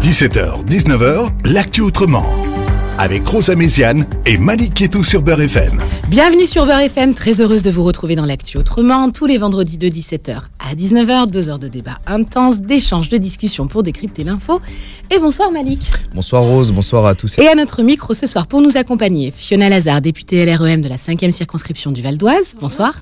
17h, 19h, l'actu autrement. Avec Rosa Méziane et Malik Kétou sur Beurre FM. Bienvenue sur Beurre FM, très heureuse de vous retrouver dans l'actu autrement, tous les vendredis de 17h à 19h, 2 heures de débat intense, d'échanges, de discussions pour décrypter l'info. Et bonsoir Malik. Bonsoir Rose, bonsoir à tous. Et à notre micro ce soir pour nous accompagner, Fiona Lazare, députée LREM de la 5e circonscription du Val d'Oise. Bonsoir.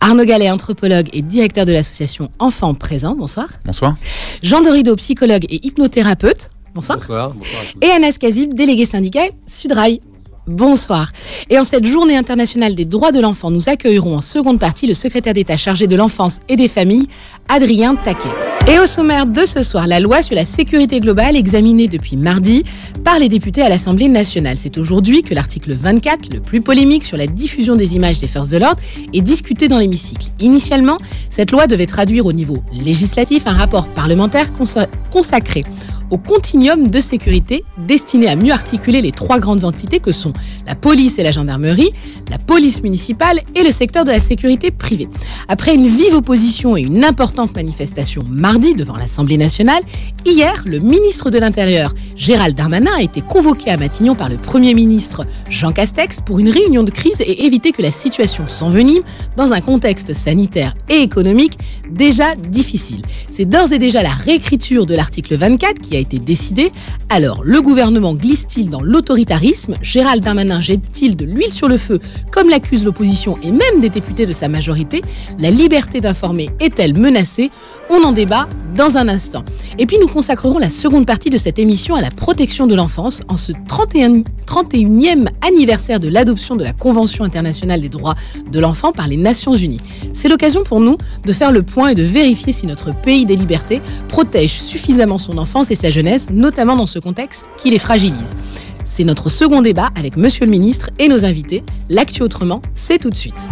Arnaud Gallet, anthropologue et directeur de l'association Enfants Présents. Bonsoir. Bonsoir. Jean Dorido, psychologue et hypnothérapeute. Bonsoir. Bonsoir. Bonsoir à tous. Et Anas Kazib, délégué syndical Sudrail. Bonsoir. Et en cette journée internationale des droits de l'enfant, nous accueillerons en seconde partie le secrétaire d'État chargé de l'enfance et des familles, Adrien Taquet. Et au sommaire de ce soir, la loi sur la sécurité globale examinée depuis mardi par les députés à l'Assemblée nationale. C'est aujourd'hui que l'article 24, le plus polémique sur la diffusion des images des forces de l'ordre, est discuté dans l'hémicycle. Initialement, cette loi devait traduire au niveau législatif un rapport parlementaire consacré au continuum de sécurité destiné à mieux articuler les trois grandes entités que sont la police et la gendarmerie, la police municipale et le secteur de la sécurité privée. Après une vive opposition et une importante manifestation mardi devant l'Assemblée nationale, hier, le ministre de l'Intérieur, Gérald Darmanin, a été convoqué à Matignon par le Premier ministre Jean Castex pour une réunion de crise et éviter que la situation s'envenime dans un contexte sanitaire et économique déjà difficile. C'est d'ores et déjà la réécriture de l'article 24 qui a été décidé. Alors, le gouvernement glisse-t-il dans l'autoritarisme ? Gérald Darmanin jette-t-il de l'huile sur le feu, comme l'accuse l'opposition et même des députés de sa majorité ? La liberté d'informer est-elle menacée ? On en débat dans un instant. Et puis nous consacrerons la seconde partie de cette émission à la protection de l'enfance en ce 31e anniversaire de l'adoption de la Convention internationale des droits de l'enfant par les Nations Unies. C'est l'occasion pour nous de faire le point et de vérifier si notre pays des libertés protège suffisamment son enfance et sa jeunesse, notamment dans ce contexte qui les fragilise. C'est notre second débat avec Monsieur le Ministre et nos invités. L'actu autrement, c'est tout de suite.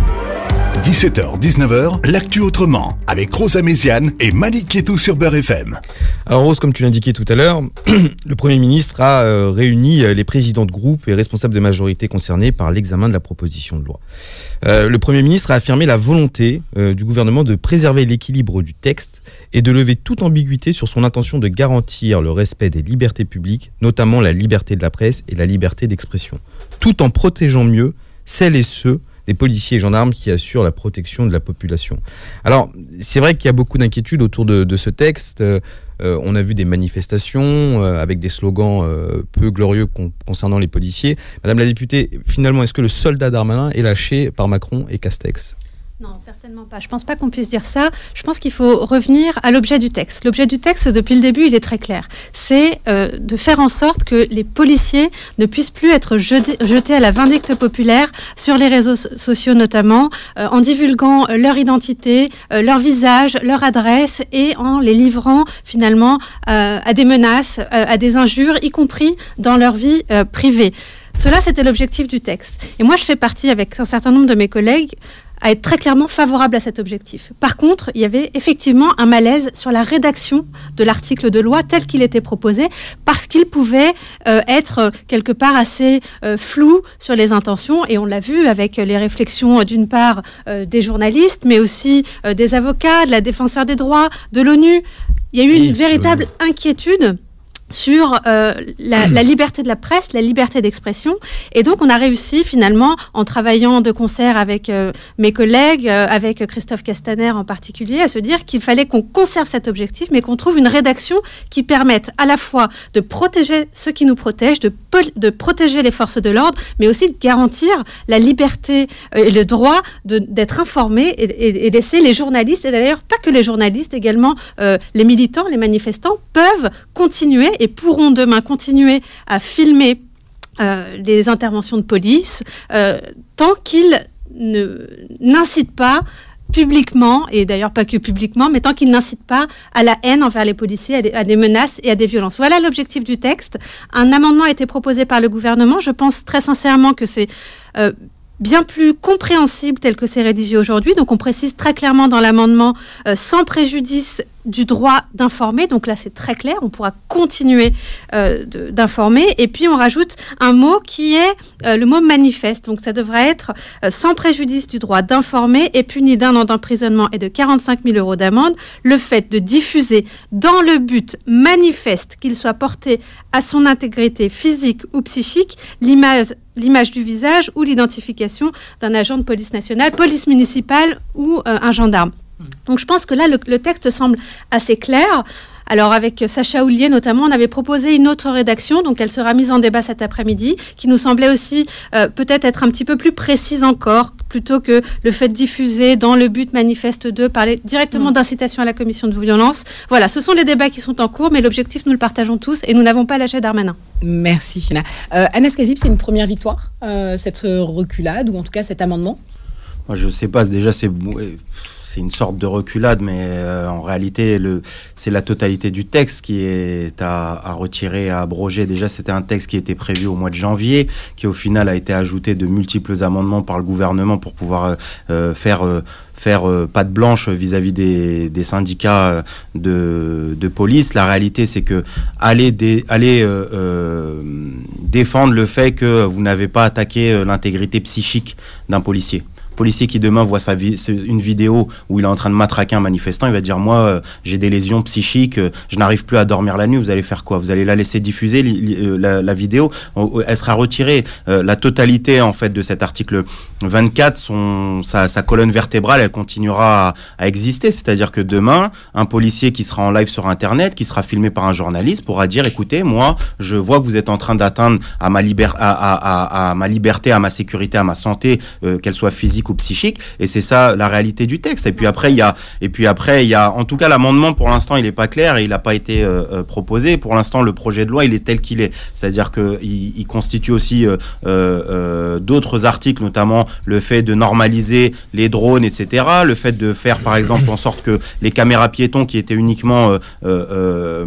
17h, 19h, l'actu autrement. Avec Rosa Méziane et Malik Kétou sur Beurre FM. Alors Rose, comme tu l'indiquais tout à l'heure, le Premier ministre a réuni les présidents de groupe et responsables de majorité concernés par l'examen de la proposition de loi. Le Premier ministre a affirmé la volonté du gouvernement de préserver l'équilibre du texte et de lever toute ambiguïté sur son intention de garantir le respect des libertés publiques, notamment la liberté de la presse et la liberté d'expression, tout en protégeant mieux celles et ceux des policiers et gendarmes qui assurent la protection de la population. Alors, c'est vrai qu'il y a beaucoup d'inquiétudes autour de ce texte. On a vu des manifestations avec des slogans peu glorieux concernant les policiers. Madame la députée, finalement, est-ce que le soldat Darmanin est lâché par Macron et Castex ? Non, certainement pas. Je ne pense pas qu'on puisse dire ça. Je pense qu'il faut revenir à l'objet du texte. L'objet du texte, depuis le début, il est très clair. C'est de faire en sorte que les policiers ne puissent plus être jetés à la vindicte populaire sur les réseaux sociaux notamment, en divulguant leur identité, leur visage, leur adresse et en les livrant finalement à des menaces, à des injures, y compris dans leur vie privée. Cela, c'était l'objectif du texte. Et moi, je fais partie, avec un certain nombre de mes collègues, à être très clairement favorable à cet objectif. Par contre, il y avait effectivement un malaise sur la rédaction de l'article de loi tel qu'il était proposé, parce qu'il pouvait être quelque part assez flou sur les intentions, et on l'a vu avec les réflexions d'une part des journalistes, mais aussi des avocats, de la défenseur des droits, de l'ONU. Il y a eu une véritable inquiétude sur la liberté de la presse, la liberté d'expression. Et donc, on a réussi finalement, en travaillant de concert avec mes collègues, avec Christophe Castaner en particulier, à se dire qu'il fallait qu'on conserve cet objectif, mais qu'on trouve une rédaction qui permette à la fois de protéger ceux qui nous protègent, de protéger les forces de l'ordre, mais aussi de garantir la liberté et le droit d'être informés et laisser les journalistes, et d'ailleurs pas que les journalistes, également les militants, les manifestants, peuvent continuer et pourront demain continuer à filmer des interventions de police tant qu'ils n'incitent pas publiquement, et d'ailleurs pas que publiquement, mais tant qu'ils n'incitent pas à la haine envers les policiers, à des menaces et à des violences. Voilà l'objectif du texte. Un amendement a été proposé par le gouvernement. Je pense très sincèrement que c'est bien plus compréhensible tel que c'est rédigé aujourd'hui. Donc on précise très clairement dans l'amendement, sans préjudice du droit d'informer. Donc là, c'est très clair. On pourra continuer d'informer. Et puis, on rajoute un mot qui est le mot manifeste. Donc, ça devrait être sans préjudice du droit d'informer et puni d'1 an d'emprisonnement et de 45 000 € d'amende le fait de diffuser dans le but manifeste qu'il soit porté à son intégrité physique ou psychique l'image du visage ou l'identification d'un agent de police nationale, police municipale ou un gendarme. Donc je pense que là, le texte semble assez clair. Alors avec Sacha Houlier notamment, on avait proposé une autre rédaction, donc elle sera mise en débat cet après-midi, qui nous semblait aussi peut-être être un petit peu plus précise encore, plutôt que le fait de diffuser dans le but manifeste de parler directement d'incitation à la commission de violence. Voilà, ce sont les débats qui sont en cours, mais l'objectif, nous le partageons tous et nous n'avons pas lâché Darmanin. Merci Fina. Anas Kazib, c'est une première victoire, cette reculade, ou en tout cas cet amendement? Moi, je sais pas, déjà c'est une sorte de reculade, mais en réalité, c'est la totalité du texte qui est à retirer, à abroger. Déjà, c'était un texte qui était prévu au mois de janvier, qui au final a été ajouté de multiples amendements par le gouvernement pour pouvoir faire patte blanche vis-à-vis des syndicats de police. La réalité, c'est que aller défendre le fait que vous n'avez pas attaqué l'intégrité psychique d'un policier qui demain voit une vidéo où il est en train de matraquer un manifestant, il va dire moi j'ai des lésions psychiques, je n'arrive plus à dormir la nuit. Vous allez faire quoi? Vous allez la laisser diffuser la vidéo? Elle sera retirée. La totalité en fait de cet article 24, sa colonne vertébrale, elle continuera à exister. C'est-à-dire que demain, un policier qui sera en live sur internet, qui sera filmé par un journaliste, pourra dire écoutez, moi je vois que vous êtes en train d'atteindre à ma liberté, à ma sécurité, à ma santé, qu'elle soit physique ou psychique, et c'est ça la réalité du texte. Et puis après il y a en tout cas l'amendement, pour l'instant il n'est pas clair et il n'a pas été proposé. Pour l'instant le projet de loi il est tel qu'il est, c'est-à-dire que il constitue aussi d'autres articles, notamment le fait de normaliser les drones, etc., le fait de faire par exemple en sorte que les caméras piétons qui étaient uniquement dans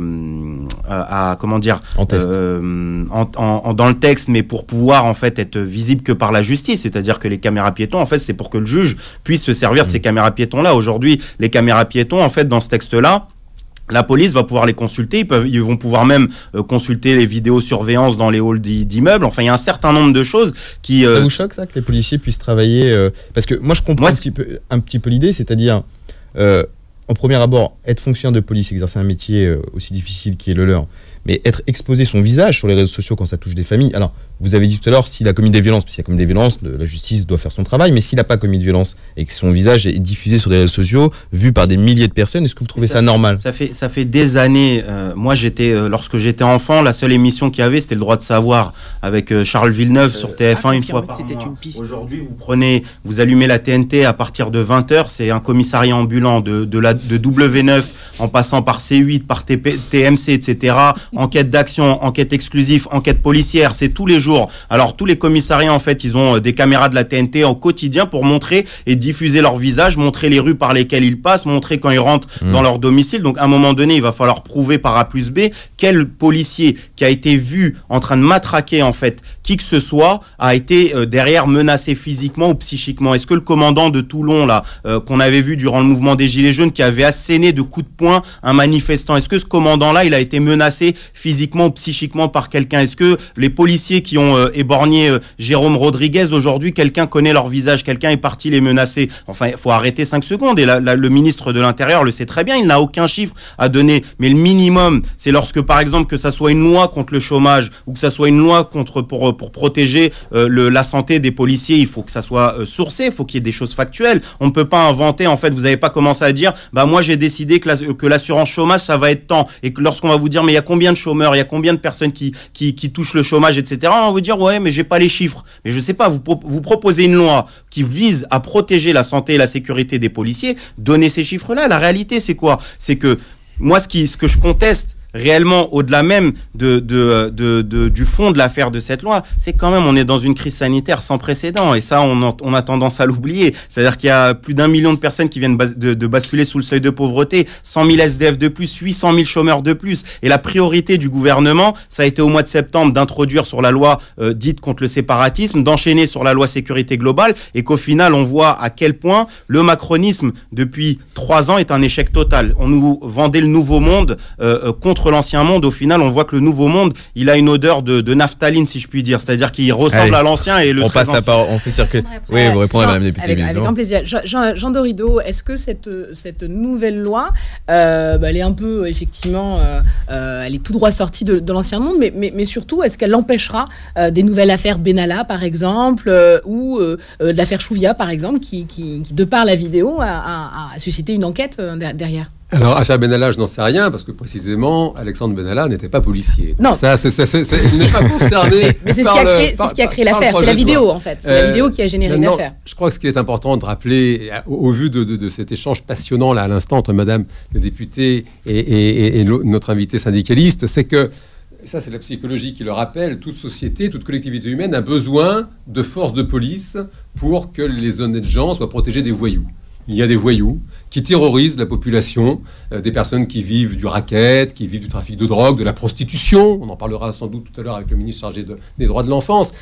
le texte, mais pour pouvoir en fait être visible que par la justice, c'est-à-dire que les caméras piétons en fait c'est pour que le juge puisse se servir de ces caméras piétons-là. Aujourd'hui, les caméras piétons, en fait, dans ce texte-là, la police va pouvoir les consulter, ils vont pouvoir même consulter les vidéosurveillances dans les halls d'immeubles. Enfin, il y a un certain nombre de choses qui... Ça vous choque, ça, que les policiers puissent travailler parce que moi, je comprends un petit peu l'idée, c'est-à-dire, en premier abord, être fonctionnaire de police, exercer un métier aussi difficile qui est le leur, mais être exposé son visage sur les réseaux sociaux quand ça touche des familles. Alors, vous avez dit tout à l'heure, s'il a commis des violences, parce qu'il a commis des violences, la justice doit faire son travail, mais s'il n'a pas commis de violence et que son visage est diffusé sur les réseaux sociaux, vu par des milliers de personnes, est-ce que vous trouvez ça normal? Ça fait des années. Moi, lorsque j'étais enfant, la seule émission qu'il y avait, c'était Le Droit de Savoir, avec Charles Villeneuve sur TF1 une fois par mois. Aujourd'hui, vous allumez la TNT à partir de 20h, c'est un commissariat ambulant de W9, en passant par C8, par TMC, etc., enquête d'action, enquête exclusive, enquête policière, c'est tous les jours. Alors tous les commissariats en fait, ils ont des caméras de la TNT en quotidien pour montrer et diffuser leur visage, montrer les rues par lesquelles ils passent, montrer quand ils rentrent dans leur domicile. Donc à un moment donné, il va falloir prouver par A plus B quel policier qui a été vu en train de matraquer en fait qui que ce soit a été derrière menacé physiquement ou psychiquement. Est-ce que le commandant de Toulon là qu'on avait vu durant le mouvement des Gilets jaunes qui avait asséné de coups de poing un manifestant, est-ce que ce commandant là il a été menacé physiquement ou psychiquement par quelqu'un? Est-ce que les policiers qui ont éborgné Jérôme Rodriguez aujourd'hui, quelqu'un connaît leur visage, quelqu'un est parti les menacer? Enfin, il faut arrêter 5 secondes. Et le ministre de l'Intérieur le sait très bien, il n'a aucun chiffre à donner. Mais le minimum, c'est lorsque, par exemple, que ça soit une loi contre le chômage ou que ça soit une loi pour protéger la santé des policiers, il faut que ça soit sourcé, il faut qu'il y ait des choses factuelles. On ne peut pas inventer, en fait, vous n'avez pas commencé à dire, bah moi j'ai décidé que l'assurance chômage, ça va être tant. Et que lorsqu'on va vous dire, mais il y a combien de chômeurs, il y a combien de personnes qui touchent le chômage, etc., on va vous dire, ouais, mais j'ai pas les chiffres. Mais je sais pas, vous proposez une loi qui vise à protéger la santé et la sécurité des policiers, donnez ces chiffres-là. La réalité, c'est quoi? C'est que moi, ce que je conteste réellement, au-delà même du fond de l'affaire de cette loi, c'est quand même, on est dans une crise sanitaire sans précédent. Et ça, on a tendance à l'oublier. C'est-à-dire qu'il y a plus d'1 million de personnes qui viennent de basculer sous le seuil de pauvreté, 100 000 SDF de plus, 800 000 chômeurs de plus. Et la priorité du gouvernement, ça a été au mois de septembre d'introduire sur la loi dite contre le séparatisme, d'enchaîner sur la loi sécurité globale, et qu'au final, on voit à quel point le macronisme, depuis 3 ans, est un échec total. On nous vendait le nouveau monde contre l'ancien monde. Au final, on voit que le nouveau monde, il a une odeur de naphtaline, si je puis dire. C'est-à-dire qu'il ressemble à l'ancien et le on passe la parole, on fait circuler. Oui, vous répondez à Madame la députée. Avec grand plaisir. Jean Dorido, est-ce que cette nouvelle loi, elle est un peu, effectivement, elle est tout droit sortie de l'ancien monde, mais surtout, est-ce qu'elle empêchera des nouvelles affaires Benalla, par exemple, ou de l'affaire Chouvia, par exemple, qui, de par la vidéo, a suscité une enquête derrière? Alors, affaire Benalla, je n'en sais rien, parce que précisément, Alexandre Benalla n'était pas policier. Non. Ça, il n'est pas concerné. Mais c'est ce qui a créé l'affaire, c'est la vidéo, en fait. C'est la vidéo qui a généré l'affaire. Je crois que ce qu'il est important de rappeler, au vu de cet échange passionnant, là, à l'instant, entre Madame le député et notre invité syndicaliste, c'est que, ça c'est la psychologie qui le rappelle, toute société, toute collectivité humaine a besoin de forces de police pour que les honnêtes gens soient protégés des voyous. Il y a des voyous qui terrorisent la population, des personnes qui vivent du racket, qui vivent du trafic de drogue, de la prostitution. On en parlera sans doute tout à l'heure avec le ministre chargé des droits de l'enfance.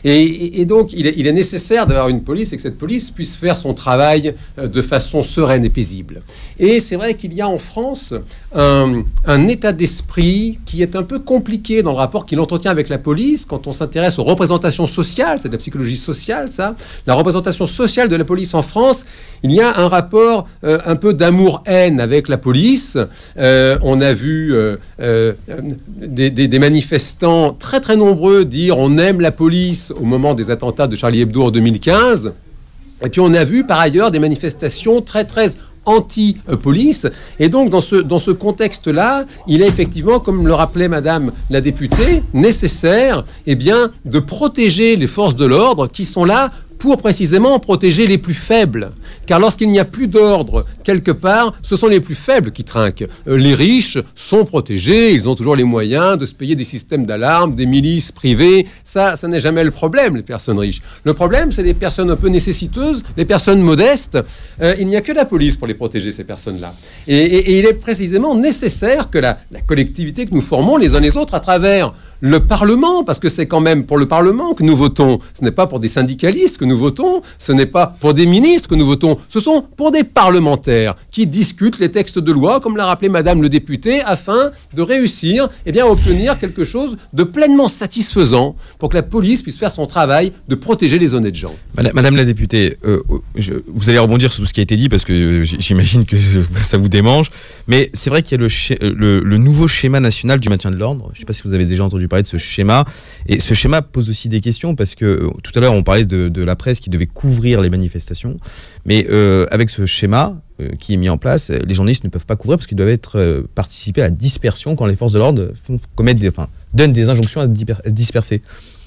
Et donc, il est nécessaire d'avoir une police et que cette police puisse faire son travail de façon sereine et paisible. Et c'est vrai qu'il y a en France un état d'esprit qui est un peu compliqué dans le rapport qu'il entretient avec la police quand on s'intéresse aux représentations sociales. C'est de la psychologie sociale, ça. La représentation sociale de la police en France, il y a un rapport un peu d'amour-haine avec la police. On a vu des manifestants très très nombreux dire on aime la police au moment des attentats de Charlie Hebdo en 2015. Et puis on a vu par ailleurs des manifestations très très anti-police. Et donc dans ce contexte-là, il est effectivement, comme le rappelait Madame la députée, nécessaire de protéger les forces de l'ordre qui sont là pour précisément protéger les plus faibles. Car lorsqu'il n'y a plus d'ordre quelque part, ce sont les plus faibles qui trinquent. Les riches sont protégés, ils ont toujours les moyens de se payer des systèmes d'alarme, des milices privées. Ça n'est jamais le problème, les personnes riches. Le problème, c'est les personnes un peu nécessiteuses, les personnes modestes. Il n'y a que la police pour les protéger, ces personnes-là. Et il est précisément nécessaire que la collectivité que nous formons les uns les autres à travers le Parlement, parce que c'est quand même pour le Parlement que nous votons. Ce n'est pas pour des syndicalistes que nous votons, ce n'est pas pour des ministres que nous votons, ce sont pour des parlementaires qui discutent les textes de loi, comme l'a rappelé Madame le député, afin de réussir à obtenir quelque chose de pleinement satisfaisant pour que la police puisse faire son travail de protéger les honnêtes gens. Madame la députée, vous allez rebondir sur tout ce qui a été dit, parce que j'imagine que ça vous démange, mais c'est vrai qu'il y a le nouveau schéma national du maintien de l'ordre. Je ne sais pas si vous avez déjà entendu parler de ce schéma, et ce schéma pose aussi des questions, parce que tout à l'heure on parlait de la presse qui devait couvrir les manifestations, mais avec ce schéma qui est mis en place, les journalistes ne peuvent pas couvrir parce qu'ils doivent participer à la dispersion quand les forces de l'ordre donnent des injonctions à disperser.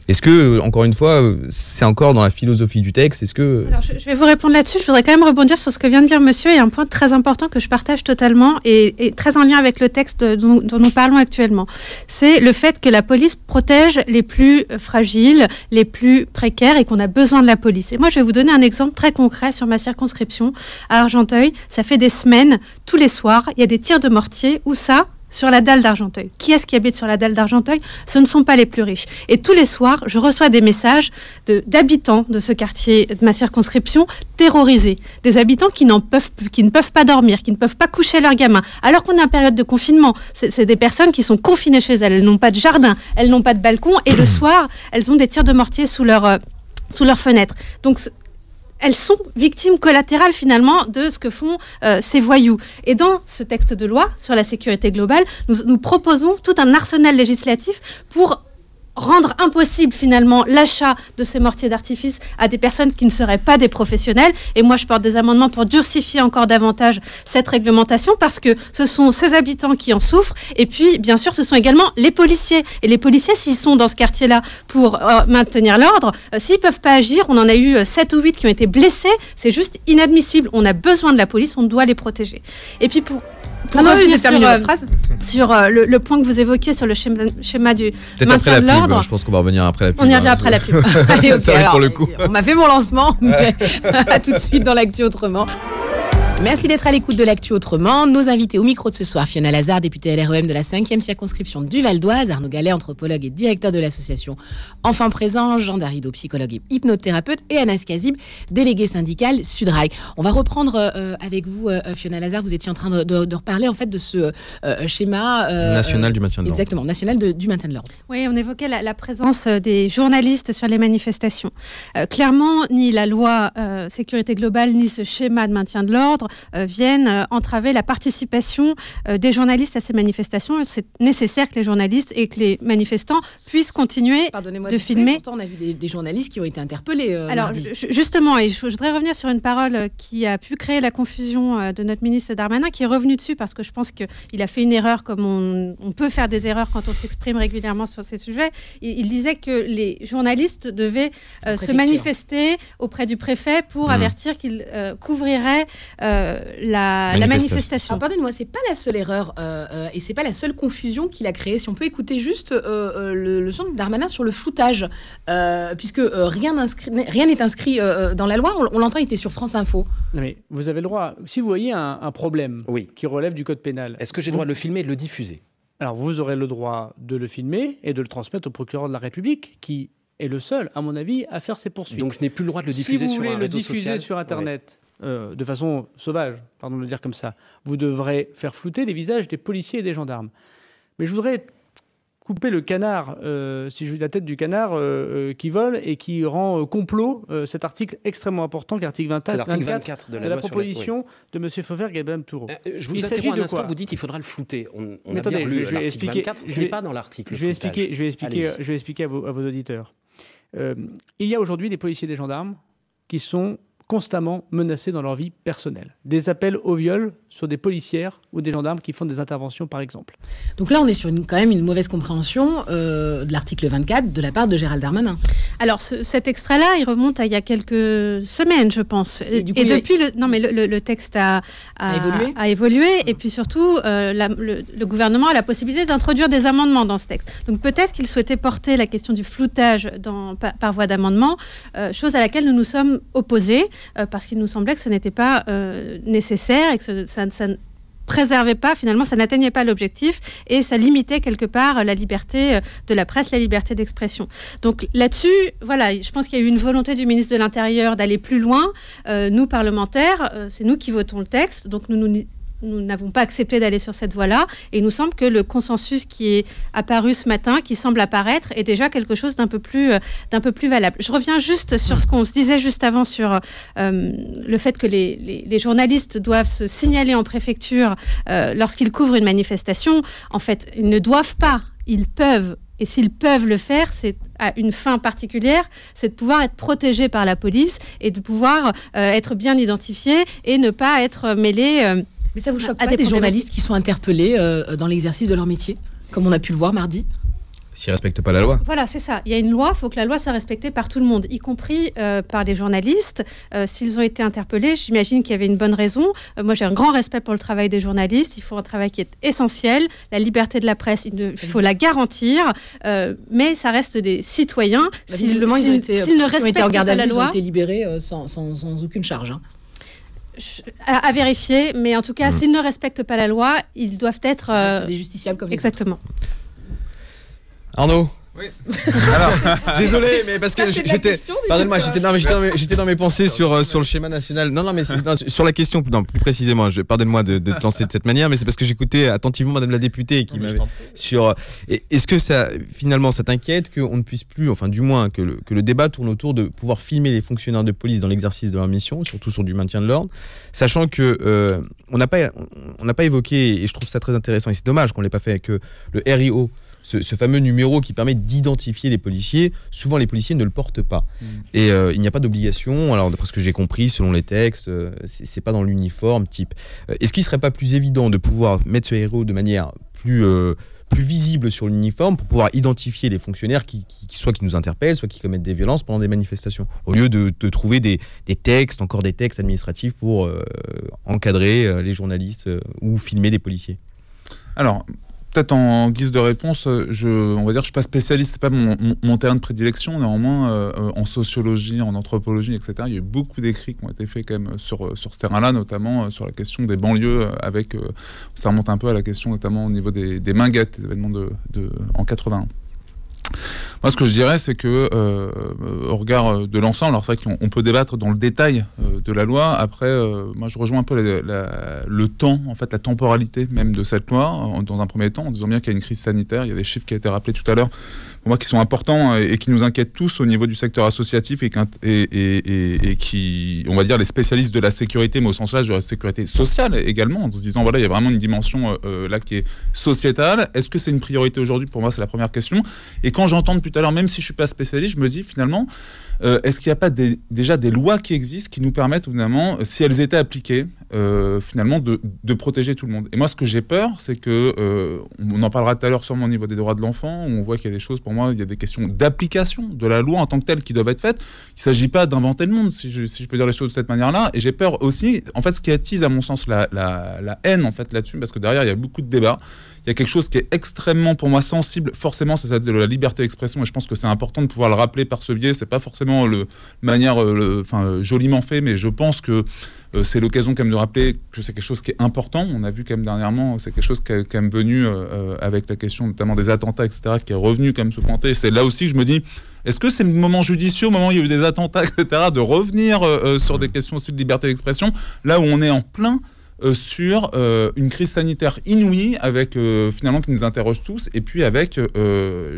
Est-ce que, encore une fois, c'est encore dans la philosophie du texte? Alors, je vais vous répondre là-dessus. Je voudrais quand même rebondir sur ce que vient de dire monsieur. Il y a un point très important que je partage totalement et très en lien avec le texte dont nous parlons actuellement. C'est le fait que la police protège les plus fragiles, les plus précaires et qu'on a besoin de la police. Et moi, je vais vous donner un exemple très concret sur ma circonscription à Argenteuil. Ça fait des semaines, tous les soirs, il y a des tirs de mortier. Où ça ? Sur la dalle d'Argenteuil. Qui est-ce qui habite sur la dalle d'Argenteuil? Ce ne sont pas les plus riches. Et tous les soirs, je reçois des messages d'habitants de ce quartier, de ma circonscription, terrorisés. Des habitants qui ne peuvent pas dormir, qui ne peuvent pas coucher leurs gamins. Alors qu'on est en période de confinement. C'est des personnes qui sont confinées chez elles. Elles n'ont pas de jardin, elles n'ont pas de balcon. Et le soir, elles ont des tirs de mortier sous leurs fenêtres. Donc, elles sont victimes collatérales finalement de ce que font ces voyous. Et dans ce texte de loi sur la sécurité globale, nous proposons tout un arsenal législatif pour rendre impossible finalement l'achat de ces mortiers d'artifice à des personnes qui ne seraient pas des professionnels. Et moi, je porte des amendements pour durcifier encore davantage cette réglementation parce que ce sont ces habitants qui en souffrent. Et puis, bien sûr, ce sont également les policiers. Et les policiers, s'ils sont dans ce quartier-là pour maintenir l'ordre, s'ils ne peuvent pas agir, on en a eu 7 ou 8 qui ont été blessés, c'est juste inadmissible. On a besoin de la police, on doit les protéger. Et puis Pour revenir sur le point que vous évoquiez sur le schéma du maintien de l'ordre. Je pense qu'on va revenir après la pub. On y revient après la pub. Allez, okay, alors, pour le coup. On m'a fait mon lancement, mais à tout de suite dans l'actu autrement. Merci d'être à l'écoute de l'actu autrement. Nos invités au micro de ce soir, Fiona Lazare, députée LREM de la 5e circonscription du Val d'Oise, Arnaud Gallet, anthropologue et directeur de l'association Enfants Présents, Jean Darido, psychologue et hypnothérapeute, et Anas Kazib, délégué syndical Sudrail. On va reprendre avec vous, Fiona Lazare, vous étiez en train de reparler en fait de ce schéma national du maintien de l'ordre. Exactement, national du maintien de l'ordre. Oui, on évoquait la présence des journalistes sur les manifestations. Clairement, ni la loi sécurité globale, ni ce schéma de maintien de l'ordre viennent entraver la participation des journalistes à ces manifestations. C'est nécessaire que les journalistes et que les manifestants puissent continuer de filmer. Pourtant, on a vu des journalistes qui ont été interpellés. Alors, justement, et je voudrais revenir sur une parole qui a pu créer la confusion de notre ministre Darmanin, qui est revenu dessus parce que je pense qu'il a fait une erreur, comme on peut faire des erreurs quand on s'exprime régulièrement sur ces sujets. Il disait que les journalistes devaient se manifester auprès du préfet pour avertir qu'il couvrirait la manifestation. Pardonnez-moi, c'est pas la seule erreur et c'est pas la seule confusion qu'il a créée. Si on peut écouter juste le son de Darmanin sur le floutage, puisque rien n'est inscrit dans la loi. On l'entend, il était sur France Info. Non mais vous avez le droit. Si vous voyez un problème qui relève du code pénal, est-ce que j'ai le droit de le filmer et de le diffuser ? Alors vous aurez le droit de le filmer et de le transmettre au procureur de la République, qui est le seul, à mon avis, à faire ces poursuites. Donc je n'ai plus le droit de le diffuser sur un réseau social. Si vous voulez le diffuser sur Internet, de façon sauvage, pardon de le dire comme ça, vous devrez faire flouter les visages des policiers et des gendarmes. Mais je voudrais couper le canard, si je dis la tête du canard qui vole et qui rend complot cet article extrêmement important, qui est l'article 24 de la proposition de M. Fauvergue et Mme Toureau. Je vous interromps un instant, vous dites qu'il faudra le flouter. On a bien lu l'article 24, ce n'est pas dans l'article. Je vais expliquer à vos auditeurs. Il y a aujourd'hui des policiers et des gendarmes qui sont constamment menacés dans leur vie personnelle. Des appels au viol sur des policières ou des gendarmes qui font des interventions, par exemple. Donc là, on est sur quand même une mauvaise compréhension de l'article 24 de la part de Gérald Darmanin. Alors, cet extrait-là, il remonte à il y a quelques semaines, je pense. Et depuis, le texte a évolué. Et puis surtout, le gouvernement a la possibilité d'introduire des amendements dans ce texte. Donc peut-être qu'il souhaitait porter la question du floutage par voie d'amendement, chose à laquelle nous nous sommes opposés. Parce qu'il nous semblait que ce n'était pas nécessaire et que ça ne préservait pas, finalement, ça n'atteignait pas l'objectif et ça limitait quelque part la liberté de la presse, la liberté d'expression. Donc là-dessus, voilà, je pense qu'il y a eu une volonté du ministre de l'Intérieur d'aller plus loin. Nous, parlementaires, c'est nous qui votons le texte, donc nous n'avons pas accepté d'aller sur cette voie-là et il nous semble que le consensus qui est apparu ce matin, qui semble apparaître, est déjà quelque chose d'un peu plus valable. Je reviens juste sur ce qu'on se disait juste avant sur le fait que les journalistes doivent se signaler en préfecture lorsqu'ils couvrent une manifestation. En fait, ils ne doivent pas, ils peuvent. Et s'ils peuvent le faire, c'est à une fin particulière, c'est de pouvoir être protégés par la police et de pouvoir être bien identifiés et ne pas être mêlés... Mais ça vous choque pas des journalistes qui sont interpellés dans l'exercice de leur métier, comme on a pu le voir mardi ? S'ils ne respectent pas la loi. Voilà, c'est ça. Il y a une loi, il faut que la loi soit respectée par tout le monde, y compris par les journalistes. S'ils ont été interpellés, j'imagine qu'il y avait une bonne raison. Moi, j'ai un grand respect pour le travail des journalistes. Il faut un travail qui est essentiel. La liberté de la presse, il faut la garantir. Mais ça reste des citoyens. Visiblement, s'ils ne respectent pas la loi, ils ont été libérés sans aucune charge. À vérifier, mais en tout cas, s'ils ne respectent pas la loi, ils doivent être des justiciables comme les exactement. Arnaud. Oui. Alors, désolé, mais parce que pardonne-moi, j'étais dans mes pensées sur le schéma national. Non, mais sur la question, plus précisément. Pardonne-moi de te lancer de cette manière, mais c'est parce que j'écoutais attentivement Madame la députée qui m'avait sur. Est-ce que ça, finalement, ça t'inquiète qu'on ne puisse plus, enfin, du moins que le débat tourne autour de pouvoir filmer les fonctionnaires de police dans l'exercice de leur mission, surtout sur du maintien de l'ordre, sachant que on n'a pas évoqué, et je trouve ça très intéressant, et c'est dommage qu'on l'ait pas fait avec le RIO. Ce fameux numéro qui permet d'identifier les policiers, souvent les policiers ne le portent pas. Et il n'y a pas d'obligation, alors d'après ce que j'ai compris, selon les textes, c'est pas dans l'uniforme type. Est-ce qu'il ne serait pas plus évident de pouvoir mettre ce héros de manière plus plus visible sur l'uniforme pour pouvoir identifier les fonctionnaires qui nous interpellent, soit qui commettent des violences pendant des manifestations. Au lieu de trouver des textes, encore des textes administratifs pour encadrer les journalistes ou filmer les policiers. Alors, peut-être en guise de réponse, on va dire que je suis pas spécialiste, c'est pas mon terrain de prédilection. Néanmoins, en sociologie, en anthropologie, etc., il y a eu beaucoup d'écrits qui ont été faits quand même sur ce terrain-là, notamment sur la question des banlieues, ça remonte un peu à la question notamment au niveau des Minguettes, des événements en 81. Moi, ce que je dirais, c'est que au regard de l'ensemble, alors c'est vrai qu'on peut débattre dans le détail de la loi. Après, moi, je rejoins un peu le temps, en fait, la temporalité même de cette loi. Dans un premier temps, en disant bien qu'il y a une crise sanitaire, il y a des chiffres qui ont été rappelés tout à l'heure, pour moi, qui sont importants et qui nous inquiètent tous au niveau du secteur associatif et qui, on va dire, les spécialistes de la sécurité, mais au sens large de la sécurité sociale également, en se disant voilà, il y a vraiment une dimension là qui est sociétale. Est-ce que c'est une priorité aujourd'hui? Pour moi, c'est la première question. Et quand j'entends depuis tout à l'heure, même si je suis pas spécialiste, je me dis finalement, est-ce qu'il n'y a pas déjà des lois qui existent qui nous permettent, évidemment, si elles étaient appliquées, finalement, de protéger tout le monde? Et moi, ce que j'ai peur, c'est que, on en parlera tout à l'heure sûrement au niveau des droits de l'enfant, où on voit qu'il y a des choses, pour moi, il y a des questions d'application de la loi en tant que telle qui doivent être faites. Il ne s'agit pas d'inventer le monde, si je peux dire les choses de cette manière-là. Et j'ai peur aussi, en fait, ce qui attise, à mon sens, la haine, en fait, là-dessus, parce que derrière, il y a beaucoup de débats. Il y a quelque chose qui est extrêmement, pour moi, sensible. Forcément, c'est de la liberté d'expression, et je pense que c'est important de pouvoir le rappeler par ce biais. C'est pas forcément joliment fait, mais je pense que c'est l'occasion quand même de rappeler que c'est quelque chose qui est important. On a vu quand même dernièrement, c'est quelque chose qui est quand même venu avec la question notamment des attentats, etc., qui est revenu quand même se pointer. C'est là aussi, je me dis, est-ce que c'est le moment judicieux, au moment où il y a eu des attentats, etc., de revenir sur des questions aussi de liberté d'expression, là où on est en plein sur une crise sanitaire inouïe avec finalement qui nous interroge tous, et puis avec moi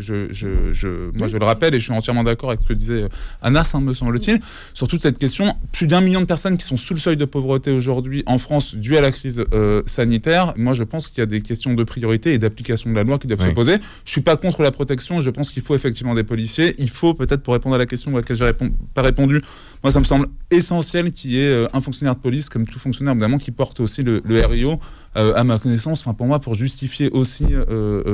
je le rappelle et je suis entièrement d'accord avec ce que disait Anas, me semble-t-il, sur toute cette question, plus d'1 million de personnes qui sont sous le seuil de pauvreté aujourd'hui en France dû à la crise sanitaire. Moi je pense qu'il y a des questions de priorité et d'application de la loi qui doivent se poser. Je suis pas contre la protection, je pense qu'il faut effectivement des policiers. Il faut peut-être, pour répondre à la question à laquelle j'ai pas répondu, moi ça me semble essentiel qu'il y ait un fonctionnaire de police, comme tout fonctionnaire évidemment, qui porte aussi le RIO, à ma connaissance, pour moi, pour justifier aussi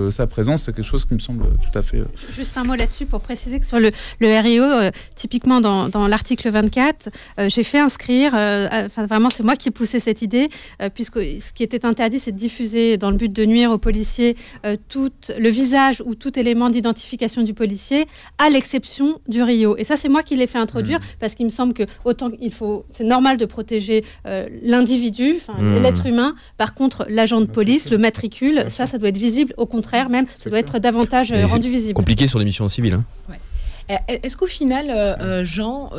sa présence, c'est quelque chose qui me semble tout à fait... Juste un mot là-dessus pour préciser que sur le RIO, typiquement dans l'article 24, j'ai fait inscrire, vraiment c'est moi qui ai poussé cette idée, puisque ce qui était interdit, c'est de diffuser dans le but de nuire aux policiers tout le visage ou tout élément d'identification du policier, à l'exception du RIO. Et ça, c'est moi qui l'ai fait introduire, parce qu'il me semble que c'est normal de protéger l'individu, l'être humain. Par contre, l'agent de police, le matricule, ça doit être visible. Au contraire, même, ça doit être davantage rendu visible. Compliqué sur des missions civiles. Hein. Ouais. Est-ce qu'au final, Jean,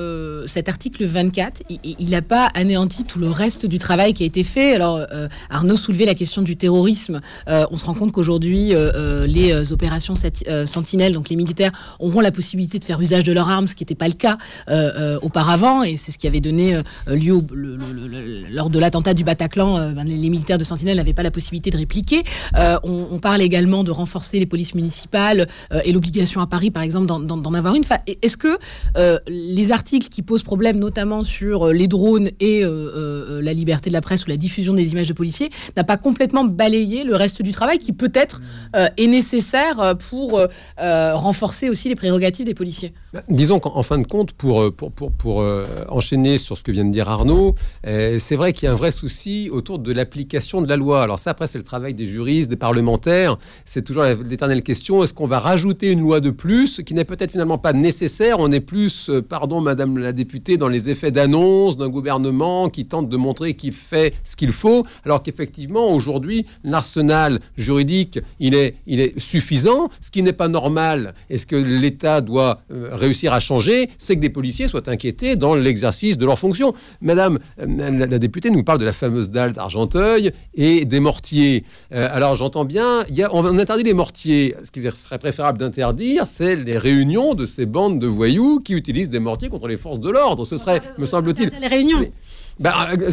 cet article 24, il n'a pas anéanti tout le reste du travail qui a été fait? Alors, Arnaud soulevait la question du terrorisme. On se rend compte qu'aujourd'hui, les opérations Sentinelle, donc les militaires, auront la possibilité de faire usage de leurs armes, ce qui n'était pas le cas auparavant, et c'est ce qui avait donné lieu lors de l'attentat du Bataclan. Les militaires de Sentinelle n'avaient pas la possibilité de répliquer. On parle également de renforcer les polices municipales et l'obligation à Paris, par exemple, d'en avoir une. Est-ce que les articles qui posent problème, notamment sur les drones et la liberté de la presse ou la diffusion des images de policiers, n'a pas complètement balayé le reste du travail qui peut-être est nécessaire pour renforcer aussi les prérogatives des policiers? Disons qu'en fin de compte, pour enchaîner sur ce que vient de dire Arnaud, c'est vrai qu'il y a un vrai souci autour de l'application de la loi. Alors ça, après, c'est le travail des juristes, des parlementaires. C'est toujours l'éternelle question, est-ce qu'on va rajouter une loi de plus qui n'est peut-être finalement pas nécessaire? On est plus, pardon Madame la députée, dans les effets d'annonce d'un gouvernement qui tente de montrer qu'il fait ce qu'il faut, alors qu'effectivement, aujourd'hui, l'arsenal juridique, il est suffisant. Ce qui n'est pas normal, et ce que l'État doit réussir à changer, c'est que des policiers soient inquiétés dans l'exercice de leurs fonctions. Madame la députée nous parle de la fameuse dalle d'Argenteuil et des mortiers. Alors j'entends bien, on interdit les mortiers. Ce qu'il serait préférable d'interdire, c'est les réunions de ces bandes de voyous qui utilisent des mortiers contre les forces de l'ordre. Ce serait, me semble-t-il... Les réunions.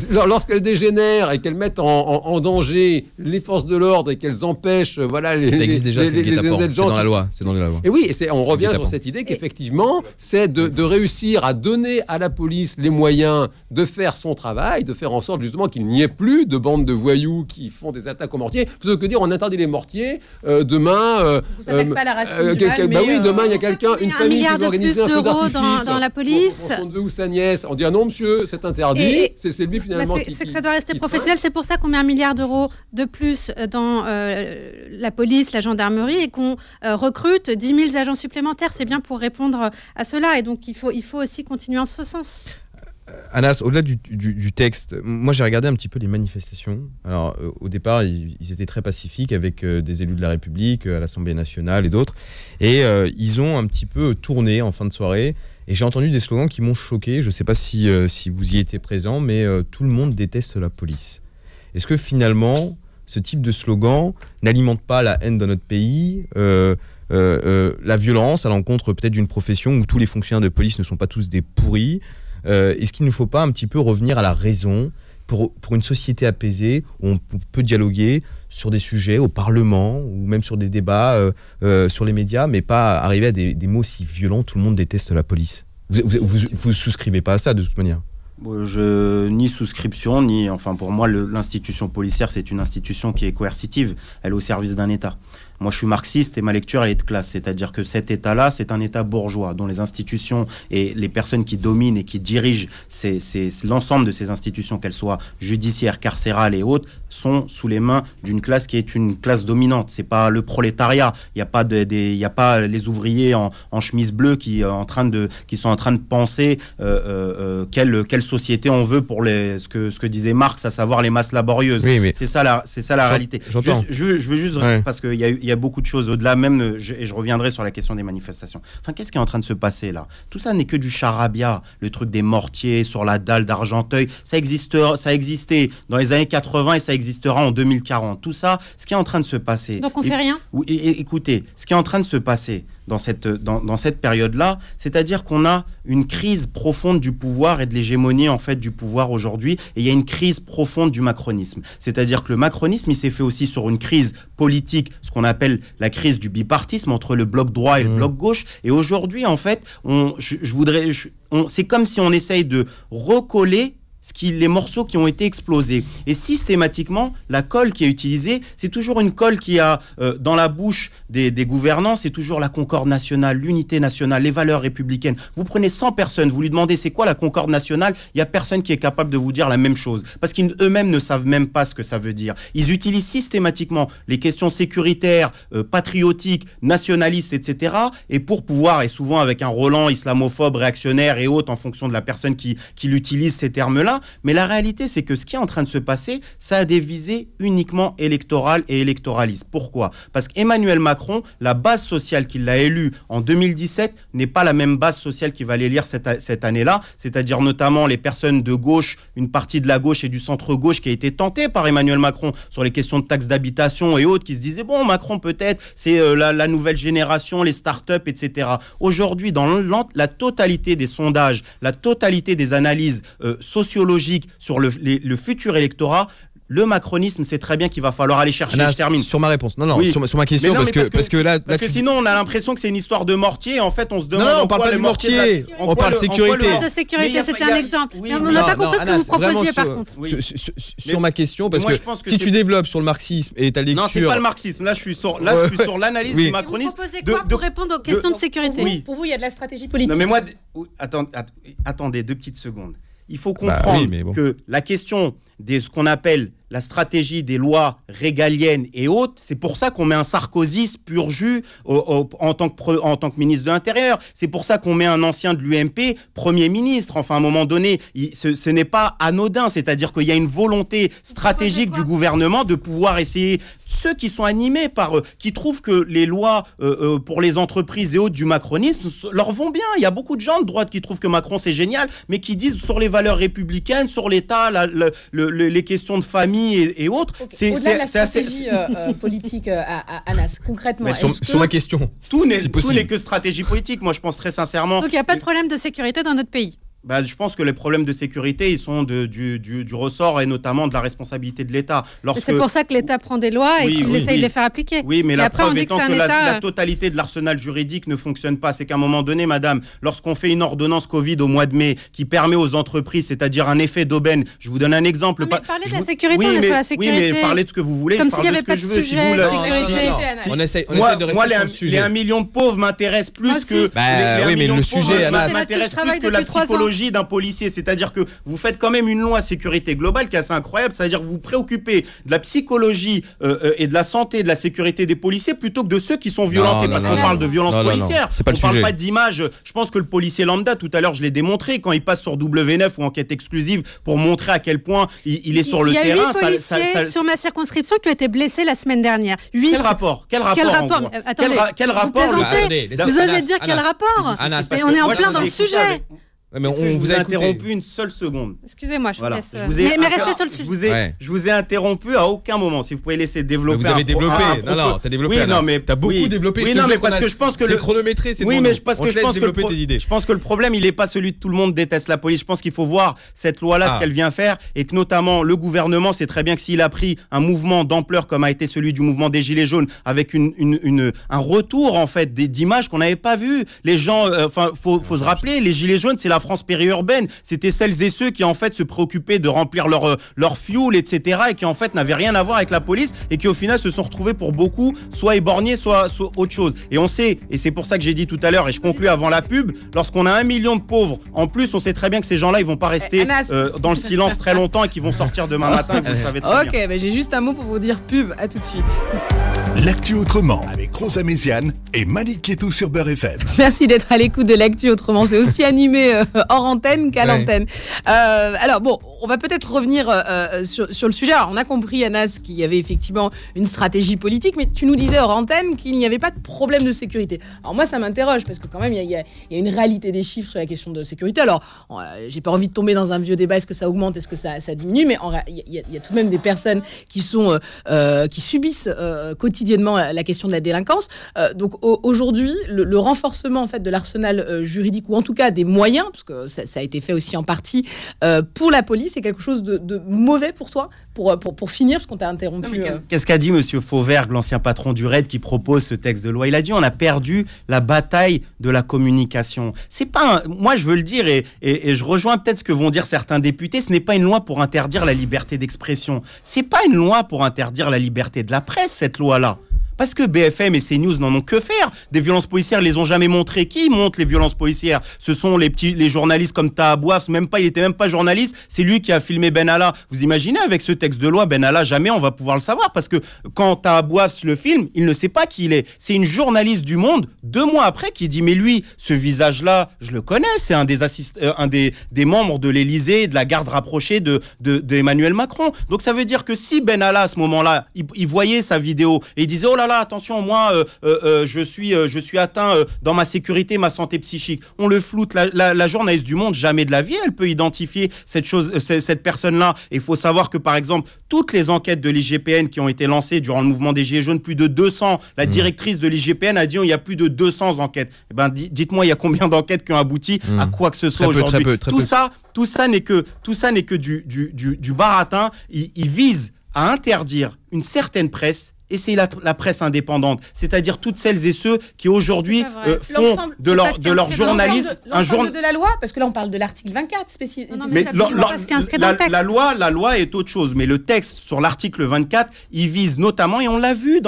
Lorsqu'elles dégénèrent et qu'elles mettent en danger les forces de l'ordre et qu'elles empêchent ça existe déjà, c'est dans la loi. Et oui, on revient sur cette idée qu'effectivement, c'est de réussir à donner à la police les moyens de faire son travail, de faire en sorte justement qu'il n'y ait plus de bandes de voyous qui font des attaques aux mortiers, plutôt que dire on interdit les mortiers, demain... Vous n'attaquez pas la racine du mal, oui, demain il y a quelqu'un, une famille qui veut organiser un feu d'artifice dans la police. Pour son neveu ou sa nièce, on dit non monsieur, c'est interdit. C'est lui finalement c'est que ça doit rester professionnel. C'est pour ça qu'on met 1 milliard d'euros de plus dans la police, la gendarmerie et qu'on recrute 10 000 agents supplémentaires. C'est bien pour répondre à cela. Et donc, il faut aussi continuer en ce sens. Anas, au-delà du texte, moi j'ai regardé un petit peu les manifestations. Alors au départ, ils étaient très pacifiques avec des élus de la République, à l'Assemblée nationale et d'autres. Et ils ont un petit peu tourné en fin de soirée. Et j'ai entendu des slogans qui m'ont choqué. Je ne sais pas si vous y étiez présent, mais tout le monde déteste la police. Est-ce que finalement, ce type de slogan n'alimente pas la haine dans notre pays, la violence à l'encontre peut-être d'une profession où tous les fonctionnaires de police ne sont pas tous des pourris? Est-ce qu'il ne faut pas un petit peu revenir à la raison pour une société apaisée où on peut dialoguer sur des sujets au Parlement ou même sur des débats sur les médias, mais pas arriver à des mots si violents, tout le monde déteste la police? Vous souscrivez pas à ça de toute manière? Ni souscription, pour moi, l'institution policière, c'est une institution qui est coercitive. Elle est au service d'un État. Moi, je suis marxiste et ma lecture, elle est de classe. C'est-à-dire que cet État-là, c'est un État bourgeois dont les institutions et les personnes qui dominent et qui dirigent l'ensemble de ces institutions, qu'elles soient judiciaires, carcérales et autres, sont sous les mains d'une classe qui est une classe dominante. C'est pas le prolétariat. Il y a pas les ouvriers en chemise bleue qui sont en train de penser quelle société on veut pour ce que disait Marx, à savoir les masses laborieuses. Oui. C'est ça la réalité. Je veux juste parce qu'il y a beaucoup de choses au-delà même, et je reviendrai sur la question des manifestations. Enfin, qu'est-ce qui est en train de se passer là? Tout ça n'est que du charabia. Le truc des mortiers sur la dalle d'Argenteuil, ça existait dans les années 80 et ça existera en 2040. Tout ça, ce qui est en train de se passer. Donc on fait rien? Écoutez, ce qui est en train de se passer dans cette période-là, c'est-à-dire qu'on a une crise profonde du pouvoir et de l'hégémonie en fait du pouvoir aujourd'hui, et il y a une crise profonde du macronisme. C'est-à-dire que le macronisme, il s'est fait aussi sur une crise politique, ce qu'on appelle la crise du bipartisme entre le bloc droit et le bloc gauche. Et aujourd'hui, en fait, c'est comme si on essaye de recoller les morceaux qui ont été explosés. Et systématiquement, la colle qui est utilisée, c'est toujours une colle qui a dans la bouche des gouvernants, c'est toujours la concorde nationale, l'unité nationale, les valeurs républicaines. Vous prenez 100 personnes, vous lui demandez c'est quoi la concorde nationale, il n'y a personne qui est capable de vous dire la même chose. Parce qu'eux-mêmes ne savent même pas ce que ça veut dire. Ils utilisent systématiquement les questions sécuritaires, patriotiques, nationalistes, etc. Et pour pouvoir, et souvent avec un Roland islamophobe, réactionnaire et autres en fonction de la personne qui utilise ces termes-là. Mais la réalité, c'est que ce qui est en train de se passer, ça a des visées uniquement électorales et électoralistes. Pourquoi? Parce qu'Emmanuel Macron, la base sociale qui l'a élu en 2017 n'est pas la même base sociale qui va l'élire cette année-là, c'est-à-dire notamment les personnes de gauche, une partie de la gauche et du centre-gauche qui a été tentée par Emmanuel Macron sur les questions de taxes d'habitation et autres, qui se disaient, bon, Macron peut-être, c'est la nouvelle génération, les start-up, etc. Aujourd'hui, dans la totalité des sondages, la totalité des analyses sociologique sur le futur électorat, le macronisme, c'est très bien qu'il va falloir aller chercher. Anas, je termine. Sur ma réponse. Non, oui. sur ma question, parce que sinon, on a l'impression que c'est une histoire de mortier. Et en fait, on se demande. Non, on parle pas de mortier. On parle de sécurité. De sécurité, c'était un exemple. Oui, on n'a pas compris ce que vous proposiez, par contre. Sur ma question, parce que si tu développes sur le marxisme et ta lecture. Non, c'est pas le marxisme. Là, je suis sur l'analyse du macronisme. Vous proposez quoi pour répondre aux questions de sécurité? Pour vous, il y a de la stratégie politique. Non, mais moi, attendez 2 petites secondes. Il faut comprendre que la question de ce qu'on appelle la stratégie des lois régaliennes et autres, c'est pour ça qu'on met un Sarkozy pur jus en tant que ministre de l'Intérieur. C'est pour ça qu'on met un ancien de l'UMP Premier ministre. Enfin, à un moment donné, ce n'est pas anodin. C'est-à-dire qu'il y a une volonté stratégique du gouvernement de pouvoir essayer... Ceux qui sont animés qui trouvent que les lois pour les entreprises et autres du macronisme leur vont bien. Il y a beaucoup de gens de droite qui trouvent que Macron c'est génial, mais qui disent sur les valeurs républicaines, sur l'État, les questions de famille et autres. Okay. Au-delà de la stratégie politique, Anas, concrètement. Sur ma question. Tout n'est que stratégie politique. Moi, je pense très sincèrement. Donc il n'y a pas de problème de sécurité dans notre pays. Je pense que les problèmes de sécurité, ils sont du ressort et notamment de la responsabilité de l'État. C'est pour ça que l'État prend des lois et qu'il essaye de les faire appliquer. Oui, mais la preuve étant que la totalité de l'arsenal juridique ne fonctionne pas. C'est qu'à un moment donné, madame, lorsqu'on fait une ordonnance Covid au mois de mai qui permet aux entreprises, c'est-à-dire un effet d'aubaine, je vous donne un exemple. Mais parlez de la sécurité, on est sur la sécurité. Oui, mais parlez de ce que vous voulez, comme je parle de ce que je veux. Si on essaie de rester sur le sujet. Les 1 million de pauvres m'intéressent plus que les 1 million de pauvres m'intéressent plus que la psychologie d'un policier, c'est-à-dire que vous faites quand même une loi sécurité globale qui est assez incroyable, c'est-à-dire que vous vous préoccupez de la psychologie et de la santé, de la sécurité des policiers plutôt que de ceux qui sont violentés, parce qu'on parle de violence policière, on parle pas d'image. Je pense que le policier lambda, tout à l'heure je l'ai démontré, quand il passe sur W9 ou Enquête exclusive pour montrer à quel point il est sur le terrain. Il y a 8 policiers sur ma circonscription qui ont été blessés la semaine dernière. 8. Quel rapport Attendez, quel rapport vous osez dire quel rapport? On est en plein dans le sujet. Mais on vous a interrompu une seule seconde. Excusez-moi, je vous laisse. Mais restez sur le sujet. Je vous ai interrompu à aucun moment. Si vous pouvez laisser développer. Vous avez développé. Non, t'as développé. Oui, non, mais t'as beaucoup développé. Oui, non, mais parce que je pense que c'est chronométré. Oui, mais parce que je pense que le problème, il est pas celui de tout le monde déteste la police. Je pense qu'il faut voir cette loi-là, ce qu'elle vient faire, et que notamment le gouvernement sait très bien que s'il a pris un mouvement d'ampleur comme a été celui du mouvement des Gilets jaunes, avec un retour en fait d'images qu'on n'avait pas vues. Les gens, faut se rappeler, les Gilets jaunes, c'est la France périurbaine. C'était celles et ceux qui en fait se préoccupaient de remplir leur fuel, etc. et qui en fait n'avaient rien à voir avec la police et qui au final se sont retrouvés pour beaucoup soit éborgnés, soit autre chose. Et on sait, et c'est pour ça que j'ai dit tout à l'heure, et je conclue avant la pub, lorsqu'on a 1 million de pauvres, en plus on sait très bien que ces gens-là ils vont pas rester dans le silence très longtemps et qu'ils vont sortir demain matin, et vous le savez très bien. Ok, j'ai juste un mot pour vous dire pub, à tout de suite. L'actu autrement avec Rosa Méziane et Malik Ketou sur Beurre FM. Merci d'être à l'écoute de l'actu autrement. C'est aussi animé hors antenne qu'à l'antenne. Alors bon, on va peut-être revenir sur le sujet. Alors on a compris, Anas, qu'il y avait effectivement une stratégie politique, mais tu nous disais hors antenne qu'il n'y avait pas de problème de sécurité. Alors moi, ça m'interroge parce que quand même, il y a une réalité des chiffres sur la question de sécurité. Alors, j'ai pas envie de tomber dans un vieux débat. Est-ce que ça augmente, est-ce que ça diminue? Mais il y a tout de même des personnes qui subissent quotidiennement la question de la délinquance. Donc aujourd'hui, le renforcement en fait de l'arsenal juridique, ou en tout cas des moyens, parce que ça a été fait aussi en partie pour la police, c'est quelque chose de mauvais pour toi, pour finir, parce qu'on t'a interrompu. Qu'est-ce qu'a dit Monsieur Fauvergue, l'ancien patron du RAID qui propose ce texte de loi? Il a dit on a perdu la bataille de la communication. C'est pas moi je veux le dire et je rejoins peut-être ce que vont dire certains députés, ce n'est pas une loi pour interdire la liberté d'expression. C'est pas une loi pour interdire la liberté de la presse, cette loi-là. Parce que BFM et CNews n'en ont que faire. Des violences policières, ils les ont jamais montrées. Qui montre les violences policières? Ce sont les journalistes comme Taha Bouafs. Il était même pas journaliste. C'est lui qui a filmé Benalla. Vous imaginez, avec ce texte de loi, Benalla, jamais on va pouvoir le savoir. Parce que quand Taha Bouafs le filme, il ne sait pas qui il est. C'est une journaliste du Monde, 2 mois après, qui dit, mais lui, ce visage-là, je le connais. C'est un des membres de l'Élysée, de la garde rapprochée de Emmanuel Macron. Donc ça veut dire que si Benalla, à ce moment-là, il voyait sa vidéo et il disait, oh là là, attention, moi, je suis atteint dans ma sécurité, ma santé psychique. On le floute. La journaliste du Monde, jamais de la vie, elle peut identifier cette personne-là. Et il faut savoir que, par exemple, toutes les enquêtes de l'IGPN qui ont été lancées durant le mouvement des Gilets jaunes, plus de 200. La directrice de l'IGPN a dit, il y a plus de 200 enquêtes. Eh ben, dites-moi, il y a combien d'enquêtes qui ont abouti à quoi que ce soit aujourd'hui? Tout ça n'est que du baratin. Il vise à interdire une certaine presse. Et c'est la presse indépendante, c'est-à-dire toutes celles et ceux qui aujourd'hui font de leur journalisme un journal de la loi, parce que là on parle de l'article 24 spécifiquement. La loi est autre chose, mais le texte sur l'article 24, il vise notamment, et on l'a vu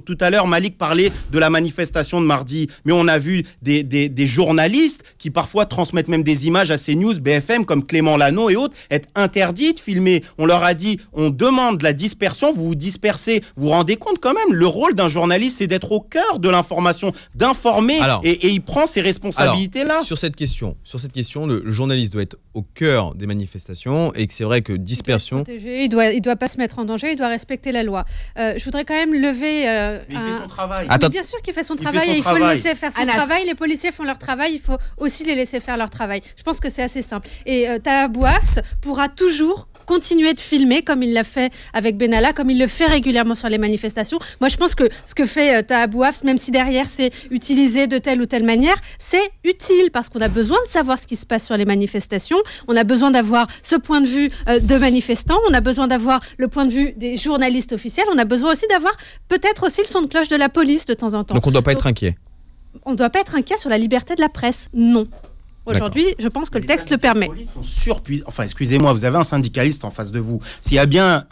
tout à l'heure, Malik parlait de la manifestation de mardi, mais on a vu des journalistes qui parfois transmettent même des images à CNews, BFM, comme Clément Lano et autres, être interdits de filmer. On leur a dit, on demande la dispersion, vous vous dispersez, vous rendez compte quand même, le rôle d'un journaliste, c'est d'être au cœur de l'information, d'informer, et il prend ses responsabilités-là. Sur cette question, le journaliste doit être au cœur des manifestations, et que c'est vrai que dispersion... Il doit pas se mettre en danger, il doit respecter la loi. Je voudrais quand même lever... il fait son travail. Bien sûr qu'il fait son travail, et il faut le laisser faire son travail. Les policiers font leur travail, il faut aussi les laisser faire leur travail. Je pense que c'est assez simple. Et Taha Bouafs pourra toujours continuer de filmer comme il l'a fait avec Benalla, comme il le fait régulièrement sur les manifestations. Moi, je pense que ce que fait Taha Bouaf, même si derrière c'est utilisé de telle ou telle manière, c'est utile parce qu'on a besoin de savoir ce qui se passe sur les manifestations. On a besoin d'avoir ce point de vue de manifestants. On a besoin d'avoir le point de vue des journalistes officiels. On a besoin aussi d'avoir peut-être aussi le son de cloche de la police de temps en temps. Donc on ne doit pas être inquiet. On ne doit pas être inquiet sur la liberté de la presse. Non. Aujourd'hui, je pense que le texte le permet. Enfin, excusez-moi, vous avez un syndicaliste en face de vous. S'il y a bien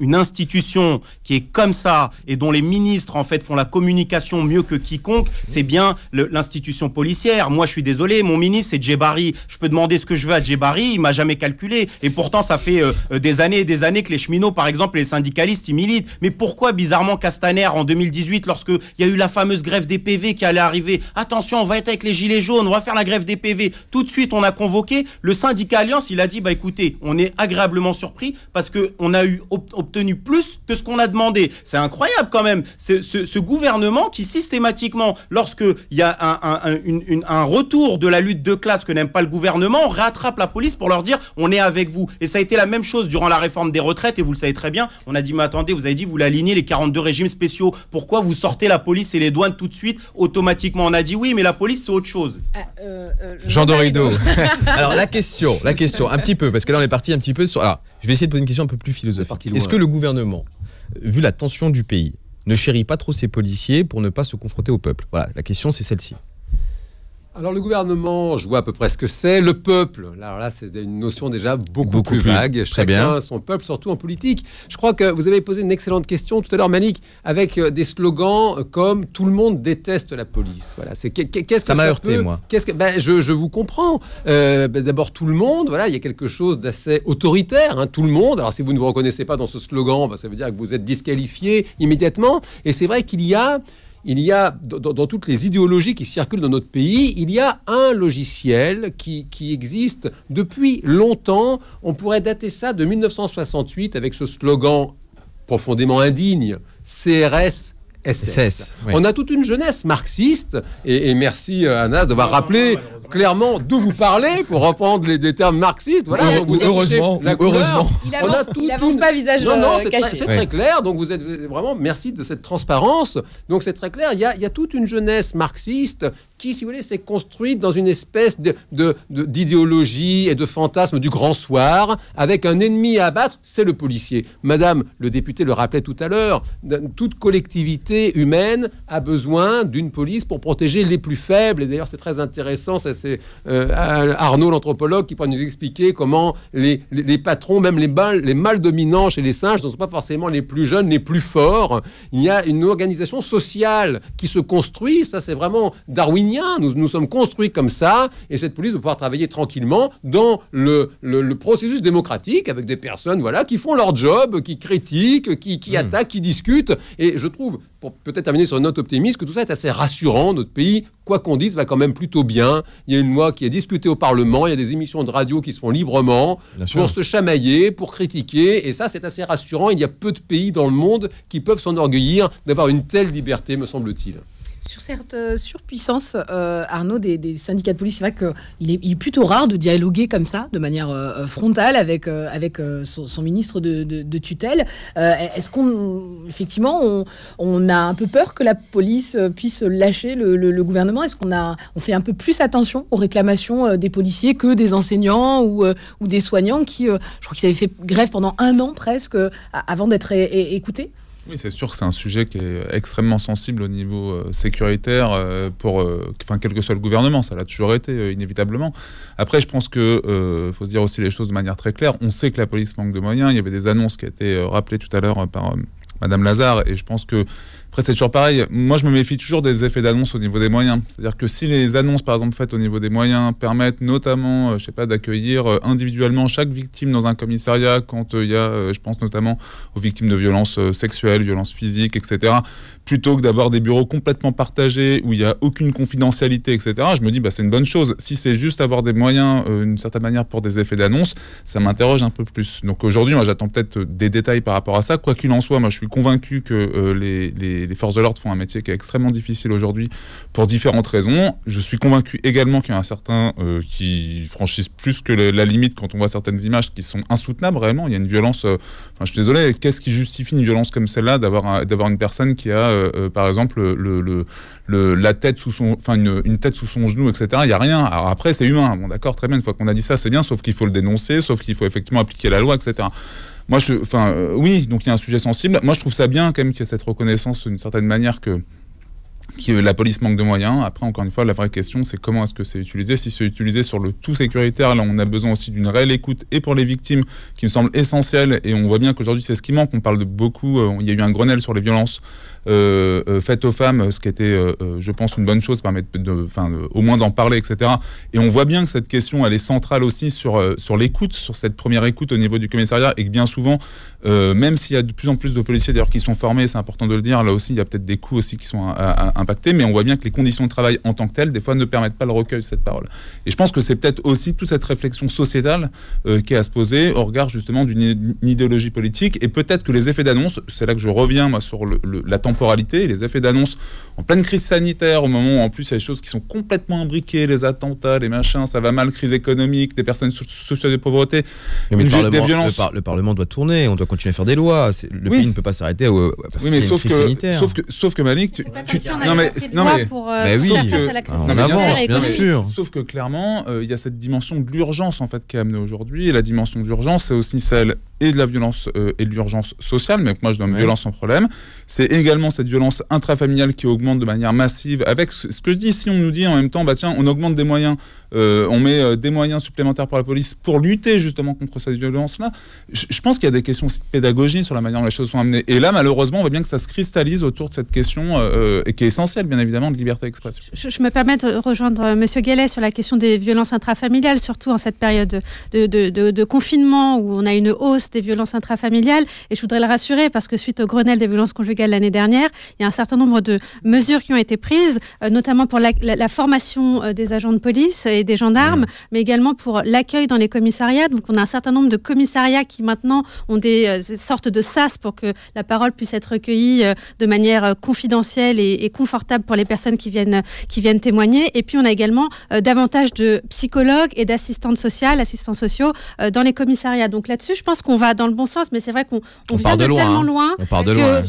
une institution qui est comme ça et dont les ministres en fait font la communication mieux que quiconque, c'est bien l'institution policière. Moi, je suis désolé, mon ministre c'est Djebari. Je peux demander ce que je veux à Djebari, il m'a jamais calculé. Et pourtant, ça fait des années et des années que les cheminots, par exemple, les syndicalistes, ils militent. Mais pourquoi, bizarrement, Castaner en 2018, lorsque il y a eu la fameuse grève des PV qui allait arriver, attention, on va être avec les gilets jaunes, on va faire la grève des PV. Tout de suite, on a convoqué le syndicat Alliance. Il a dit, bah écoutez, on est agréablement surpris parce qu'on a obtenu plus que ce qu'on a demandé. C'est incroyable quand même. Ce gouvernement qui systématiquement, lorsqu'il y a un retour de la lutte de classe que n'aime pas le gouvernement, rattrape la police pour leur dire, on est avec vous. Et ça a été la même chose durant la réforme des retraites. Et vous le savez très bien, on a dit, mais attendez, vous avez dit, vous l'alignez les 42 régimes spéciaux. Pourquoi vous sortez la police et les douanes tout de suite, automatiquement? On a dit, oui, mais la police, c'est autre chose. Jean Dorido. Alors la question, un petit peu, parce que là on est parti un petit peu sur... Alors, je vais essayer de poser une question un peu plus philosophique. Est-ce que le gouvernement, vu la tension du pays, ne chérit pas trop ses policiers pour ne pas se confronter au peuple? Voilà, la question c'est celle-ci. Alors le gouvernement, je vois à peu près ce que c'est. Le peuple, alors là c'est une notion déjà beaucoup plus vague. Chacun son peuple, surtout en politique. Je crois que vous avez posé une excellente question tout à l'heure, Malik, avec des slogans comme « tout le monde déteste la police ». Voilà, c'est qu'est-ce que ça m'a heurté, moi. Je vous comprends. D'abord tout le monde, voilà, il y a quelque chose d'assez autoritaire, hein, tout le monde. Alors si vous ne vous reconnaissez pas dans ce slogan, ça veut dire que vous êtes disqualifié immédiatement. Et c'est vrai qu'il y a dans toutes les idéologies qui circulent dans notre pays, il y a un logiciel qui existe depuis longtemps. On pourrait dater ça de 1968 avec ce slogan profondément indigne, CRS SS. Oui. On a toute une jeunesse marxiste, et merci Anas d'avoir rappelé clairement d'où vous parlez, pour reprendre des termes marxistes. Voilà, vous heureusement. Il avance pas visage caché. C'est très clair, donc vous êtes vraiment, merci de cette transparence. Donc c'est très clair, il y a toute une jeunesse marxiste qui, si vous voulez, s'est construite dans une espèce d'idéologie et de fantasme du grand soir, avec un ennemi à abattre, c'est le policier. Madame le député le rappelait tout à l'heure, toute collectivité humaine a besoin d'une police pour protéger les plus faibles. Et d'ailleurs, c'est très intéressant, ça, c'est Arnaud, l'anthropologue, qui pourra nous expliquer comment les patrons, même les mâles dominants chez les singes, ne sont pas forcément les plus jeunes, les plus forts. Il y a une organisation sociale qui se construit, ça c'est vraiment darwinien. Nous sommes construits comme ça, et cette police doit pouvoir travailler tranquillement dans le processus démocratique avec des personnes qui font leur job, qui critiquent, qui attaquent, qui discutent. Et je trouve, pour peut-être terminer sur une note optimiste, que tout ça est assez rassurant. Notre pays, quoi qu'on dise, va quand même plutôt bien. Il y a une loi qui est discutée au Parlement, il y a des émissions de radio qui se font librement pour se chamailler, pour critiquer, et ça c'est assez rassurant. Il y a peu de pays dans le monde qui peuvent s'enorgueillir d'avoir une telle liberté, me semble-t-il. Sur cette surpuissance, Arnaud, des syndicats de police, c'est vrai qu'il est plutôt rare de dialoguer comme ça, de manière frontale, avec son ministre de tutelle. Est-ce qu'effectivement, on a un peu peur que la police puisse lâcher le gouvernement? Est-ce on fait un peu plus attention aux réclamations des policiers que des enseignants ou des soignants qui, je crois qu'ils avaient fait grève pendant 1 an presque, avant d'être écoutés? Oui, c'est sûr que c'est un sujet qui est extrêmement sensible au niveau sécuritaire quel que soit le gouvernement. Ça l'a toujours été, inévitablement. Après, je pense que faut se dire aussi les choses de manière très claire. On sait que la police manque de moyens. Il y avait des annonces qui ont été rappelées tout à l'heure par Madame Lazare, et je pense que après c'est toujours pareil. Moi je me méfie toujours des effets d'annonce au niveau des moyens. C'est-à-dire que si les annonces par exemple faites au niveau des moyens permettent notamment, d'accueillir individuellement chaque victime dans un commissariat quand il y a, je pense notamment aux victimes de violences sexuelles, violences physiques, etc., plutôt que d'avoir des bureaux complètement partagés où il n'y a aucune confidentialité, etc., je me dis c'est une bonne chose. Si c'est juste avoir des moyens d'une certaine manière pour des effets d'annonce, ça m'interroge un peu plus. Donc aujourd'hui, moi j'attends peut-être des détails par rapport à ça. Quoi qu'il en soit, moi je suis convaincu que les les forces de l'ordre font un métier qui est extrêmement difficile aujourd'hui pour différentes raisons. Je suis convaincu également qu'il y en a certains qui franchissent plus que la limite quand on voit certaines images qui sont insoutenables réellement. Il y a une violence, je suis désolé, qu'est-ce qui justifie une violence comme celle-là d'avoir une personne qui a par exemple la tête sous son, une tête sous son genou, etc. Il n'y a rien. Alors après, c'est humain. Bon, d'accord, très bien. Une fois qu'on a dit ça, c'est bien, sauf qu'il faut le dénoncer, sauf qu'il faut effectivement appliquer la loi, etc. Moi, oui, donc il y a un sujet sensible. Moi, je trouve ça bien quand même qu'il y ait cette reconnaissance d'une certaine manière que la police manque de moyens. Après, encore une fois, la vraie question, c'est comment est-ce que c'est utilisé. Si c'est utilisé sur le tout sécuritaire, là, on a besoin aussi d'une réelle écoute, et pour les victimes, qui me semble essentielle. Et on voit bien qu'aujourd'hui, c'est ce qui manque. On parle de beaucoup. Il y a eu un Grenelle sur les violences faites aux femmes, ce qui était, je pense, une bonne chose, permettre au moins d'en parler, etc. Et on voit bien que cette question, elle est centrale aussi sur l'écoute, sur cette première écoute au niveau du commissariat, et que bien souvent, même s'il y a de plus en plus de policiers d'ailleurs qui sont formés, c'est important de le dire, là aussi, il y a peut-être des coûts aussi qui sont impactés, mais on voit bien que les conditions de travail en tant que telles, des fois, ne permettent pas le recueil de cette parole. Et je pense que c'est peut-être aussi toute cette réflexion sociétale qui est à se poser au regard justement d'une idéologie politique, et peut-être que les effets d'annonce, c'est là que je reviens moi sur la temporalité, les effets d'annonce en pleine crise sanitaire, au moment où en plus il y a des choses qui sont complètement imbriquées, les attentats, les machins, ça va mal, crise économique, des personnes soucieuses de pauvreté, des violences. Le Parlement doit tourner, on doit continuer à faire des lois. Le pays ne peut pas s'arrêter parce qu'il y a une crise sanitaire. Sauf que Malik, sauf que clairement, il y a cette dimension de l'urgence en fait qui est amenée aujourd'hui, et la dimension d'urgence, c'est aussi celle et de la violence et de l'urgence sociale, mais que moi je donne violence sans problème. C'est également cette violence intrafamiliale qui augmente de manière massive, avec ce que je dis, si on nous dit en même temps, bah tiens, on augmente des moyens, on met des moyens supplémentaires pour la police pour lutter justement contre cette violence-là, je pense qu'il y a des questions aussi de pédagogie sur la manière dont les choses sont amenées. Et là, malheureusement, on voit bien que ça se cristallise autour de cette question, et qui est essentielle, bien évidemment, de liberté d'expression. Je me permets de rejoindre M. Guellet sur la question des violences intrafamiliales, surtout en cette période de confinement où on a une hausse des violences intrafamiliales. Et je voudrais le rassurer, parce que suite au Grenelle des violences conjugales l'année dernière, il y a un certain nombre de mesures qui ont été prises, notamment pour la formation des agents de police et des gendarmes, mais également pour l'accueil dans les commissariats. Donc on a un certain nombre de commissariats qui maintenant ont des sortes de sas pour que la parole puisse être recueillie de manière confidentielle et confortable pour les personnes qui viennent témoigner. Et puis on a également davantage de psychologues et d'assistantes sociales, assistants sociaux dans les commissariats. Donc là-dessus, je pense qu'on va dans le bon sens, mais c'est vrai qu'on vient de tellement loin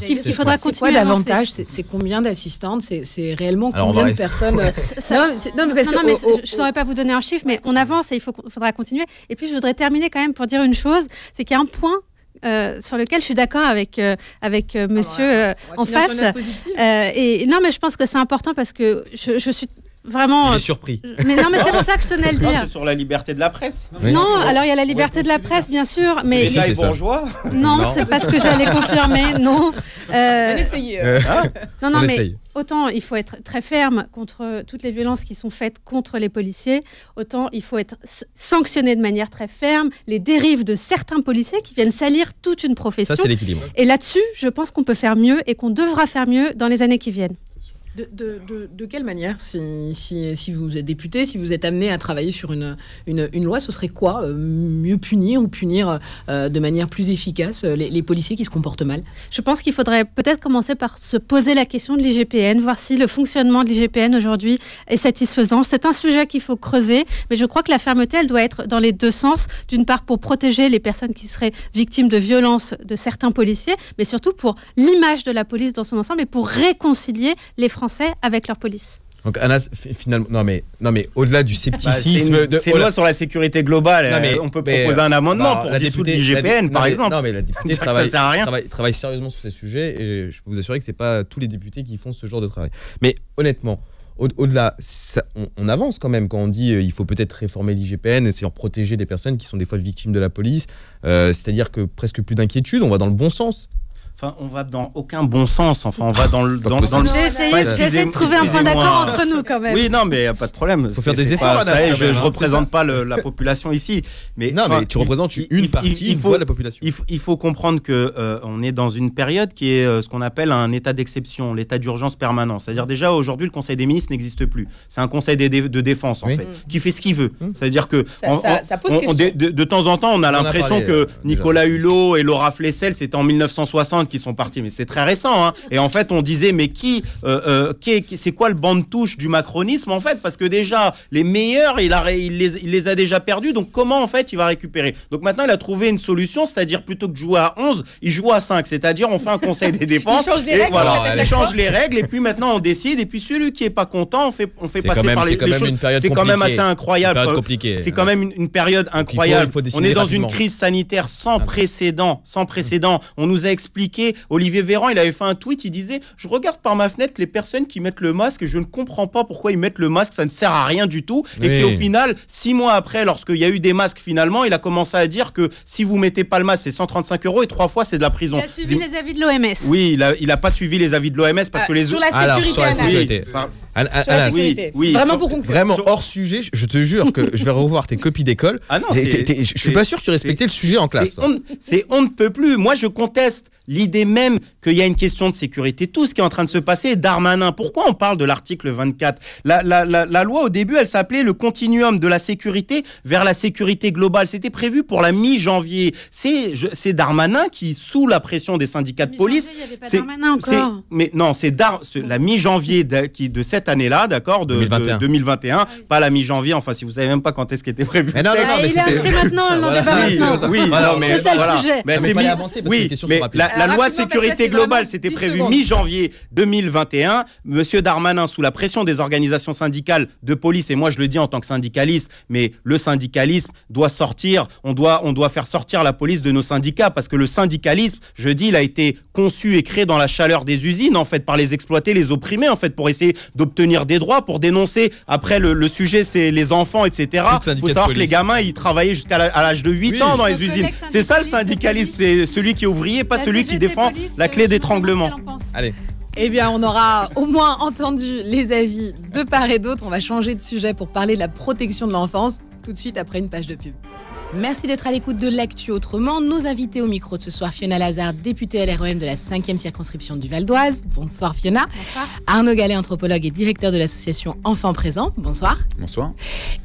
qu'il faudra continuer. C'est quoi davantage? C'est combien d'assistantes? C'est réellement combien de personnes? Non, mais je ne saurais pas vous donner un chiffre, mais on avance et il faudra continuer. Et puis je voudrais terminer quand même pour dire une chose, c'est qu'il y a un point sur lequel je suis d'accord avec monsieur en face. Et non, mais je pense que c'est important parce que je suis vraiment. Il est surpris. Mais non, mais c'est pour ça que je tenais à le dire. C'est sur la liberté de la presse. Oui. Non, alors il y a la liberté de la presse, bien sûr, mais. Les tailles bourgeois. Non, c'est pas ce que j'allais confirmer. Non. Non, mais autant il faut être très ferme contre toutes les violences qui sont faites contre les policiers, autant il faut être sanctionné de manière très ferme les dérives de certains policiers qui viennent salir toute une profession. Ça, c'est l'équilibre. Et là-dessus, je pense qu'on peut faire mieux et qu'on devra faire mieux dans les années qui viennent. De quelle manière, si vous êtes député, si vous êtes amené à travailler sur une loi, ce serait quoi? Mieux punir ou punir de manière plus efficace les policiers qui se comportent mal? Je pense qu'il faudrait peut-être commencer par se poser la question de l'IGPN, voir si le fonctionnement de l'IGPN aujourd'hui est satisfaisant. C'est un sujet qu'il faut creuser, mais je crois que la fermeté, elle doit être dans les deux sens. D'une part, pour protéger les personnes qui seraient victimes de violences de certains policiers, mais surtout pour l'image de la police dans son ensemble et pour réconcilier les Français avec leur police. Donc Anas, finalement, non mais au-delà du scepticisme, c'est une loi sur la sécurité globale. On peut proposer un amendement pour dissoudre l'IGPN, par exemple. Non mais la députée travaille sérieusement sur ces sujets, et je peux vous assurer que c'est pas tous les députés qui font ce genre de travail. Mais honnêtement, au-delà, on avance quand même quand on dit il faut peut-être réformer l'IGPN, essayer de protéger des personnes qui sont des fois victimes de la police. C'est-à-dire que presque plus d'inquiétude, on va dans le bon sens. Enfin, on va dans aucun bon sens. Enfin, on va dans le. J'ai essayé de trouver un point d'accord entre nous quand même. Oui, non, mais il n'y a pas de problème. Il faut faire des efforts. Je ne représente pas la population ici. Mais tu représentes une partie de la population. Il faut comprendre qu'on est dans une période qui est ce qu'on appelle un état d'exception, l'état d'urgence permanent. C'est-à-dire déjà aujourd'hui, le Conseil des ministres n'existe plus. C'est un conseil de défense en fait, qui fait ce qu'il veut. C'est-à-dire que de temps en temps, on a l'impression que Nicolas Hulot et Laura Flessel, c'était en 1960. plaintes qui sont parties, mais c'est très récent. Hein. Et en fait, on disait, mais c'est quoi le banc de touche du macronisme, en fait? Parce que déjà, les meilleurs, il les a déjà perdus. Donc, comment, en fait, il va récupérer? Donc, maintenant, il a trouvé une solution, c'est-à-dire, plutôt que de jouer à 11, il joue à 5. C'est-à-dire, on fait un conseil des dépenses. Il change les règles. Voilà, il change les règles. Et puis, maintenant, on décide. Et puis, celui qui est pas content, on fait passer par les choses. C'est quand même assez incroyable. C'est quand même une période incroyable. On est dans une crise sanitaire sans précédent. On nous a expliqué, Olivier Véran, il avait fait un tweet, il disait, je regarde par ma fenêtre les personnes qui mettent le masque, je ne comprends pas pourquoi ils mettent le masque, ça ne sert à rien du tout. Et puis au final, 6 mois après, lorsqu'il y a eu des masques finalement, il a commencé à dire que si vous mettez pas le masque, c'est 135 € et 3 fois c'est de la prison. Il a suivi les avis de l'OMS. Oui, il a pas suivi les avis de l'OMS parce que les sur la sécurité. Oui. Vraiment pour conclure. Vraiment hors sujet, je te jure que je vais revoir tes copies d'école. Ah non, je suis pas sûr que tu respectais le sujet en classe. On ne peut plus. Moi, je conteste l'idée même qu'il y a une question de sécurité. Tout ce qui est en train de se passer est Darmanin. Pourquoi on parle de l'article 24 ? La loi, au début, elle s'appelait le continuum de la sécurité vers la sécurité globale. C'était prévu pour la mi-janvier. C'est Darmanin qui, sous la pression des syndicats de police... Il n'y avait pas Darmanin encore. Mais non, c'est la mi-janvier de cette année-là, d'accord, de 2021. Pas la mi-janvier, enfin, si vous savez même pas quand est-ce qui était prévu. Mais non, mais il est inscrit maintenant, elle n'en est pas maintenant. Oui, c'est ça le sujet. Mais c'est avancer parce que les questions sont rapides. La loi sécurité globale, c'était prévu mi-janvier 2021. Monsieur Darmanin, sous la pression des organisations syndicales de police, et moi je le dis en tant que syndicaliste, mais le syndicalisme doit sortir, on doit faire sortir la police de nos syndicats, parce que le syndicalisme, je dis, il a été conçu et créé dans la chaleur des usines, en fait, par les exploités, les opprimés, en fait, pour essayer d'obtenir des droits, pour dénoncer. Après, le sujet, c'est les enfants, etc. Il faut savoir que les gamins, ils travaillaient jusqu'à l'âge de 8 ans dans les usines. C'est ça le syndicalisme, c'est celui qui est ouvrier, pas celui qui défend la clé d'étranglement. Allez. Eh bien, on aura au moins entendu les avis de part et d'autre. On va changer de sujet pour parler de la protection de l'enfance tout de suite après une page de pub. Merci d'être à l'écoute de l'Actu Autrement. Nos invités au micro de ce soir, Fiona Lazard, députée LREM de la 5e circonscription du Val d'Oise. Bonsoir Fiona. Bonsoir. Arnaud Gallet, anthropologue et directeur de l'association Enfants Présents. Bonsoir. Bonsoir.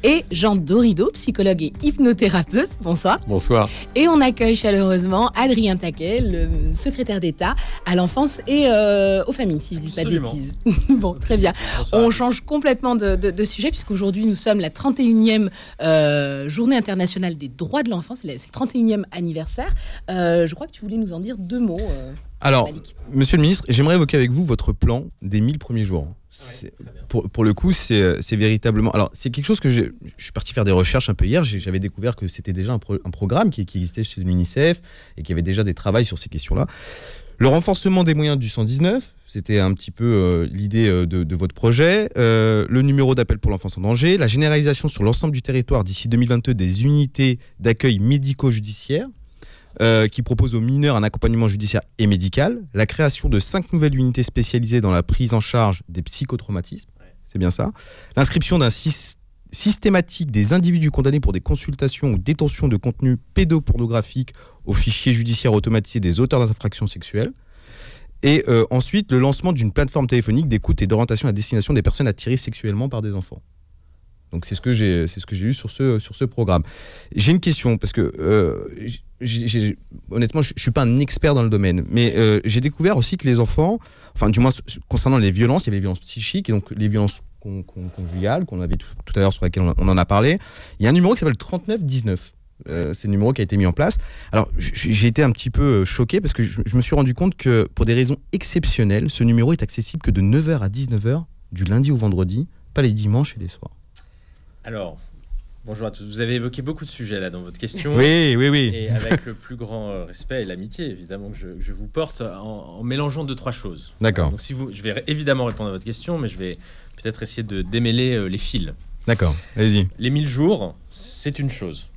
Et Jean Dorido, psychologue et hypnothérapeute. Bonsoir. Bonsoir. Et on accueille chaleureusement Adrien Taquet, le secrétaire d'État à l'enfance et aux familles, si je ne dis pas de bêtises. Bon, très bien. Bonsoir. On change complètement de sujet puisqu'aujourd'hui nous sommes la 31e journée internationale des droits de l'enfant, c'est le 31e anniversaire. Je crois que tu voulais nous en dire 2 mots. Alors, Malik. Monsieur le ministre, j'aimerais évoquer avec vous votre plan des 1000 premiers jours. Pour le coup, c'est véritablement... Alors, c'est quelque chose que je suis parti faire des recherches un peu hier. J'avais découvert que c'était déjà un programme qui existait chez l'UNICEF et qu'il y avait déjà des travaux sur ces questions-là. Le renforcement des moyens du 119, c'était un petit peu l'idée de votre projet. Le numéro d'appel pour l'enfance en danger. La généralisation sur l'ensemble du territoire d'ici 2022 des unités d'accueil médico-judiciaire qui proposent aux mineurs un accompagnement judiciaire et médical. La création de 5 nouvelles unités spécialisées dans la prise en charge des psychotraumatismes. C'est bien ça. L'inscription d'un systématique des individus condamnés pour des consultations ou détentions de contenu pédopornographique au fichier judiciaire automatisé des auteurs d'infractions sexuelles. Et ensuite, le lancement d'une plateforme téléphonique d'écoute et d'orientation à destination des personnes attirées sexuellement par des enfants. Donc c'est ce que j'ai lu sur ce programme. J'ai une question, parce que honnêtement, je ne suis pas un expert dans le domaine, mais j'ai découvert aussi que les enfants, enfin du moins concernant les violences, il y avait les violences psychiques et donc les violences conjugales, qu'on avait tout à l'heure sur laquelle on en a parlé. Il y a un numéro qui s'appelle 3919. C'est le numéro qui a été mis en place. Alors, j'ai été un petit peu choqué parce que je me suis rendu compte que pour des raisons exceptionnelles, ce numéro est accessible que de 9h à 19h, du lundi au vendredi, pas les dimanches et les soirs. Alors, bonjour à tous. Vous avez évoqué beaucoup de sujets là dans votre question. Oui. Et avec le plus grand respect et l'amitié, évidemment, que je vous porte en mélangeant 2-3 choses. D'accord. Donc, je vais évidemment répondre à votre question, mais je vais peut-être essayer de démêler les fils. D'accord, allez-y. Les 1000 jours, c'est une chose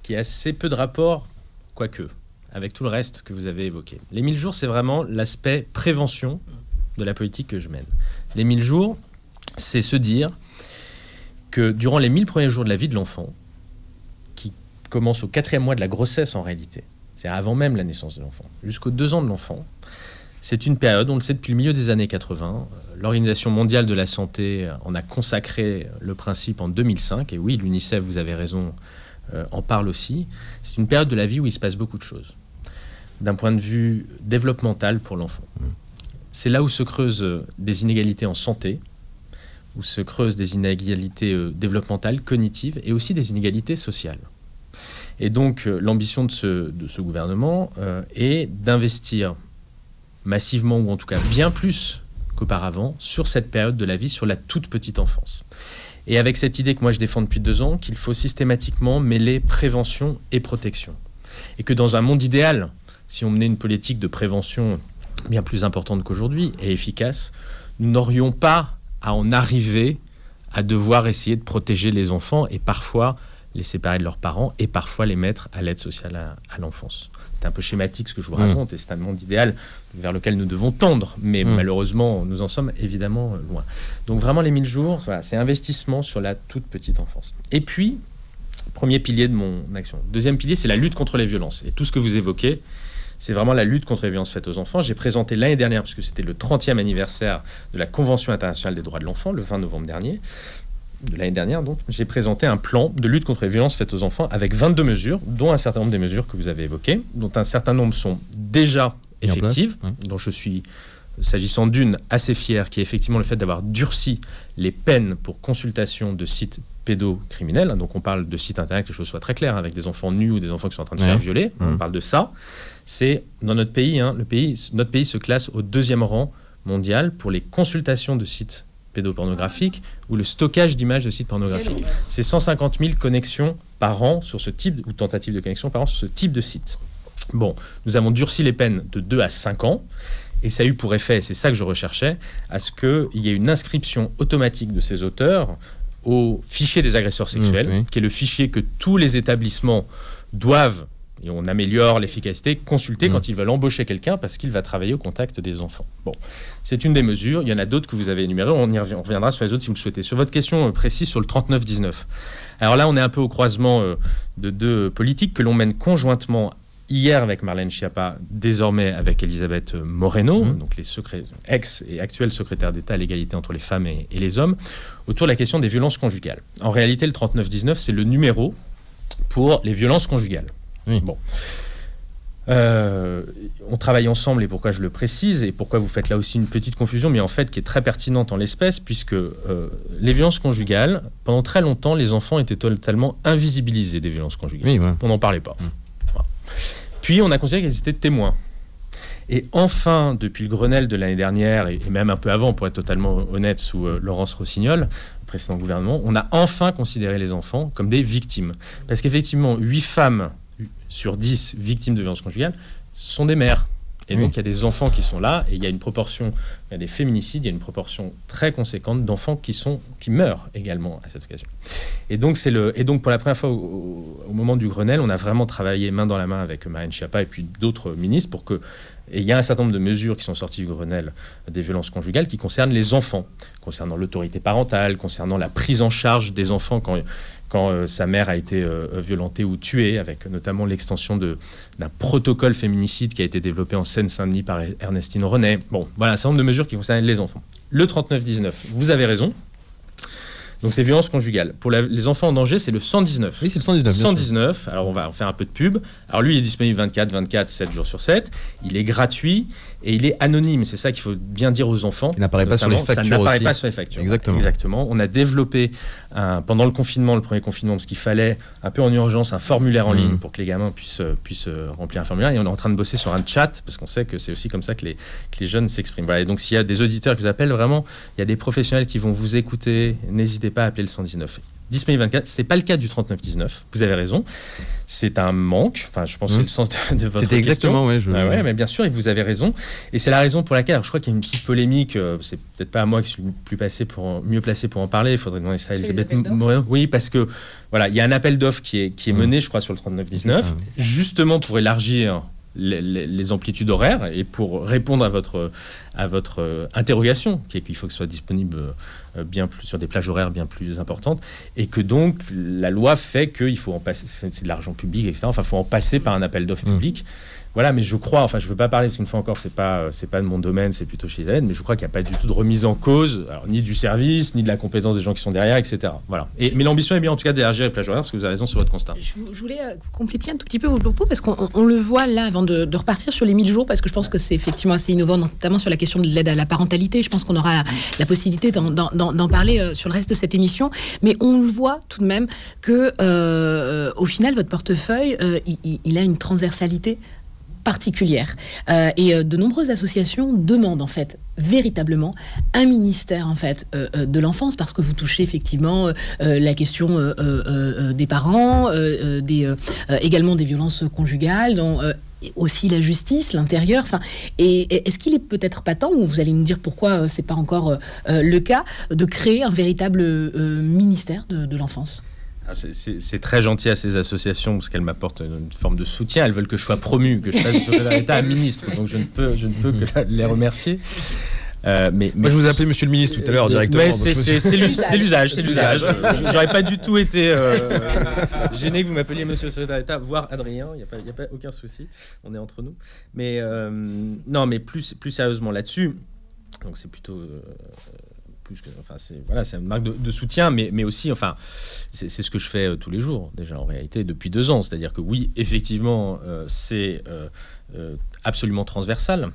qui a assez peu de rapport, quoique, avec tout le reste que vous avez évoqué. Les 1000 jours, c'est vraiment l'aspect prévention de la politique que je mène. Les 1000 jours, c'est se dire que durant les 1000 premiers jours de la vie de l'enfant, qui commence au 4e mois de la grossesse en réalité, c'est-à-dire avant même la naissance de l'enfant, jusqu'aux 2 ans de l'enfant, c'est une période, on le sait depuis le milieu des années 80, l'Organisation mondiale de la santé en a consacré le principe en 2005, et oui, l'UNICEF, vous avez raison, en parle aussi. C'est une période de la vie où il se passe beaucoup de choses. d'un point de vue développemental pour l'enfant. C'est là où se creusent des inégalités en santé, où se creusent des inégalités développementales, cognitives, et aussi des inégalités sociales. Et donc, l'ambition de ce gouvernement est d'investir massivement, ou en tout cas bien plus qu'auparavant, sur cette période de la vie, sur la toute petite enfance. Et avec cette idée que moi je défends depuis 2 ans, qu'il faut systématiquement mêler prévention et protection. Et que dans un monde idéal, si on menait une politique de prévention bien plus importante qu'aujourd'hui et efficace, nous n'aurions pas à en arriver à devoir essayer de protéger les enfants et parfois les séparer de leurs parents et parfois les mettre à l'aide sociale à l'enfance. C'est un peu schématique ce que je vous raconte et c'est un monde idéal vers lequel nous devons tendre, mais malheureusement nous en sommes évidemment loin. Donc vraiment les 1000 jours, voilà, c'est investissement sur la toute petite enfance. Et puis, premier pilier de mon action. Deuxième pilier, c'est la lutte contre les violences. Et tout ce que vous évoquez, c'est vraiment la lutte contre les violences faites aux enfants. J'ai présenté l'année dernière, puisque c'était le 30e anniversaire de la Convention internationale des droits de l'enfant, le 20 novembre dernier, de l'année dernière, donc, j'ai présenté un plan de lutte contre les violences faites aux enfants avec 22 mesures, dont un certain nombre des mesures que vous avez évoquées, dont un certain nombre sont déjà effectives, dont je suis, s'agissant d'une, assez fier, qui est effectivement le fait d'avoir durci les peines pour consultation de sites pédocriminels. Donc on parle de sites internet, que les choses soient très claires, avec des enfants nus ou des enfants qui sont en train de se faire violer. On parle de ça. C'est dans notre pays, notre pays se classe au 2e rang mondial pour les consultations de sites pédopornographiques ou le stockage d'images de sites pornographiques. C'est 150 000 connexions par an sur ce type, ou tentatives de connexion par an sur ce type de site. Bon, nous avons durci les peines de 2 à 5 ans, et ça a eu pour effet, et c'est ça que je recherchais, à ce qu'il y ait une inscription automatique de ces auteurs au fichier des agresseurs sexuels, qui est le fichier que tous les établissements doivent, et on améliore l'efficacité, consulter quand ils veulent embaucher quelqu'un parce qu'il va travailler au contact des enfants. Bon, c'est une des mesures. Il y en a d'autres que vous avez énumérées. On reviendra sur les autres si vous le souhaitez. Sur votre question précise sur le 39-19. Alors là, on est un peu au croisement de 2 politiques que l'on mène conjointement hier avec Marlène Schiappa, désormais avec Elisabeth Moreno, donc les ex et actuels secrétaires d'État à l'égalité entre les femmes et les hommes, autour de la question des violences conjugales. En réalité, le 39-19, c'est le numéro pour les violences conjugales. Bon. On travaille ensemble, et pourquoi je le précise, et pourquoi vous faites là aussi une petite confusion, mais en fait qui est très pertinente en l'espèce, puisque les violences conjugales, pendant très longtemps, les enfants étaient totalement invisibilisés des violences conjugales. On n'en parlait pas. Voilà. Puis on a considéré qu'ils étaient témoins. Et enfin, depuis le Grenelle de l'année dernière, et même un peu avant, pour être totalement honnête, sous Laurence Rossignol, le précédent gouvernement, on a enfin considéré les enfants comme des victimes. Parce qu'effectivement, 8 femmes sur 10 victimes de violences conjugales sont des mères. Et donc, il y a des enfants qui sont là, et il y a une proportion, il y a des féminicides, il y a une proportion très conséquente d'enfants qui meurent également à cette occasion. Et donc, pour la première fois, au moment du Grenelle, on a vraiment travaillé main dans la main avec Marlène Schiappa et puis d'autres ministres pour que... Et il y a un certain nombre de mesures qui sont sorties du Grenelle des violences conjugales qui concernent les enfants, concernant l'autorité parentale, concernant la prise en charge des enfants quand sa mère a été violentée ou tuée, avec notamment l'extension d'un protocole féminicide qui a été développé en Seine-Saint-Denis par Ernestine Renet. Bon, voilà un certain nombre de mesures qui concernent les enfants. Le 39-19, vous avez raison. Donc c'est violences conjugales. Pour les enfants en danger, c'est le 119. Oui, c'est le 119. 119, alors on va en faire un peu de pub. Alors lui, il est disponible 24, 7 jours sur 7. Il est gratuit et il est anonyme. C'est ça qu'il faut bien dire aux enfants. Il n'apparaît pas sur les factures. Ça n'apparaît pas sur les factures. Exactement. On a développé, pendant le confinement, le premier confinement, parce qu'il fallait un peu en urgence un formulaire en ligne pour que les gamins puissent remplir un formulaire. Et on est en train de bosser sur un chat, parce qu'on sait que c'est aussi comme ça que les jeunes s'expriment. Voilà. Et donc s'il y a des auditeurs qui vous appellent, vraiment, il y a des professionnels qui vont vous écouter. N'hésitez pas à appeler le 119. Disponible 24, c'est pas le cas du 39-19. Vous avez raison. C'est un manque. Enfin, je pense que c'est le sens de votre question. C'était exactement, oui. Ouais, mais bien sûr, et vous avez raison. Et c'est la raison pour laquelle, alors, je crois qu'il y a une petite polémique. C'est peut-être pas à moi qui suis mieux placé pour en parler. Il faudrait demander ça à Elisabeth Moreno. Oui, parce que voilà, il y a un appel d'offres qui est mené, je crois, sur le 39-19, justement pour élargir les amplitudes horaires et pour répondre à votre interrogation, qui est qu'il faut que ce soit disponible sur des plages horaires bien plus importantes, et que donc la loi fait qu'il faut en passer, c'est de l'argent public, etc. Enfin, il faut en passer par un appel d'offres public. Voilà, mais je crois, je ne veux pas parler, parce qu'une fois encore, c'est pas de mon domaine, c'est plutôt chez Elisabeth, mais je crois qu'il n'y a pas du tout de remise en cause, alors, ni du service, ni de la compétence des gens qui sont derrière, etc. Voilà. Mais l'ambition est bien, en tout cas, d'élargir les plages horaires, parce que vous avez raison sur votre constat. Je voulais que vous complétiez un tout petit peu vos propos, parce qu'on le voit là, avant de repartir sur les 1000 jours, parce que je pense que c'est effectivement assez innovant, notamment sur la question de l'aide à la parentalité. Je pense qu'on aura la possibilité d'en parler sur le reste de cette émission. Mais on le voit tout de même que, au final, votre portefeuille, il a une transversalité particulière. Et de nombreuses associations demandent en fait véritablement un ministère en fait de l'enfance, parce que vous touchez effectivement la question des parents, également des violences conjugales, dont aussi la justice, l'intérieur. Enfin, et est-ce qu'il est peut-être pas temps, ou vous allez nous dire pourquoi c'est pas encore le cas, de créer un véritable ministère de l'enfance? C'est très gentil à ces associations parce qu'elles m'apportent une forme de soutien. Elles veulent que je sois promu, que je fasse du secrétaire d'État à ministre. Donc je ne peux que les remercier. Moi, je vous appelais Monsieur le ministre tout à l'heure directement. Mais c'est l'usage. J'aurais pas du tout été gêné que vous m'appeliez Monsieur le secrétaire d'État, voire Adrien. Il y a pas aucun souci. On est entre nous. Mais non, mais plus sérieusement là-dessus. Donc c'est plutôt. C'est une marque de soutien, mais aussi, c'est ce que je fais tous les jours, déjà, en réalité, depuis 2 ans. C'est-à-dire que oui, effectivement, c'est absolument transversal,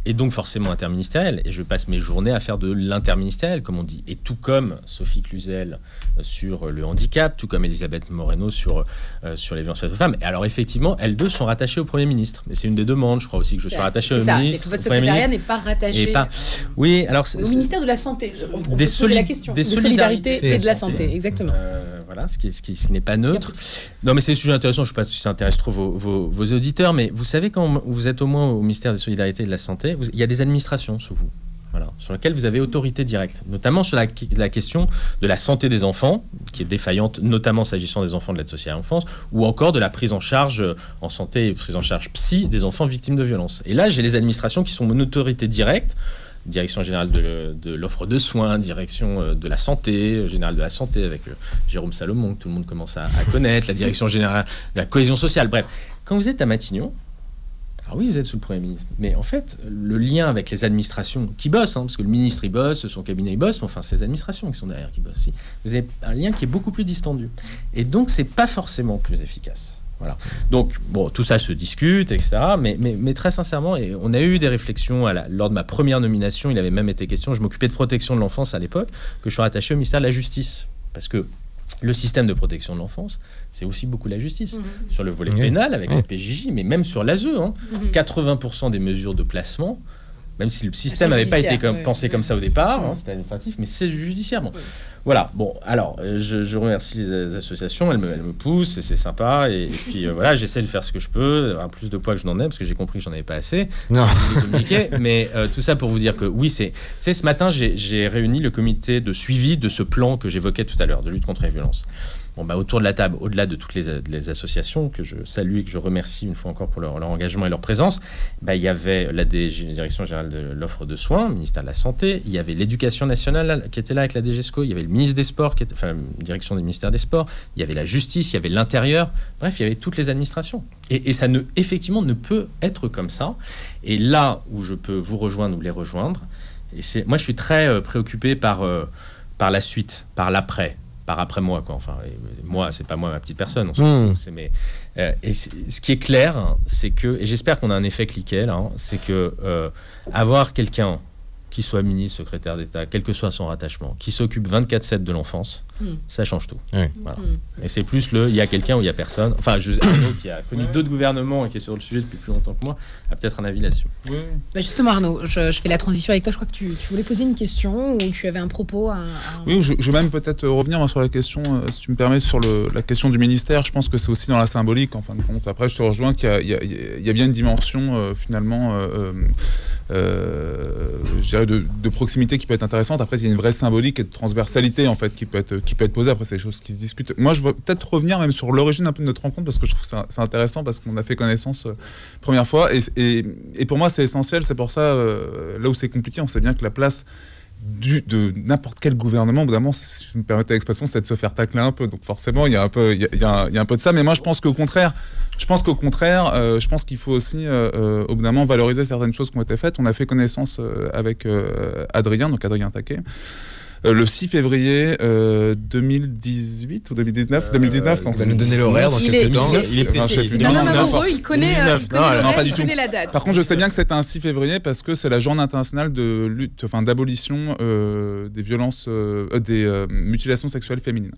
et donc forcément interministériel. Et je passe mes journées à faire de l'interministériel, comme on dit. Et tout comme Sophie Cluzel sur le handicap, tout comme Elisabeth Moreno sur les violences faites aux femmes. Et alors effectivement, elles deux sont rattachées au Premier ministre. Et c'est une des demandes, je crois aussi, que je sois rattaché au ministre. C'est que votre secrétariat n'est pas rattaché oui, alors au ministère de la Santé. On peut poser la question. Des solidarités et de la santé, exactement. Voilà, ce qui n'est pas neutre. Non, mais c'est des sujets intéressants. Je ne sais pas si ça intéresse trop vos auditeurs, mais vous savez, quand vous êtes au moins au ministère des Solidarités et de la Santé, il y a des administrations sous vous. Voilà, sur lesquelles vous avez autorité directe, notamment sur la question de la santé des enfants, qui est défaillante, notamment s'agissant des enfants de l'aide sociale à l'enfance, ou encore de la prise en charge en santé et prise en charge psy des enfants victimes de violences. Et là, j'ai les administrations qui sont mon autorité directe, direction générale de l'offre de soins, direction de la santé, générale de la santé avec Jérôme Salomon, que tout le monde commence à connaître, la direction générale de la cohésion sociale. Bref, quand vous êtes à Matignon, alors oui, vous êtes sous le Premier ministre, mais en fait, le lien avec les administrations qui bossent, parce que le ministre il bosse, son cabinet il bosse, mais enfin, c'est les administrations qui sont derrière qui bossent aussi. Vous avez un lien qui est beaucoup plus distendu. Et donc, c'est pas forcément plus efficace. Voilà. Donc, bon, tout ça se discute, etc. Mais très sincèrement, et on a eu des réflexions lors de ma première nomination, il avait même été question, je m'occupais de protection de l'enfance à l'époque, que je suis rattaché au ministère de la Justice. Parce que le système de protection de l'enfance, c'est aussi beaucoup la justice. Sur le volet pénal, avec le PJJ, mais même sur l'ASE, 80% des mesures de placement, même si le système n'avait pas été pensé comme ça au départ, c'était administratif, mais c'est judiciaire. Bon. Voilà, bon, alors, je remercie les associations, elles me poussent, et c'est sympa, et puis voilà, j'essaie de faire ce que je peux, avoir plus de poids que je n'en ai, parce que j'ai compris que j'en avais pas assez. Non. Mais tout ça pour vous dire que oui, ce matin, j'ai réuni le comité de suivi de ce plan que j'évoquais tout à l'heure, de lutte contre les violences. Bon, autour de la table, au-delà de toutes les associations que je salue et que je remercie une fois encore pour leur engagement et leur présence, il y avait la Direction générale de l'offre de soins, le ministère de la Santé, il y avait l'Éducation nationale qui était là avec la DGESCO, il y avait le ministre des Sports, direction du ministère des Sports, il y avait la Justice, il y avait l'Intérieur, bref, il y avait toutes les administrations. Et ça effectivement ne peut être comme ça. Et là où je peux vous rejoindre ou les rejoindre, moi je suis très préoccupé par la suite, par l'après. Par après moi, quoi. Enfin, moi, c'est pas moi, ma petite personne. On s'en fout. Ce qui est clair, c'est que, et j'espère qu'on a un effet cliquet là, c'est que avoir quelqu'un qui soit ministre, secrétaire d'État, quel que soit son rattachement, qui s'occupe 24/7 de l'enfance, ça change tout. Voilà. Et c'est plus il y a quelqu'un ou il y a personne. Enfin, Arnaud, qui a connu d'autres gouvernements et qui est sur le sujet depuis plus longtemps que moi, a peut-être un avis là-dessus. Justement, Arnaud, je fais la transition avec toi. Je crois que tu voulais poser une question ou tu avais un propos. Oui, je vais même peut-être revenir sur la question, si tu me permets, sur la question du ministère. Je pense que c'est aussi dans la symbolique, en fin de compte. Après, je te rejoins qu'il y a bien une dimension, finalement, je dirais de proximité qui peut être intéressante. Après, il y a une vraie symbolique et de transversalité, en fait, qui peut être posée. Après, c'est des choses qui se discutent. Moi, je veux peut-être revenir même sur l'origine un peu de notre rencontre, parce que je trouve que c'est intéressant, parce qu'on a fait connaissance première fois. Et pour moi, c'est essentiel. C'est pour ça, là où c'est compliqué, on sait bien que la place de n'importe quel gouvernement, évidemment, si vous me permettez l'expression, c'est de se faire tacler un peu. Donc forcément, il y a un peu de ça. Mais moi, je pense qu'au contraire, je pense qu'il faut aussi, au bout d'un moment, valoriser certaines choses qui ont été faites. On a fait connaissance avec Adrien Taquet. Le 6 février 2018 ou 2019 2019, on va nous donner l'horaire dans quelques temps. Il est précis. C'est un homme amoureux, il connaît l'horaire, pas du tout. Il connaît la date. Par contre, je sais bien que c'est un 6 février parce que c'est la journée internationale de lutte, d'abolition des violences, des mutilations sexuelles féminines.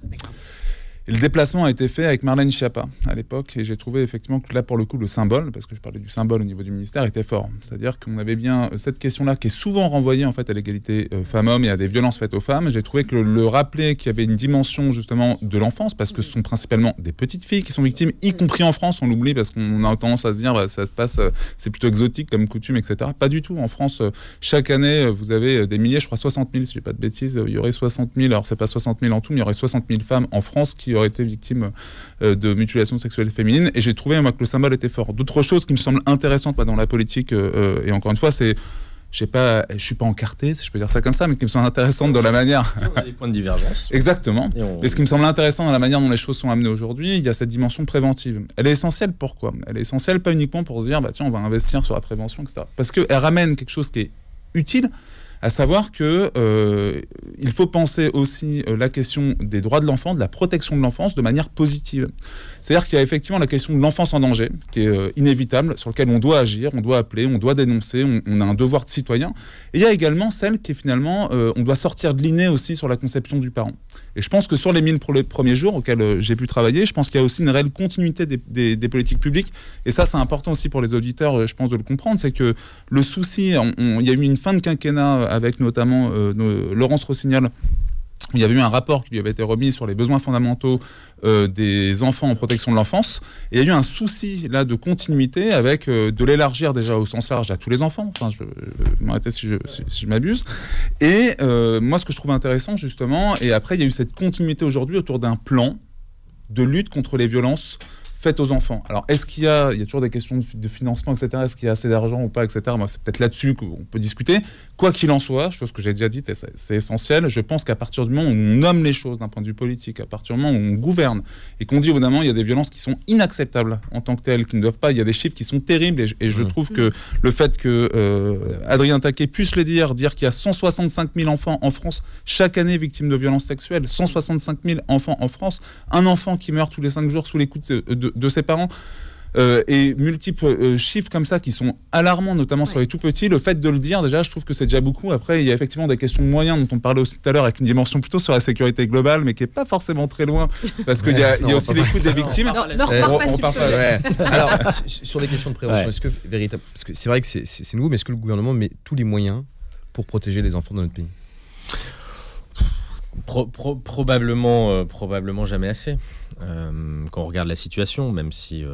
Et le déplacement a été fait avec Marlène Schiappa à l'époque, et j'ai trouvé effectivement que là, pour le coup, le symbole, parce que je parlais du symbole au niveau du ministère, était fort. C'est-à-dire qu'on avait bien cette question-là qui est souvent renvoyée en fait à l'égalité femmes-hommes et à des violences faites aux femmes. J'ai trouvé que le rappeler qu'il y avait une dimension justement de l'enfance, parce que ce sont principalement des petites filles qui sont victimes, y compris en France, on l'oublie parce qu'on a tendance à se dire ça se passe, c'est plutôt exotique comme coutume, etc. Pas du tout. En France, chaque année, vous avez des milliers, je crois 60 000, si je dis pas de bêtises, il y aurait 60 000, alors c'est pas 60 000 en tout, mais il y aurait 60 000 femmes en France qui auraient été victimes de mutilations sexuelles féminines, et j'ai trouvé moi que le symbole était fort. D'autres choses qui me semblent intéressantes dans la politique, et encore une fois, je suis pas encarté, si je peux dire ça comme ça, mais qui me semblent intéressantes dans la manière. On a des points de divergence. Exactement. Et ce qui me semble intéressant dans la manière dont les choses sont amenées aujourd'hui, il y a cette dimension préventive. Elle est essentielle. Pourquoi ? Elle est essentielle pas uniquement pour se dire tiens, on va investir sur la prévention, etc. Parce qu'elle ramène quelque chose qui est utile. À savoir que il faut penser aussi la question des droits de l'enfant, de la protection de l'enfance de manière positive. C'est-à-dire qu'il y a effectivement la question de l'enfance en danger, qui est inévitable, sur laquelle on doit agir, on doit appeler, on doit dénoncer, on a un devoir de citoyen. Et il y a également celle qui est finalement, on doit sortir de l'inné aussi sur la conception du parent. Et je pense que sur les 1000 premiers jours auxquels j'ai pu travailler, je pense qu'il y a aussi une réelle continuité des politiques publiques. Et ça, c'est important aussi pour les auditeurs, je pense, de le comprendre, c'est que le souci, il y a eu une fin de quinquennat avec notamment Laurence Rossignol, où il y avait eu un rapport qui lui avait été remis sur les besoins fondamentaux des enfants en protection de l'enfance. Et il y a eu un souci là de continuité avec de l'élargir déjà au sens large à tous les enfants. Enfin, je m'arrêter si je m'abuse. Et moi, ce que je trouve intéressant justement, et après il y a eu cette continuité aujourd'hui autour d'un plan de lutte contre les violences faites aux enfants. Alors, est-ce qu'il y a toujours des questions de financement, etc. Est-ce qu'il y a assez d'argent ou pas, etc. Moi, c'est peut-être là-dessus qu'on peut discuter. Quoi qu'il en soit, chose que j'ai déjà dite, et c'est essentiel, je pense qu'à partir du moment où on nomme les choses d'un point de vue politique, à partir du moment où on gouverne, et qu'on dit au bout d'un moment, il y a des violences qui sont inacceptables en tant que telles, qui ne doivent pas, il y a des chiffres qui sont terribles, et je trouve que le fait que Adrien Taquet puisse le dire qu'il y a 165 000 enfants en France chaque année victimes de violences sexuelles, 165 000 enfants en France, un enfant qui meurt tous les 5 jours sous les coups de ses parents, et multiples chiffres comme ça qui sont alarmants, notamment sur les tout petits. Le fait de le dire, déjà, je trouve que c'est déjà beaucoup. Après, il y a effectivement des questions de moyens dont on parlait aussi tout à l'heure, avec une dimension plutôt sur la sécurité globale, mais qui n'est pas forcément très loin, parce qu'il y a aussi les coûts des victimes. Alors, sur les questions de prévention, est-ce que véritable, parce que c'est vrai que c'est nouveau, mais est-ce que le gouvernement met tous les moyens pour protéger les enfants dans notre pays ? Probablement jamais assez. Quand on regarde la situation, même si,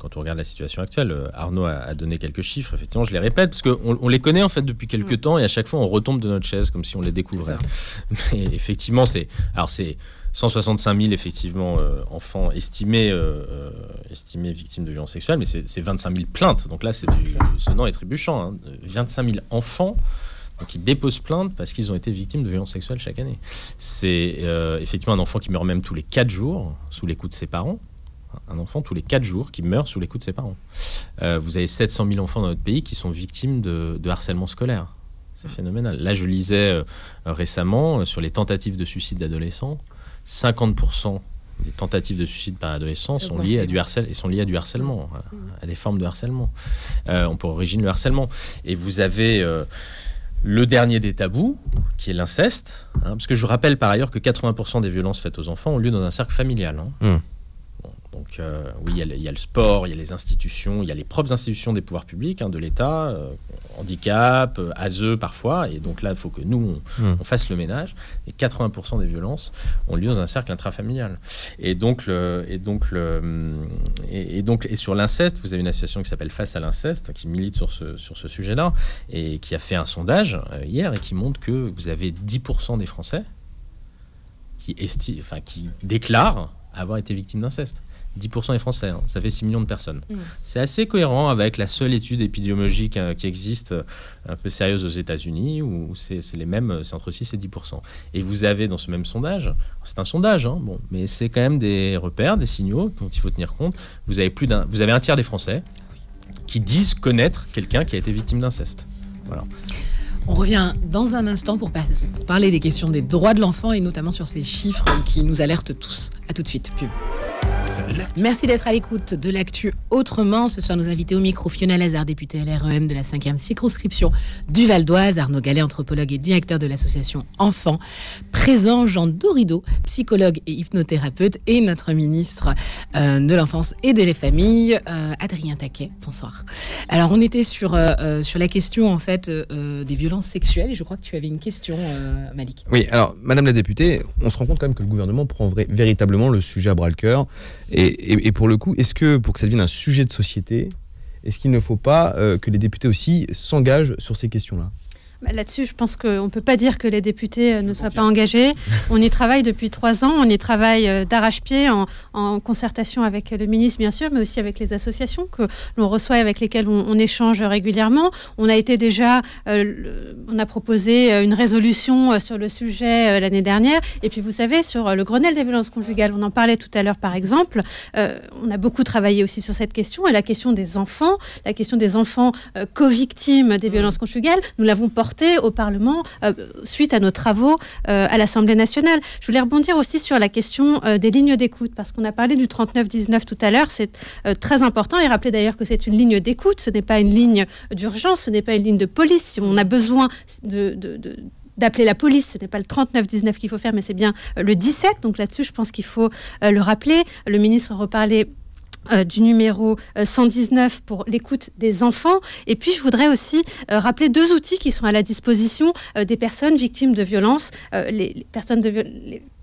quand on regarde la situation actuelle, Arnaud a donné quelques chiffres, effectivement, je les répète, parce qu'on les connaît en fait depuis quelques temps, et à chaque fois on retombe de notre chaise comme si on les découvrait. Mais effectivement, c'est 165 000 effectivement, enfants estimés victimes de violences sexuelles, mais c'est 25 000 plaintes, donc là c'est du sonnant et trébuchant, hein. 25 000 enfants qui déposent plainte parce qu'ils ont été victimes de violences sexuelles chaque année. C'est effectivement un enfant qui meurt même tous les 4 jours sous les coups de ses parents. Un enfant tous les 4 jours qui meurt sous les coups de ses parents. Vous avez 700 000 enfants dans notre pays qui sont victimes de harcèlement scolaire. C'est phénoménal. Là, je lisais récemment sur les tentatives de suicide d'adolescents, 50% des tentatives de suicide par adolescents sont liées à du harcèlement, à des formes de harcèlement. On peut originer le harcèlement. Et vous avez le dernier des tabous, qui est l'inceste, parce que je rappelle par ailleurs que 80% des violences faites aux enfants ont lieu dans un cercle familial. Donc oui, il y a le sport, il y a les institutions, il y a les propres institutions des pouvoirs publics, de l'État, handicap, ASE parfois, et donc là il faut que nous on fasse le ménage. Et 80% des violences ont lieu dans un cercle intrafamilial. Et sur l'inceste, vous avez une association qui s'appelle Face à l'inceste, qui milite sur ce sujet-là, et qui a fait un sondage hier et qui montre que vous avez 10% des Français qui déclarent avoir été victimes d'inceste. 10% des Français, hein, ça fait 6 millions de personnes. C'est assez cohérent avec la seule étude épidémiologique qui existe, un peu sérieuse aux États-Unis, où c'est les mêmes, c'est entre 6 et 10%. Et vous avez dans ce même sondage, c'est un sondage, hein, bon, mais c'est quand même des repères, des signaux dont il faut tenir compte. Vous avez un tiers des Français qui disent connaître quelqu'un qui a été victime d'inceste. Voilà. On revient dans un instant pour parler des questions des droits de l'enfant et notamment sur ces chiffres qui nous alertent tous. À tout de suite. Pub. Merci d'être à l'écoute de l'actu autrement. Ce soir, nous invitons au micro Fiona Lazare, députée LREM de la 5e circonscription du Val d'Oise, Arnaud Gallet, anthropologue et directeur de l'association Enfants Présent, Jean Dorido, psychologue et hypnothérapeute, et notre ministre de l'Enfance et des Familles, Adrien Taquet. Bonsoir. Alors, on était sur la question en fait des violences sexuelles et je crois que tu avais une question, Malik. Oui, alors, Madame la députée, on se rend compte quand même que le gouvernement prend véritablement le sujet à bras-le-cœur. Et pour le coup, est-ce que pour que ça devienne un sujet de société, est-ce qu'il ne faut pas que les députés aussi s'engagent sur ces questions-là ? Là-dessus, je pense qu'on ne peut pas dire que les députés ne soient pas engagés. On y travaille depuis 3 ans, on y travaille d'arrache-pied en concertation avec le ministre, bien sûr, mais aussi avec les associations que l'on reçoit et avec lesquelles on échange régulièrement. On a proposé une résolution sur le sujet l'année dernière. Et puis, vous savez, sur le Grenelle des violences conjugales, on en parlait tout à l'heure, par exemple. On a beaucoup travaillé aussi sur cette question. Et la question des enfants co-victimes des violences conjugales, nous l'avons portée au Parlement suite à nos travaux à l'Assemblée nationale. Je voulais rebondir aussi sur la question des lignes d'écoute, parce qu'on a parlé du 3919 tout à l'heure, c'est très important, et rappeler d'ailleurs que c'est une ligne d'écoute, ce n'est pas une ligne d'urgence, ce n'est pas une ligne de police. Si on a besoin d'appeler la police, ce n'est pas le 3919 qu'il faut faire, mais c'est bien le 17, donc là-dessus je pense qu'il faut le rappeler. Le ministre reparlait du numéro 119 pour l'écoute des enfants. Et puis, je voudrais aussi rappeler 2 outils qui sont à la disposition des personnes victimes de violences, les personnes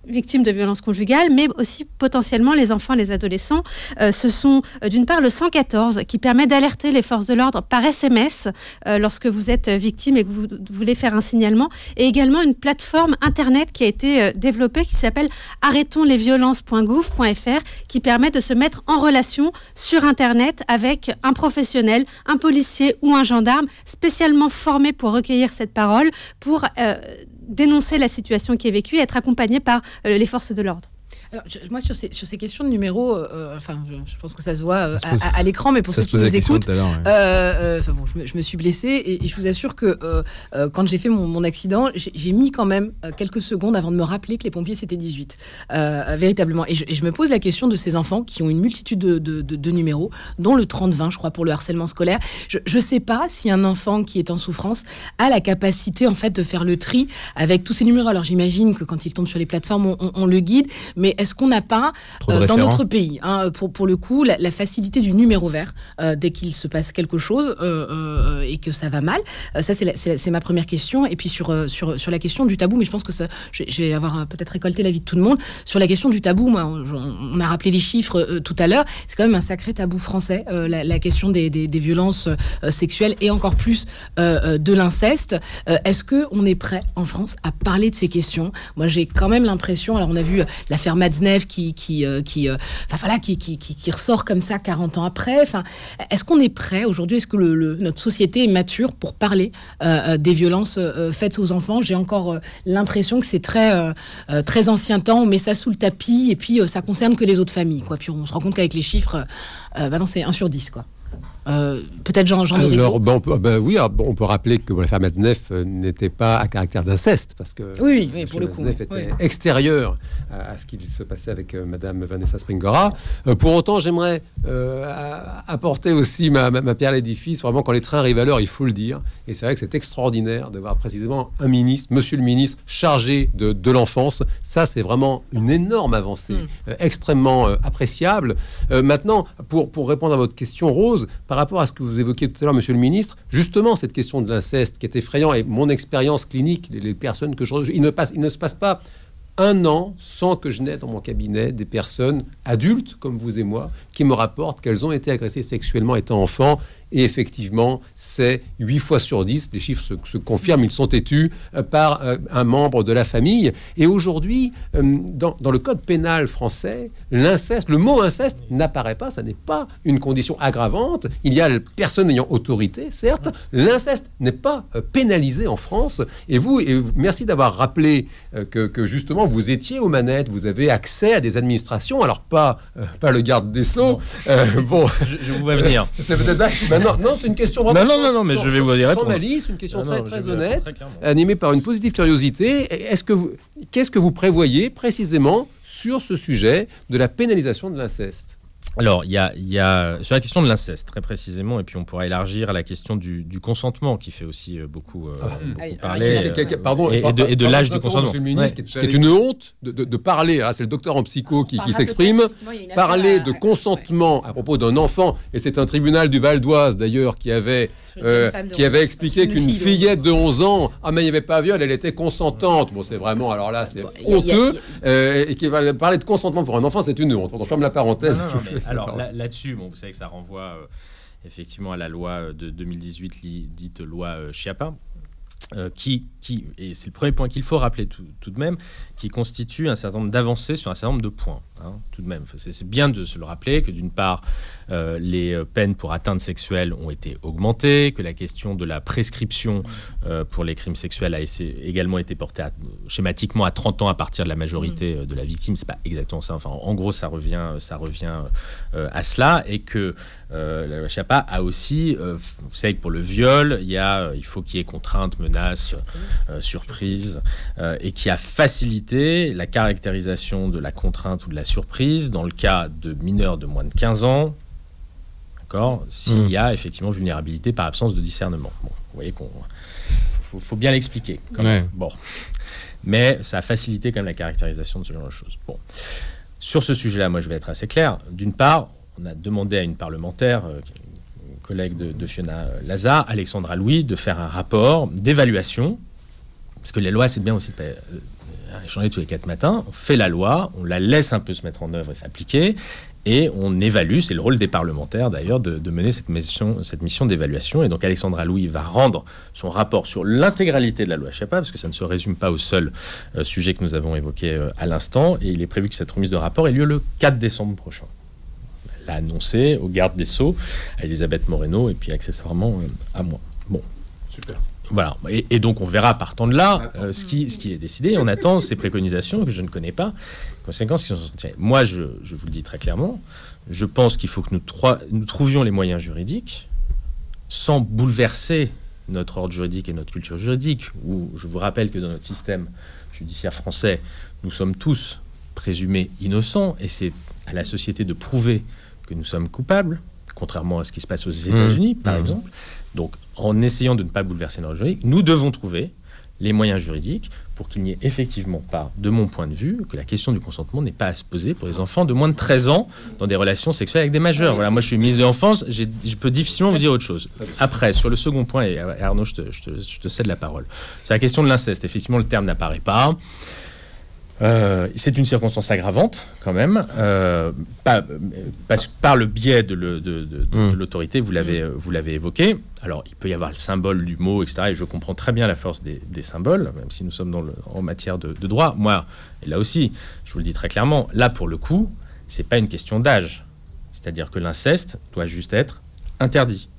victimes de violences conjugales, mais aussi potentiellement les enfants et les adolescents. Ce sont d'une part le 114 qui permet d'alerter les forces de l'ordre par SMS lorsque vous êtes victime et que vous voulez faire un signalement, et également une plateforme internet qui a été développée qui s'appelle arrêtonslesviolences.gouv.fr, qui permet de se mettre en relation sur internet avec un professionnel, un policier ou un gendarme spécialement formé pour recueillir cette parole, pour dénoncer la situation qui est vécue et être accompagné par les forces de l'ordre. Alors, moi, sur ces questions de numéros, je pense que ça se voit à l'écran, mais pour ceux qui nous écoutent, je me suis blessée et je vous assure que quand j'ai fait mon accident, j'ai mis quand même quelques secondes avant de me rappeler que les pompiers c'était 18, véritablement. Et je me pose la question de ces enfants qui ont une multitude de numéros, dont le 3020, je crois, pour le harcèlement scolaire. Je ne sais pas si un enfant qui est en souffrance a la capacité en fait de faire le tri avec tous ces numéros. Alors j'imagine que quand il tombe sur les plateformes, on le guide, mais est-ce qu'on n'a pas, dans notre pays, pour le coup, la facilité du numéro vert dès qu'il se passe quelque chose et que ça va mal? Ça, c'est ma première question. Et puis sur la question du tabou, mais je pense que je vais avoir peut-être récolté l'avis de tout le monde. Sur la question du tabou, moi, on a rappelé les chiffres tout à l'heure. C'est quand même un sacré tabou français, la question des violences sexuelles et encore plus de l'inceste. Est-ce qu'on est prêt en France à parler de ces questions? Moi, j'ai quand même l'impression, alors on a vu l'affaire Matzneff qui ressort comme ça 40 ans après. Est-ce qu'on est prêt aujourd'hui? Est-ce que notre société est mature pour parler des violences faites aux enfants? J'ai encore l'impression que c'est très ancien temps. On met ça sous le tapis et puis ça concerne que les autres familles, quoi. Puis on se rend compte qu'avec les chiffres, non, c'est 1 sur 10, quoi. Peut-être Jean Alors, on peut rappeler que l'affaire Matzneff n'était pas à caractère d'inceste, parce que pour le coup, Matzneff était extérieur à ce qui se passait avec Madame Vanessa Springora. Pour autant, j'aimerais apporter aussi ma pierre à l'édifice. Vraiment, quand les trains arrivent à l'heure, il faut le dire. Et c'est vrai que c'est extraordinaire de voir précisément un ministre, monsieur le ministre, chargé de l'enfance. Ça, c'est vraiment une énorme avancée, extrêmement appréciable. Maintenant, pour répondre à votre question, Rose, par rapport à ce que vous évoquiez tout à l'heure, monsieur le ministre, justement, cette question de l'inceste qui est effrayant, et mon expérience clinique, les personnes que je reçois, il ne se passe pas 1 an sans que je n'ai dans mon cabinet des personnes adultes, comme vous et moi, qui me rapportent qu'elles ont été agressées sexuellement étant enfants. Et effectivement, c'est 8 fois sur 10, les chiffres se confirment, ils sont têtus par un membre de la famille. Et aujourd'hui, dans le code pénal français, l'inceste, le mot inceste n'apparaît pas, ça n'est pas une condition aggravante. Il y a personne ayant autorité, certes. L'inceste n'est pas pénalisé en France. Et vous, merci d'avoir rappelé que justement vous étiez aux manettes, vous avez accès à des administrations, alors pas le garde des Sceaux. Bon, je vous vois venir. C'est peut-être non, c'est une question vraiment non, mais je vais vous dire sans malice, une question très honnête, animée par une positive curiosité. Qu'est-ce que vous prévoyez précisément sur ce sujet de la pénalisation de l'inceste? Alors, il y a sur la question de l'inceste, très précisément, et puis on pourra élargir à la question du consentement, qui fait aussi beaucoup parler, et de l'âge du consentement. Monsieur le ministre, qui est une honte de parler, c'est le docteur en psycho qui s'exprime, parler de consentement à propos d'un enfant, et c'est un tribunal du Val d'Oise, d'ailleurs, qui avait expliqué qu'une fillette de 11 ans, mais il n'y avait pas viol, elle était consentante. Bon, c'est vraiment, alors là, c'est honteux, et qui va parler de consentement pour un enfant, c'est une honte. Je ferme la parenthèse. Alors là-dessus, vous savez que ça renvoie effectivement à la loi de 2018, dite loi Schiappa, et c'est le premier point qu'il faut rappeler tout de même, qui constitue un certain nombre d'avancées sur un certain nombre de points. Tout de même, c'est bien de se le rappeler que d'une part, les peines pour atteinte sexuelle ont été augmentées, que la question de la prescription pour les crimes sexuels a également été portée schématiquement à 30 ans à partir de la majorité de la victime. C'est pas exactement ça. Enfin, en gros, ça revient à cela, et que la loi Schiappa a aussi, vous savez que pour le viol, il faut qu'il y ait contrainte, menace, surprise, et qui a facilité la caractérisation de la contrainte ou de la surprise dans le cas de mineurs de moins de 15 ans, d'accord, s'il y a effectivement vulnérabilité par absence de discernement. Bon, vous voyez faut bien l'expliquer quand même. Bon. Mais ça a facilité quand même la caractérisation de ce genre de choses. Bon. Sur ce sujet-là, moi je vais être assez clair. D'une part, on a demandé à une parlementaire, collègue de Fiona Laza, Alexandra Louis, de faire un rapport d'évaluation, parce que les lois, c'est bien aussi de changer tous les 4 matins. On fait la loi, on la laisse un peu se mettre en œuvre et s'appliquer, et on évalue. C'est le rôle des parlementaires d'ailleurs de mener cette mission d'évaluation. Et donc Alexandra Louis va rendre son rapport sur l'intégralité de la loi Schiappa, parce que ça ne se résume pas au seul sujet que nous avons évoqué à l'instant, et il est prévu que cette remise de rapport ait lieu le 4 décembre prochain. Elle l'a annoncé au garde des Sceaux, à Elisabeth Moreno, et puis accessoirement à moi. Bon. Super. Voilà, et donc on verra partant de là ce qui est décidé. On attend ces préconisations que je ne connais pas, conséquences qui sont sorties. Moi, je vous le dis très clairement, je pense qu'il faut que nous trouvions les moyens juridiques sans bouleverser notre ordre juridique et notre culture juridique, où je vous rappelle que dans notre système judiciaire français, nous sommes tous présumés innocents, et c'est à la société de prouver que nous sommes coupables, contrairement à ce qui se passe aux États-Unis, par exemple. Donc, en essayant de ne pas bouleverser notre juridique, nous devons trouver les moyens juridiques pour qu'il n'y ait effectivement pas, de mon point de vue, que la question du consentement n'est pas à se poser pour les enfants de moins de 13 ans dans des relations sexuelles avec des majeurs. Voilà, moi je suis ministre de l'enfance, je peux difficilement vous dire autre chose. Après, sur le second point, et Arnaud, je te cède la parole, sur la question de l'inceste, effectivement, le terme n'apparaît pas. C'est une circonstance aggravante quand même, par le biais de l'autorité, vous l'avez évoqué. Alors il peut y avoir le symbole du mot, etc. Et je comprends très bien la force des symboles, même si nous sommes en matière de droit. Moi, et là aussi, je vous le dis très clairement, là pour le coup, c'est pas une question d'âge. C'est-à-dire que l'inceste doit juste être interdit,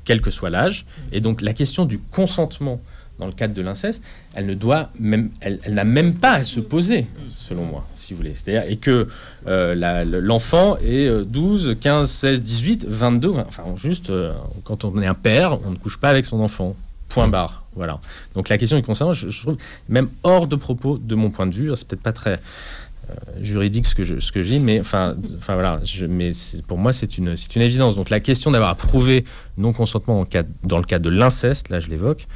quel que soit l'âge. Et donc la question du consentement dans le cadre de l'inceste, elle n'a même pas à se poser, selon moi, si vous voulez. C'est-à-dire, et que l'enfant est 12, 15, 16, 18, 22, enfin juste, quand on est un père, on ne couche pas avec son enfant. Point barre. Voilà. Donc la question du consentement, je trouve, même hors de propos, de mon point de vue, c'est peut-être pas très juridique ce que je dis, mais enfin voilà, mais pour moi c'est une évidence. Donc la question d'avoir à prouver non-consentement dans le cadre de l'inceste, là je l'évoque,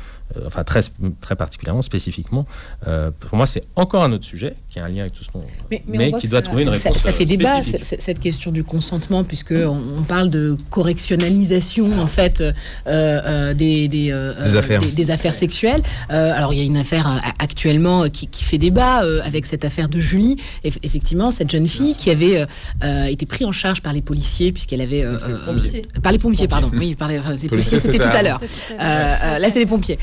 enfin très particulièrement, spécifiquement. Pour moi, c'est encore un autre sujet qui a un lien avec tout ce qu'on... Mais qui doit trouver une réponse ça fait débat, cette question du consentement, puisque on parle de correctionnalisation, en fait, des affaires sexuelles. Alors, il y a une affaire actuellement qui fait débat avec cette affaire de Julie. Effectivement, cette jeune fille qui avait été prise en charge par les policiers, puisqu'elle avait... par les pompiers, pardon. Oui, les policiers, c'était tout à l'heure. Là, c'est les pompiers.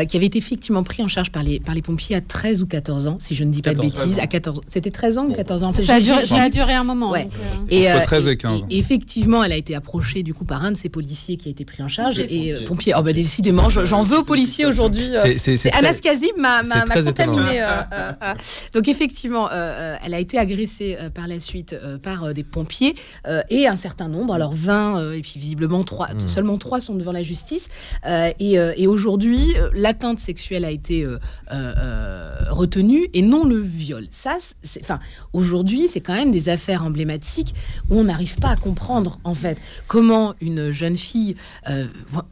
Qui avait été effectivement pris en charge par les pompiers à 13 ou 14 ans, si je ne dis pas de bêtises. À 14... C'était 13 ans ou 14 ans en fait, ça a duré un moment. Ouais. Donc, entre 13 et 15 ans. Et effectivement, elle a été approchée du coup par un de ces policiers qui a été pris en charge. Pompiers. Oh, décidément, j'en veux aux policiers aujourd'hui. Anas Kazim m'a contaminé. Donc effectivement, elle a été agressée par la suite par des pompiers et un certain nombre, alors 20, et puis visiblement seulement 3 sont devant la justice. Et aujourd'hui, l'atteinte sexuelle a été retenue et non le viol. Ça, aujourd'hui, c'est quand même des affaires emblématiques où on n'arrive pas à comprendre, en fait, comment une jeune fille,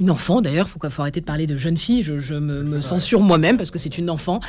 une enfant d'ailleurs, il faut arrêter de parler de jeune fille, je me censure moi-même parce que c'est une enfant,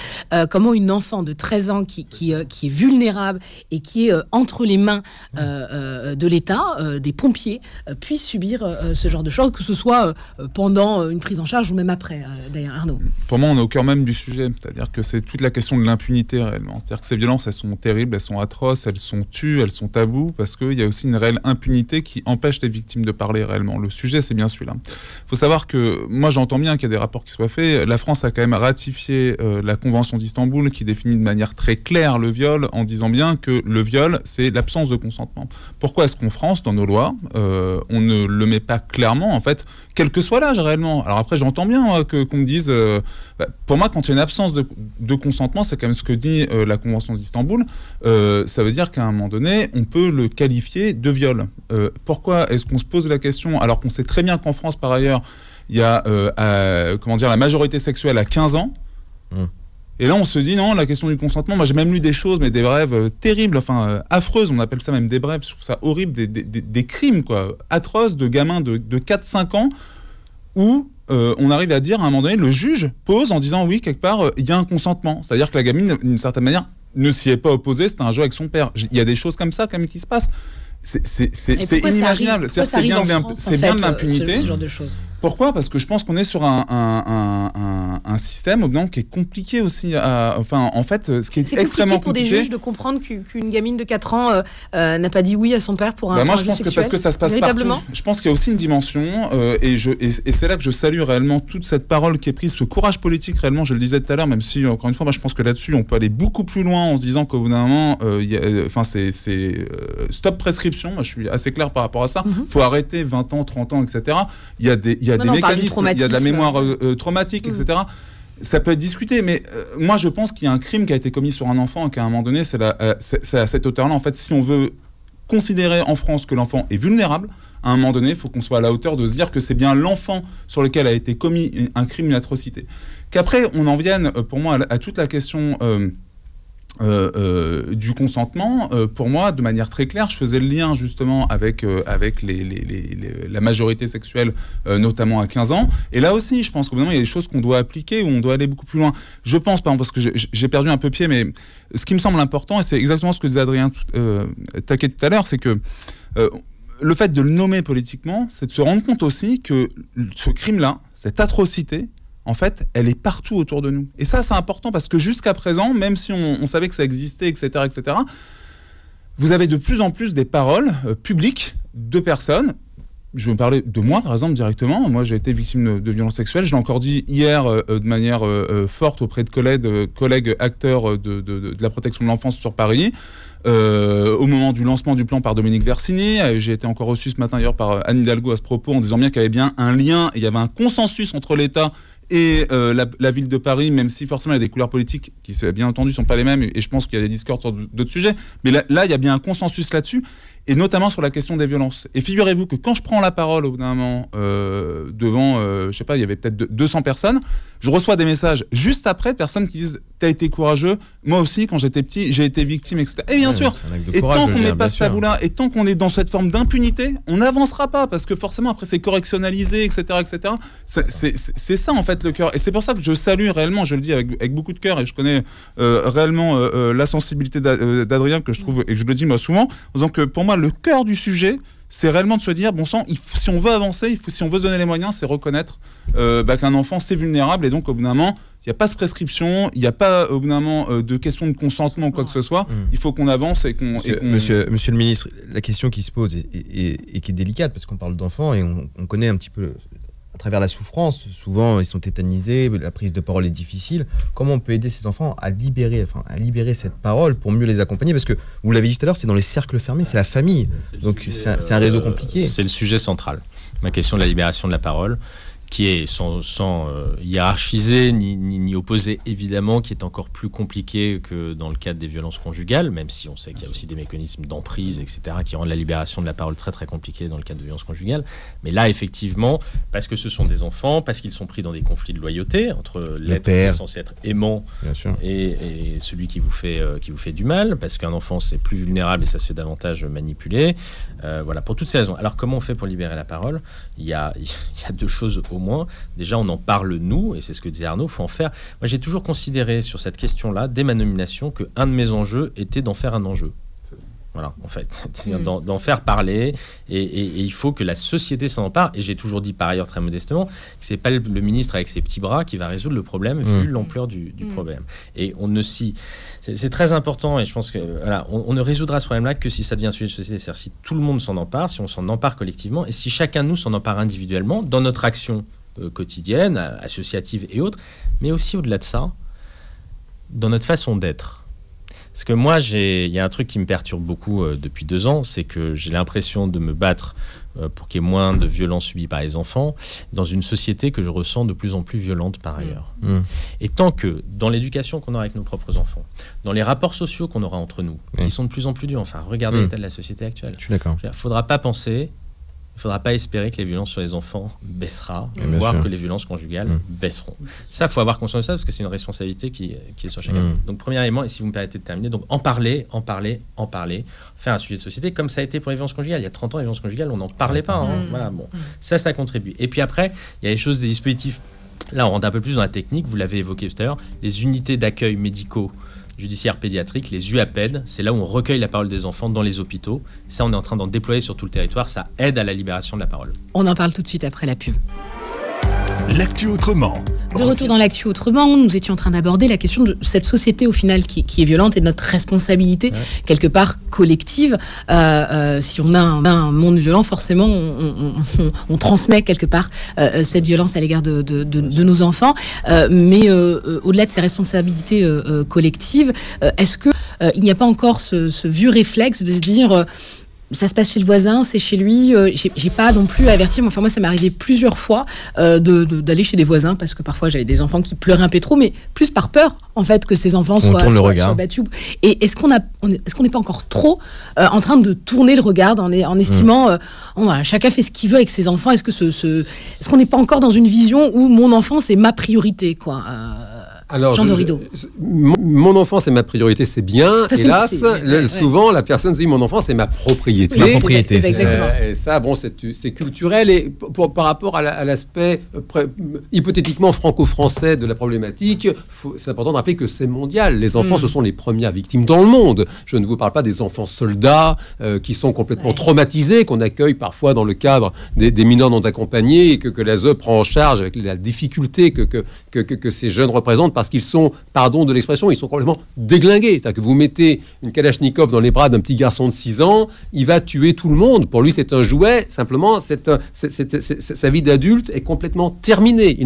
comment une enfant de 13 ans qui est vulnérable et qui est entre les mains de l'État, des pompiers, puisse subir ce genre de choses, que ce soit pendant une prise en charge ou même après, d'ailleurs, Arnaud. Pour moi, on est au cœur même du sujet, c'est-à-dire que c'est toute la question de l'impunité réellement. C'est-à-dire que ces violences, elles sont terribles, elles sont atroces, elles sont tues, elles sont tabous, parce qu'il y a aussi une réelle impunité qui empêche les victimes de parler réellement. Le sujet, c'est bien celui-là. Il faut savoir que, moi j'entends bien qu'il y a des rapports qui soient faits, la France a quand même ratifié la Convention d'Istanbul qui définit de manière très claire le viol, en disant bien que le viol, c'est l'absence de consentement. Pourquoi est-ce qu'en France, dans nos lois, on ne le met pas clairement, en fait, quel que soit l'âge réellement? Alors après, j'entends bien qu'on me dise... pour moi, quand il y a une absence de consentement, c'est quand même ce que dit la Convention d'Istanbul, ça veut dire qu'à un moment donné, on peut le qualifier de viol. Pourquoi est-ce qu'on se pose la question, alors qu'on sait très bien qu'en France, par ailleurs, il y a la majorité sexuelle à 15 ans, et là on se dit non, la question du consentement, moi j'ai même lu des choses, mais des brèves terribles, enfin affreuses, on appelle ça même des brèves, je trouve ça horrible, des crimes quoi, atroces de gamins de 4-5 ans, où on arrive à dire à un moment donné, le juge pose en disant oui, quelque part, il y a un consentement. C'est-à-dire que la gamine, d'une certaine manière, ne s'y est pas opposée, c'était un jeu avec son père. Il y a des choses comme ça quand même qui se passent. C'est inimaginable. C'est bien de l'impunité. Ce genre de choses. Pourquoi ? Parce que je pense qu'on est sur un système qui est compliqué aussi. En fait, ce qui est extrêmement compliqué pour des juges de comprendre qu'une gamine de 4 ans n'a pas dit oui à son père pour un moi, je pense que parce que ça se passe partout. Je pense qu'il y a aussi une dimension, et c'est là que je salue réellement toute cette parole qui est prise, ce courage politique réellement. Je le disais tout à l'heure, même si encore une fois, moi, je pense que là-dessus, on peut aller beaucoup plus loin en se disant qu'au bout d'un moment, c'est stop prescription. Moi, je suis assez clair par rapport à ça. Faut arrêter 20 ans, 30 ans, etc. Il y a des mécanismes, il y a de la mémoire traumatique, etc. Ça peut être discuté, mais moi je pense qu'il y a un crime qui a été commis sur un enfant et qu'à un moment donné, c'est à cette hauteur-là. En fait, si on veut considérer en France que l'enfant est vulnérable, à un moment donné, il faut qu'on soit à la hauteur de se dire que c'est bien l'enfant sur lequel a été commis un crime, une atrocité. Qu'après, on en vienne, pour moi, à toute la question... du consentement, pour moi, de manière très claire, je faisais le lien justement avec la majorité sexuelle, notamment à 15 ans. Et là aussi, je pense qu'au bout d'un moment, il y a des choses qu'on doit appliquer, où on doit aller beaucoup plus loin. Je pense, par exemple, parce que j'ai perdu un peu pied, mais ce qui me semble important, et c'est exactement ce que disait Adrien Taquet tout à l'heure, c'est que le fait de le nommer politiquement, c'est de se rendre compte aussi que ce crime-là, cette atrocité, en fait, elle est partout autour de nous. Et ça, c'est important parce que jusqu'à présent, même si on savait que ça existait, etc., vous avez de plus en plus des paroles publiques de personnes. Je vais me parler de moi, par exemple, directement. Moi, j'ai été victime de violences sexuelles. Je l'ai encore dit hier de manière forte auprès de collègues acteurs de la protection de l'enfance sur Paris. Au moment du lancement du plan par Dominique Versini, j'ai été encore reçu ce matin d'ailleurs par Anne Hidalgo à ce propos en disant bien qu'il y avait bien un lien, et il y avait un consensus entre l'État et la ville de Paris, même si forcément il y a des couleurs politiques qui, bien entendu, ne sont pas les mêmes, et je pense qu'il y a des discords sur d'autres sujets, mais là, il y a bien un consensus là-dessus, et notamment sur la question des violences. Et figurez-vous que quand je prends la parole au bout d'un moment devant, je sais pas, il y avait peut-être 200 personnes, je reçois des messages juste après de personnes qui disent « T'as été courageux, moi aussi, quand j'étais petit, j'ai été victime, etc. » Et bien sûr, et tant qu'on n'est pas ce tabou-là, et tant qu'on est dans cette forme d'impunité, on n'avancera pas, parce que forcément, après, c'est correctionnalisé, etc., etc. C'est ça, en fait. mettre le cœur. Et c'est pour ça que je salue réellement, je le dis avec beaucoup de cœur, et je connais réellement la sensibilité d'Adrien, que je trouve, et que je le dis moi souvent, en disant que pour moi, le cœur du sujet, c'est réellement de se dire, bon sang, si on veut avancer, si on veut se donner les moyens, c'est reconnaître qu'un enfant, c'est vulnérable, et donc au bout d'un moment, il n'y a pas de prescription, il n'y a pas au bout d'un moment de question de consentement ou quoi que ce soit. Il faut qu'on avance et qu'on... Monsieur le ministre, la question qui se pose et qui est délicate, parce qu'on parle d'enfants et on connaît un petit peu, à travers la souffrance, souvent ils sont tétanisés, la prise de parole est difficile. Comment on peut aider ces enfants à libérer cette parole pour mieux les accompagner? Parce que, vous l'avez dit tout à l'heure, c'est dans les cercles fermés, c'est la famille. Donc c'est un réseau compliqué. C'est le sujet central. Ma question de la libération de la parole, qui est sans hiérarchiser ni opposer, évidemment, qui est encore plus compliqué que dans le cadre des violences conjugales, même si on sait qu'il y a aussi des mécanismes d'emprise, etc., qui rendent la libération de la parole très très compliquée dans le cadre de violences conjugales. Mais là, effectivement, parce que ce sont des enfants, parce qu'ils sont pris dans des conflits de loyauté entre l'être qui est censé être aimant et celui qui vous fait du mal, parce qu'un enfant, c'est plus vulnérable et ça se fait davantage manipuler. Voilà, pour toutes ces raisons. Alors, comment on fait pour libérer la parole? Il y a deux choses au moins. Déjà, on en parle nous, et c'est ce que disait Arnaud, il faut en faire. Moi, j'ai toujours considéré sur cette question-là, dès ma nomination, qu'un de mes enjeux était d'en faire un enjeu. Voilà, en fait, c'est-à-dire d'en faire parler, et il faut que la société s'en empare. Et j'ai toujours dit, par ailleurs, très modestement, que c'est pas le ministre avec ses petits bras qui va résoudre le problème, vu l'ampleur du problème. Et c'est très important, et je pense que voilà, on ne résoudra ce problème-là que si ça devient un sujet de société, c'est-à-dire si tout le monde s'en empare, si on s'en empare collectivement, et si chacun de nous s'en empare individuellement dans notre action quotidienne, associative et autres, mais aussi au-delà de ça, dans notre façon d'être. Parce que moi, il y a un truc qui me perturbe beaucoup depuis 2 ans, c'est que j'ai l'impression de me battre pour qu'il y ait moins de violences subies par les enfants dans une société que je ressens de plus en plus violente par ailleurs. Et tant que dans l'éducation qu'on aura avec nos propres enfants, dans les rapports sociaux qu'on aura entre nous, qui sont de plus en plus durs, enfin, regardez l'état de la société actuelle. Je suis d'accord. Il ne faudra pas penser... Il ne faudra pas espérer que les violences sur les enfants baissera, voire que les violences conjugales baisseront. Ça, il faut avoir conscience de ça, parce que c'est une responsabilité qui est sur chacun. Donc, premier élément, et si vous me permettez de terminer, donc en parler, faire un sujet de société, comme ça a été pour les violences conjugales. Il y a 30 ans, les violences conjugales, on n'en parlait pas. Voilà, bon. Ça contribue. Et puis après, il y a les choses, des dispositifs. Là, on rentre un peu plus dans la technique, vous l'avez évoqué tout à l'heure, les unités d'accueil médicaux judiciaire pédiatrique, les UAPED, c'est là où on recueille la parole des enfants dans les hôpitaux. Ça, on est en train d'en déployer sur tout le territoire. Ça aide à la libération de la parole. On en parle tout de suite après la pub. L'actu autrement. De retour dans l'actu autrement, nous étions en train d'aborder la question de cette société au final qui est violente et de notre responsabilité quelque part collective. Si on a un monde violent, forcément on transmet quelque part cette violence à l'égard de nos enfants. Mais au-delà de ces responsabilités collectives, est-ce que il n'y a pas encore ce vieux réflexe de se dire ça se passe chez le voisin, c'est chez lui, j'ai pas non plus à avertir, mais enfin moi ça m'est arrivé plusieurs fois d'aller chez des voisins parce que parfois j'avais des enfants qui pleuraient un peu trop, mais plus par peur en fait que ces enfants soient battus. Et est-ce qu'on n'est pas encore trop en train de tourner le regard en estimant voilà, chacun fait ce qu'il veut avec ses enfants? Est-ce qu'on n'est pas encore dans une vision où mon enfant c'est ma priorité quoi? Alors, mon enfant, c'est ma priorité, c'est bien. Hélas, souvent, la personne se dit, mon enfant, c'est ma propriété. Ma propriété, c'est ça. Et ça, bon, c'est culturel. Et par rapport à l'aspect hypothétiquement franco-français de la problématique, c'est important de rappeler que c'est mondial. Les enfants, ce sont les premières victimes dans le monde. Je ne vous parle pas des enfants soldats qui sont complètement traumatisés, qu'on accueille parfois dans le cadre des mineurs non accompagnés et que l'ASE prend en charge avec la difficulté que ces jeunes représentent, parce qu'ils sont, pardon de l'expression, ils sont complètement déglingués. C'est-à-dire que vous mettez une Kalachnikov dans les bras d'un petit garçon de 6 ans, il va tuer tout le monde. Pour lui, c'est un jouet. Simplement, sa vie d'adulte est complètement terminée.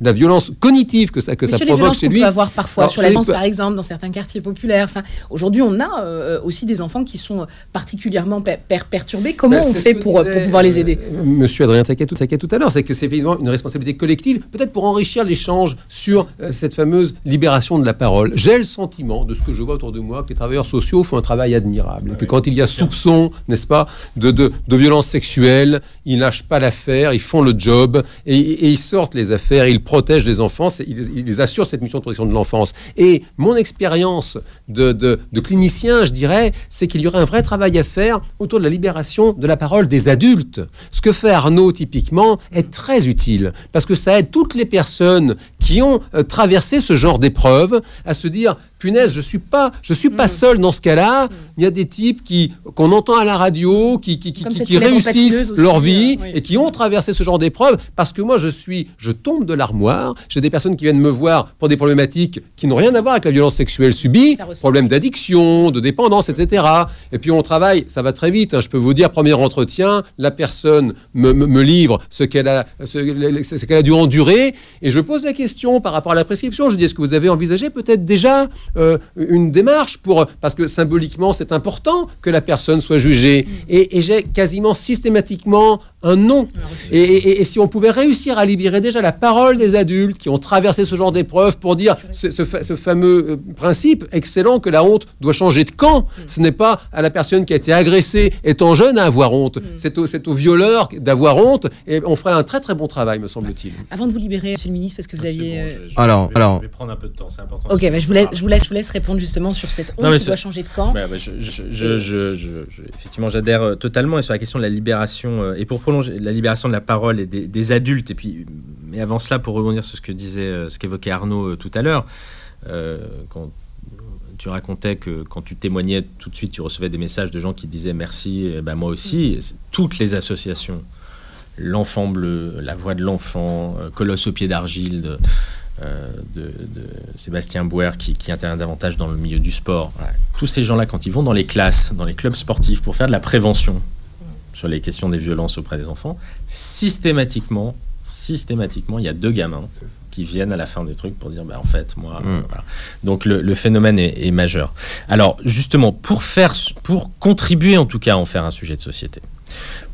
La violence cognitive que ça provoque chez lui. On peut avoir parfois sur la danse, par exemple, dans certains quartiers populaires. Enfin, aujourd'hui, on a aussi des enfants qui sont particulièrement perturbés. Comment on fait pour pouvoir les aider? Monsieur Adrien Taquet tout à l'heure, c'est que c'est évidemment une responsabilité collective. Peut-être peut-être pour enrichir l'échange sur cette fameuse libération de la parole. J'ai le sentiment, de ce que je vois autour de moi, que les travailleurs sociaux font un travail admirable. Et que quand il y a soupçon, n'est-ce pas, de violences sexuelles, ils lâchent pas l'affaire, ils font le job, et ils sortent les affaires, ils protègent les enfants, ils assurent cette mission de protection de l'enfance. Et mon expérience de clinicien, je dirais, c'est qu'il y aurait un vrai travail à faire autour de la libération de la parole des adultes. Ce que fait Arnaud, typiquement, est très utile, parce que ça aide toutes les personnes qui ont traversé ce genre d'épreuve à se dire, punaise, je suis pas seul dans ce cas-là. Il y a des types qu'on entend à la radio, qui réussissent leur vie et qui ont traversé ce genre d'épreuve. Parce que moi, je tombe de l'armoire. J'ai des personnes qui viennent me voir pour des problématiques qui n'ont rien à voir avec la violence sexuelle subie, problèmes d'addiction, de dépendance, etc. Et puis on travaille, ça va très vite. Je peux vous dire, premier entretien, la personne me livre ce qu'elle a dû endurer, et je pose la question par rapport à la prescription. Je dis, est-ce que vous avez envisagé peut-être déjà une démarche parce que symboliquement c'est important que la personne soit jugée, et j'ai quasiment systématiquement un non. Et si on pouvait réussir à libérer déjà la parole des adultes qui ont traversé ce genre d'épreuve pour dire ce fameux principe excellent que la honte doit changer de camp. Ce n'est pas à la personne qui a été agressée étant jeune à avoir honte, c'est au violeur d'avoir honte, et on ferait un très très bon travail, me semble-t-il. Avant de vous libérer, monsieur le ministre, parce que vous aviez... Je vais prendre un peu de temps, c'est important. Ok, je vous laisse répondre justement sur cette honte qui doit changer de camp. Effectivement, j'adhère totalement, et sur la question de la libération, et pour prolonger la libération de la parole et des adultes, et puis, mais avant cela, pour rebondir sur ce qu'évoquait Arnaud tout à l'heure, quand tu racontais que quand tu témoignais, tout de suite tu recevais des messages de gens qui disaient merci, moi aussi. Toutes les associations, l'Enfant Bleu, La Voix de l'Enfant, Colosse au pied d'argile de Sébastien Bouer qui intervient davantage dans le milieu du sport. Voilà. Tous ces gens-là, quand ils vont dans les classes, dans les clubs sportifs pour faire de la prévention sur les questions des violences auprès des enfants, systématiquement, il y a 2 gamins qui viennent à la fin des trucs pour dire en fait moi voilà. Donc le phénomène est majeur. Alors justement pour contribuer en tout cas à en faire un sujet de société,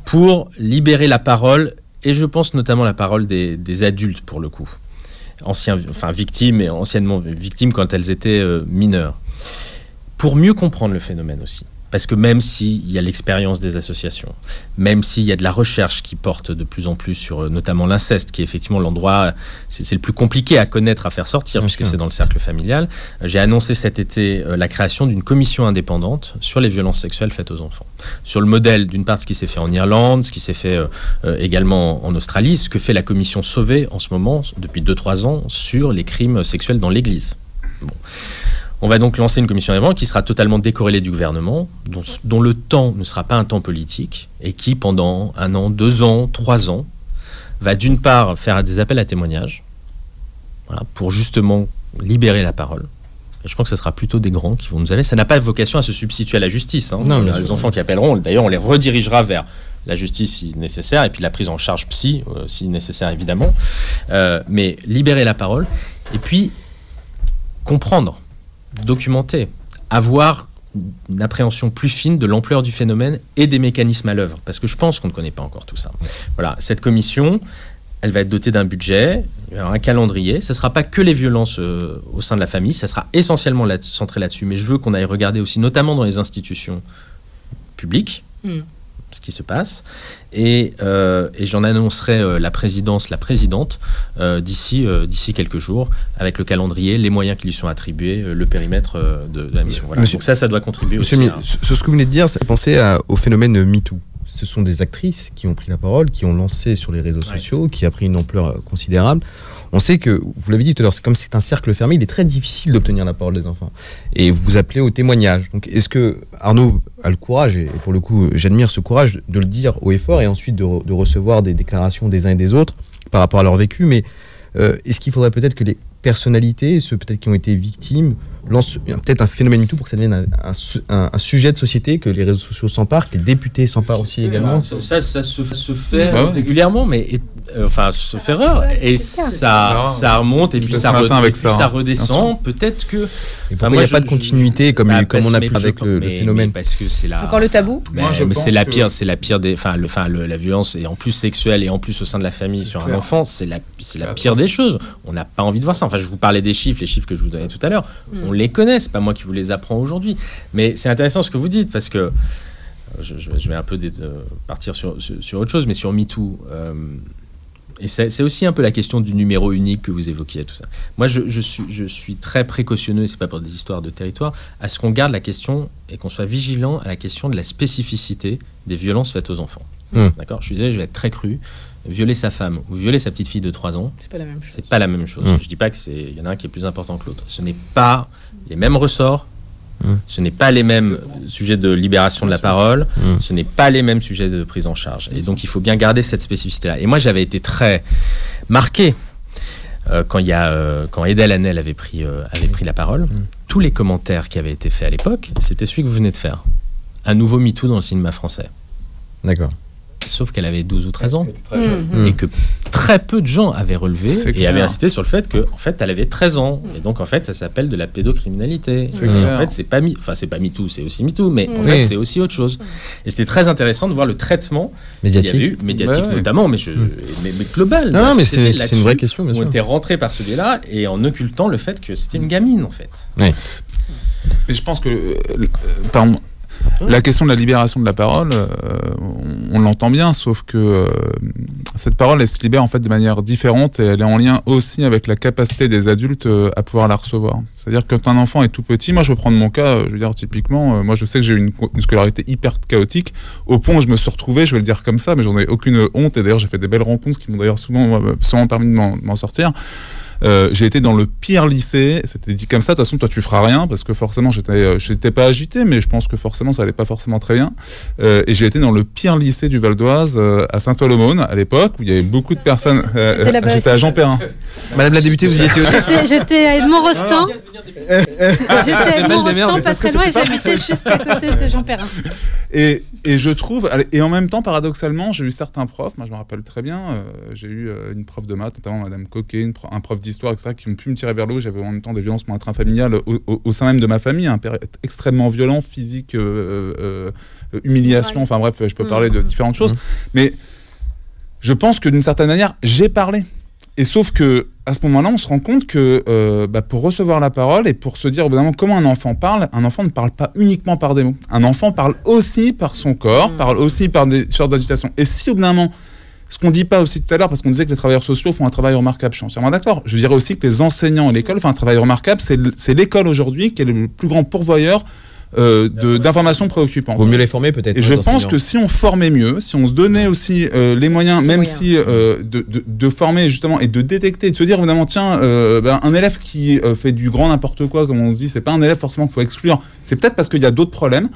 pour libérer la parole, et je pense notamment la parole des adultes pour le coup, victimes et anciennement victimes quand elles étaient mineures, pour mieux comprendre le phénomène aussi. Parce que même s'il y a l'expérience des associations, même s'il y a de la recherche qui porte de plus en plus sur notamment l'inceste, qui est effectivement l'endroit, c'est le plus compliqué à connaître, à faire sortir, puisque c'est dans le cercle familial, j'ai annoncé cet été la création d'une commission indépendante sur les violences sexuelles faites aux enfants. Sur le modèle d'une part de ce qui s'est fait en Irlande, ce qui s'est fait également en Australie, ce que fait la commission Sauvé en ce moment, depuis 2-3 ans, sur les crimes sexuels dans l'Église. Bon. On va donc lancer une commission indépendante qui sera totalement décorrélée du gouvernement, dont le temps ne sera pas un temps politique, et qui, pendant 1 an, 2 ans, 3 ans, va d'une part faire des appels à témoignages, voilà, pour justement libérer la parole. Et je pense que ce sera plutôt des grands qui vont nous aller. Ça n'a pas vocation à se substituer à la justice. Non, les enfants qui appelleront, d'ailleurs, on les redirigera vers la justice si nécessaire, et puis la prise en charge psy, si nécessaire, évidemment. Mais libérer la parole, et puis comprendre, documenter, avoir une appréhension plus fine de l'ampleur du phénomène et des mécanismes à l'œuvre, parce que je pense qu'on ne connaît pas encore tout ça. Voilà, cette commission, elle va être dotée d'un budget, un calendrier. Ça ne sera pas que les violences au sein de la famille, ça sera essentiellement centré là-dessus, mais je veux qu'on aille regarder aussi, notamment dans les institutions publiques, ce qui se passe, et j'en annoncerai la présidente d'ici quelques jours, avec le calendrier, les moyens qui lui sont attribués, le périmètre de la mission. Voilà. Donc ça doit contribuer aussi. Ce que vous venez de dire, c'est penser au phénomène MeToo. Ce sont des actrices qui ont pris la parole, qui ont lancé sur les réseaux sociaux, qui a pris une ampleur considérable. On sait que, vous l'avez dit tout à l'heure, c'est comme c'est un cercle fermé, il est très difficile d'obtenir la parole des enfants. Et vous vous appelez au témoignage. Donc est-ce que Arnaud a le courage, et pour le coup j'admire ce courage, de le dire haut et fort, et ensuite de recevoir des déclarations des uns et des autres par rapport à leur vécu, mais est-ce qu'il faudrait peut-être que les personnalités, ceux peut-être qui ont été victimes, lance peut-être un phénomène MeToo pour que ça devienne un sujet de société, que les réseaux sociaux s'emparent, que les députés s'emparent aussi également. Ça se fait régulièrement, mais sauf erreur, et ça remonte et puis ça redescend. Peut-être que il n'y a pas de continuité comme on a pu avec le phénomène. Parce que c'est encore le tabou. Mais c'est la pire des, la violence, et en plus sexuelle, et en plus au sein de la famille sur un enfant, c'est la pire des choses. On n'a pas envie de voir ça. Enfin, je vous parlais des chiffres, les chiffres que je vous donnais tout à l'heure. On les connaît, c'est pas moi qui vous les apprends aujourd'hui. Mais c'est intéressant ce que vous dites, parce que je vais un peu partir sur autre chose, mais sur MeToo. Et c'est aussi un peu la question du numéro unique que vous évoquiez, tout ça. Moi, je suis très précautionneux, et c'est pas pour des histoires de territoire, à ce qu'on garde la question et qu'on soit vigilant à la question de la spécificité des violences faites aux enfants. D'accord ? Je suis désolé, je vais être très cru. Violer sa femme ou violer sa petite fille de 3 ans, c'est pas la même chose. Je dis pas qu'il y en a un qui est plus important que l'autre. Ce n'est pas les mêmes ressorts. Ce n'est pas les mêmes sujets de libération de la parole, ce n'est pas les mêmes sujets de prise en charge. Et donc, il faut bien garder cette spécificité-là. Et moi, j'avais été très marqué quand Edel Hanel avait pris la parole. Tous les commentaires qui avaient été faits à l'époque, c'était celui que vous venez de faire. Un nouveau MeToo dans le cinéma français. D'accord. Sauf qu'elle avait 12 ou 13 ans. Et que très peu de gens avaient relevé et avaient insisté sur le fait qu'en fait, elle avait 13 ans. Et donc, en fait, ça s'appelle de la pédocriminalité. Et en fait, c'est pas MeToo, c'est aussi MeToo, mais en fait, c'est aussi autre chose. Et c'était très intéressant de voir le traitement médiatique, qu'il y a eu, médiatique notamment, mais global. Non, mais c'est une vraie question, bien sûr. On était rentrés par ce biais-là et en occultant le fait que c'était une gamine, en fait. Mais je pense que... La question de la libération de la parole, on l'entend bien, sauf que cette parole, elle se libère en fait de manière différente et elle est en lien aussi avec la capacité des adultes à pouvoir la recevoir. C'est-à-dire que quand un enfant est tout petit, moi je vais prendre mon cas, je veux dire typiquement, moi je sais que j'ai eu une scolarité hyper chaotique, au point où je me suis retrouvé, je vais le dire comme ça, mais j'en ai aucune honte, et d'ailleurs j'ai fait des belles rencontres qui m'ont d'ailleurs souvent permis de m'en sortir. J'ai été dans le pire lycée, c'était dit comme ça, de toute façon toi tu feras rien, parce que forcément j'étais pas agité, mais je pense que forcément ça allait pas forcément très bien, et j'ai été dans le pire lycée du Val d'Oise, à Saint-Ouen à l'époque, où il y avait beaucoup de personnes. J'étais à Jean Perrin. Madame la députée, vous y étiez aussi? J'étais à Edmond Rostand. J'étais à Edmond Rostand, pas très loin, et j'habitais juste à côté de Jean Perrin. Et je trouve, et en même temps, paradoxalement, j'ai eu certains profs, moi je me rappelle très bien, j'ai eu une prof de maths, notamment Madame Coquet, un prof d'histoire, etc., qui ont pu me tirer vers le haut. J'avais en même temps des violences intrafamiliales au sein même de ma famille, un père extrêmement violent, physique, humiliation, enfin bref, je peux parler de différentes choses. Mais je pense que d'une certaine manière, j'ai parlé. Et sauf que à ce moment-là, on se rend compte que pour recevoir la parole et pour se dire évidemment comment un enfant ne parle pas uniquement par des mots. Un enfant parle aussi par son corps, parle aussi par des sortes d'agitation. Et si au bout d'un moment, ce qu'on ne dit pas aussi tout à l'heure, parce qu'on disait que les travailleurs sociaux font un travail remarquable, je suis entièrement d'accord. Je dirais aussi que les enseignants et l'école font un travail remarquable. C'est l'école aujourd'hui qui est le plus grand pourvoyeur d'informations préoccupantes. Vaut mieux les former peut-être. Et je pense que si on formait mieux, si on se donnait aussi les moyens, de former justement et de détecter, de se dire évidemment tiens, un élève qui fait du grand n'importe quoi, comme on se dit, c'est pas un élève forcément qu'il faut exclure. C'est peut-être parce qu'il y a d'autres problèmes.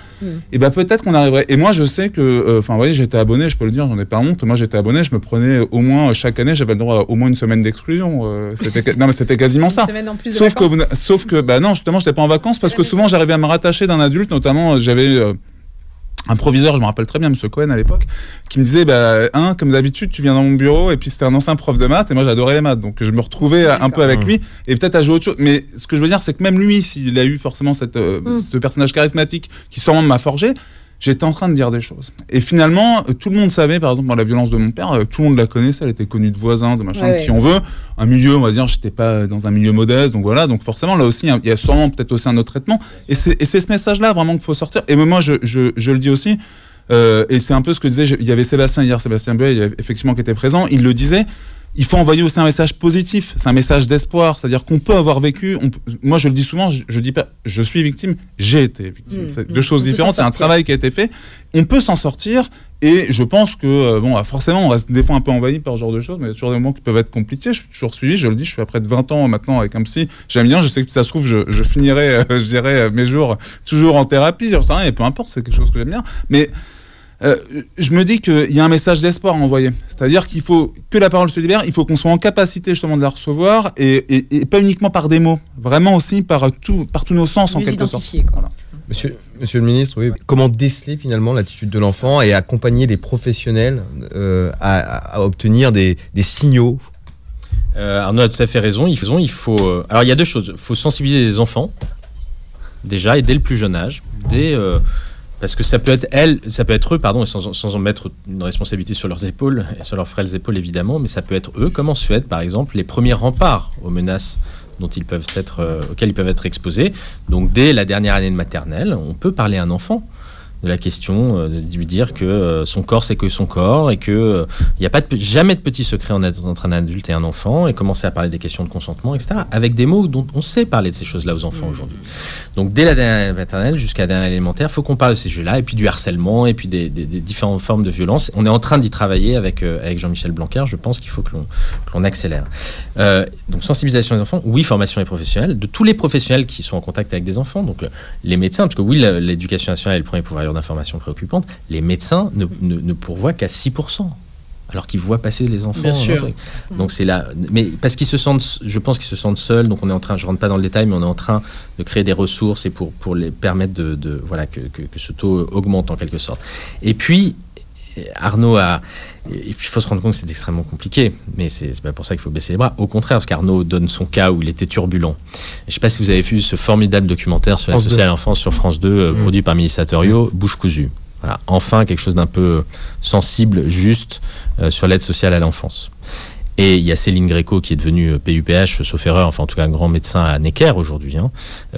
Et peut-être qu'on arriverait. Et moi je sais que, vous voyez, j'étais abonné, je peux le dire, j'en ai pas honte. Moi j'étais abonné, je me prenais au moins chaque année, j'avais le droit à au moins une semaine d'exclusion. C'était quasiment ça. Sauf que non, justement, j'étais pas en vacances parce que souvent j'arrivais à me rattacher d'un adulte, notamment j'avais un proviseur, je me rappelle très bien, M. Cohen à l'époque, qui me disait comme d'habitude tu viens dans mon bureau, et puis c'était un ancien prof de maths et moi j'adorais les maths, donc je me retrouvais un peu avec lui et peut-être à jouer autre chose. Mais ce que je veux dire, c'est que même lui, s'il a eu forcément ce personnage charismatique qui sûrement m'a forgé, j'étais en train de dire des choses. Et finalement, tout le monde savait, par exemple, la violence de mon père, tout le monde la connaissait, elle était connue de voisins, de machin, qui on veut. Un milieu, on va dire, j'étais pas dans un milieu modeste, donc voilà. Donc forcément, là aussi, il y a sûrement peut-être aussi un autre traitement. Et c'est ce message-là vraiment qu'il faut sortir. Et moi, je le dis aussi, et c'est un peu ce que disait, il y avait Sébastien Buet, effectivement, qui était présent, il le disait. Il faut envoyer aussi un message positif, c'est un message d'espoir, c'est-à-dire qu'on peut avoir vécu, moi je le dis souvent, je dis pas je suis victime, j'ai été victime. C'est deux choses différentes, c'est un travail qui a été fait, on peut s'en sortir, et je pense que, forcément on reste des fois un peu envahi par ce genre de choses, mais il y a toujours des moments qui peuvent être compliqués, je suis toujours suivi, je le dis, je suis à près de 20 ans maintenant avec un psy, j'aime bien, je sais que ça se trouve, je finirai, je dirais, mes jours toujours en thérapie, j'en sais rien, et peu importe, c'est quelque chose que j'aime bien, mais je me dis qu'il y a un message d'espoir à envoyer. C'est-à-dire qu'il faut que la parole se libère, il faut qu'on soit en capacité justement de la recevoir et pas uniquement par des mots, vraiment aussi par tous nos sens en quelque sorte. Voilà. Monsieur le ministre, oui. Comment déceler finalement l'attitude de l'enfant et accompagner les professionnels à obtenir des signaux? Arnaud a tout à fait raison. Il faut. Alors il y a deux choses. Il faut sensibiliser les enfants déjà et dès le plus jeune âge, parce que ça peut être eux, pardon, et sans en mettre une responsabilité sur leurs épaules et sur leurs frêles épaules évidemment, mais ça peut être eux, comme en Suède par exemple, les premiers remparts aux menaces auxquels ils peuvent être exposés. Donc dès la dernière année de maternelle, on peut parler à un enfant de la question, de lui dire que son corps c'est que son corps et que il n'y a jamais de petits secrets entre un adulte et un enfant, et commencer à parler des questions de consentement, etc. avec des mots dont on sait parler de ces choses-là aux enfants aujourd'hui. Donc dès la dernière maternelle jusqu'à la dernière élémentaire, il faut qu'on parle de ces jeux-là, et puis du harcèlement, et puis des différentes formes de violence. On est en train d'y travailler avec Jean-Michel Blanquer. Je pense qu'il faut que l'on accélère. Donc sensibilisation des enfants, oui, formation des professionnels, de tous les professionnels qui sont en contact avec des enfants, donc les médecins, parce que oui, l'éducation nationale est le premier pouvoir d'information préoccupante, les médecins ne pourvoient qu'à 6%, alors qu'ils voient passer les enfants. Bien sûr. Donc c'est là, mais parce qu'ils se sentent, je pense qu'ils se sentent seuls. Donc on est en train, je rentre pas dans le détail, mais on est en train de créer des ressources et pour les permettre voilà que ce taux augmente en quelque sorte. Et puis Arnaud il faut se rendre compte que c'est extrêmement compliqué, mais c'est pas pour ça qu'il faut baisser les bras. Au contraire, parce qu'Arnaud donne son cas où il était turbulent. Je ne sais pas si vous avez vu ce formidable documentaire sur la sociale à l'enfance sur France 2, produit par Mélissa Thériault, Bouche cousue. Voilà, enfin quelque chose d'un peu sensible, juste, sur l'aide sociale à l'enfance. Et il y a Céline Gréco qui est devenue PUPH, sauf erreur, enfin en tout cas un grand médecin à Necker aujourd'hui,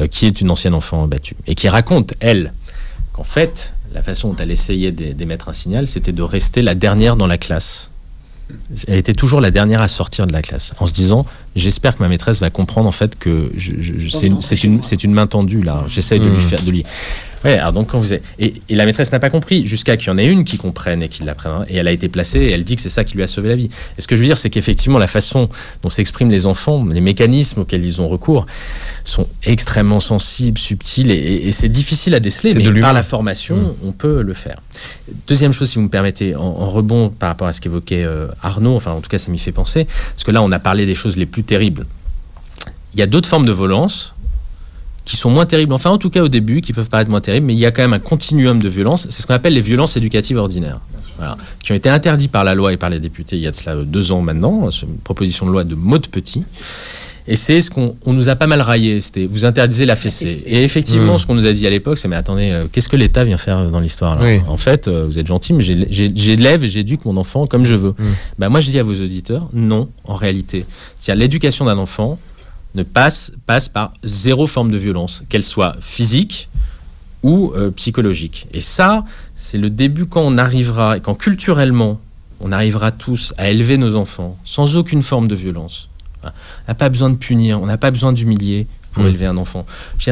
qui est une ancienne enfant battue, et qui raconte, elle, qu'en fait, la façon dont elle essayait d'émettre un signal, c'était de rester la dernière dans la classe. Elle était toujours la dernière à sortir de la classe, en se disant, j'espère que ma maîtresse va comprendre en fait que c'est une main tendue là. J'essaye de lui faire de lui. Ouais, alors donc quand vous êtes... et la maîtresse n'a pas compris jusqu'à qu'il y en ait une qui comprenne et qui l'apprenne, et elle a été placée et elle dit que c'est ça qui lui a sauvé la vie. Et ce que je veux dire, c'est qu'effectivement la façon dont s'expriment les enfants, les mécanismes auxquels ils ont recours sont extrêmement sensibles, subtils, et c'est difficile à déceler, mais par la formation on peut le faire. Deuxième chose, si vous me permettez, en rebond par rapport à ce qu'évoquait Arnaud, enfin en tout cas ça m'y fait penser, parce que là on a parlé des choses les plus terribles. Il y a d'autres formes de violence qui sont moins terribles, enfin en tout cas au début, qui peuvent paraître moins terribles, mais il y a quand même un continuum de violence, c'est ce qu'on appelle les violences éducatives ordinaires, voilà, qui ont été interdites par la loi et par les députés il y a de cela 2 ans maintenant, c'est une proposition de loi de Maude-Petit, et c'est ce qu'on nous a pas mal raillé, c'était vous interdisez la fessée. Et effectivement, ce qu'on nous a dit à l'époque, c'est mais attendez, qu'est-ce que l'État vient faire dans l'histoire là ? En fait, vous êtes gentil, mais j'élève et j'éduque mon enfant comme je veux. Bah, moi je dis à vos auditeurs, non, en réalité, c'est-à-dire l'éducation d'un enfant passe par 0 forme de violence, qu'elle soit physique ou psychologique. Et ça, c'est le début quand on arrivera, et quand culturellement, on arrivera tous à élever nos enfants sans aucune forme de violence. On n'a pas besoin de punir, on n'a pas besoin d'humilier pour élever un enfant.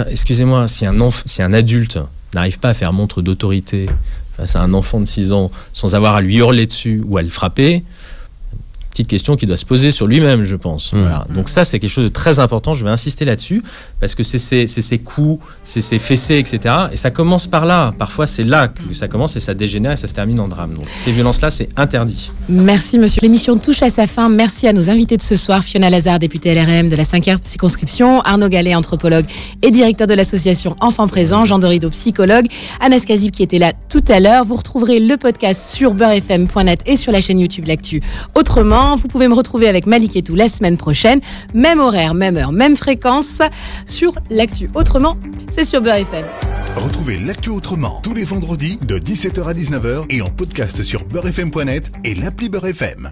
Excusez-moi, si un adulte n'arrive pas à faire montre d'autorité face à un enfant de 6 ans sans avoir à lui hurler dessus ou à le frapper, petite question qui doit se poser sur lui-même, je pense. Voilà. Donc ça, c'est quelque chose de très important. Je vais insister là-dessus parce que c'est ces coups, c'est ces fessées, etc. Et ça commence par là. Parfois, c'est là que ça commence et ça dégénère et ça se termine en drame. Donc ces violences-là, c'est interdit. Merci, monsieur. L'émission touche à sa fin. Merci à nos invités de ce soir. Fiona Lazare, députée LRM de la 5e circonscription. Arnaud Gallet, anthropologue et directeur de l'association Enfants Présents. Jean Dorido, psychologue. Anas Kazib, qui était là tout à l'heure. Vous retrouverez le podcast sur beurrefm.net et sur la chaîne YouTube L'Actu Autrement. Vous pouvez me retrouver avec Malik Etou la semaine prochaine. Même horaire, même heure, même fréquence sur L'Actu Autrement. C'est sur Beurre FM. Retrouvez L'Actu Autrement tous les vendredis de 17h à 19h et en podcast sur beurrefm.net et l'appli Beurre FM.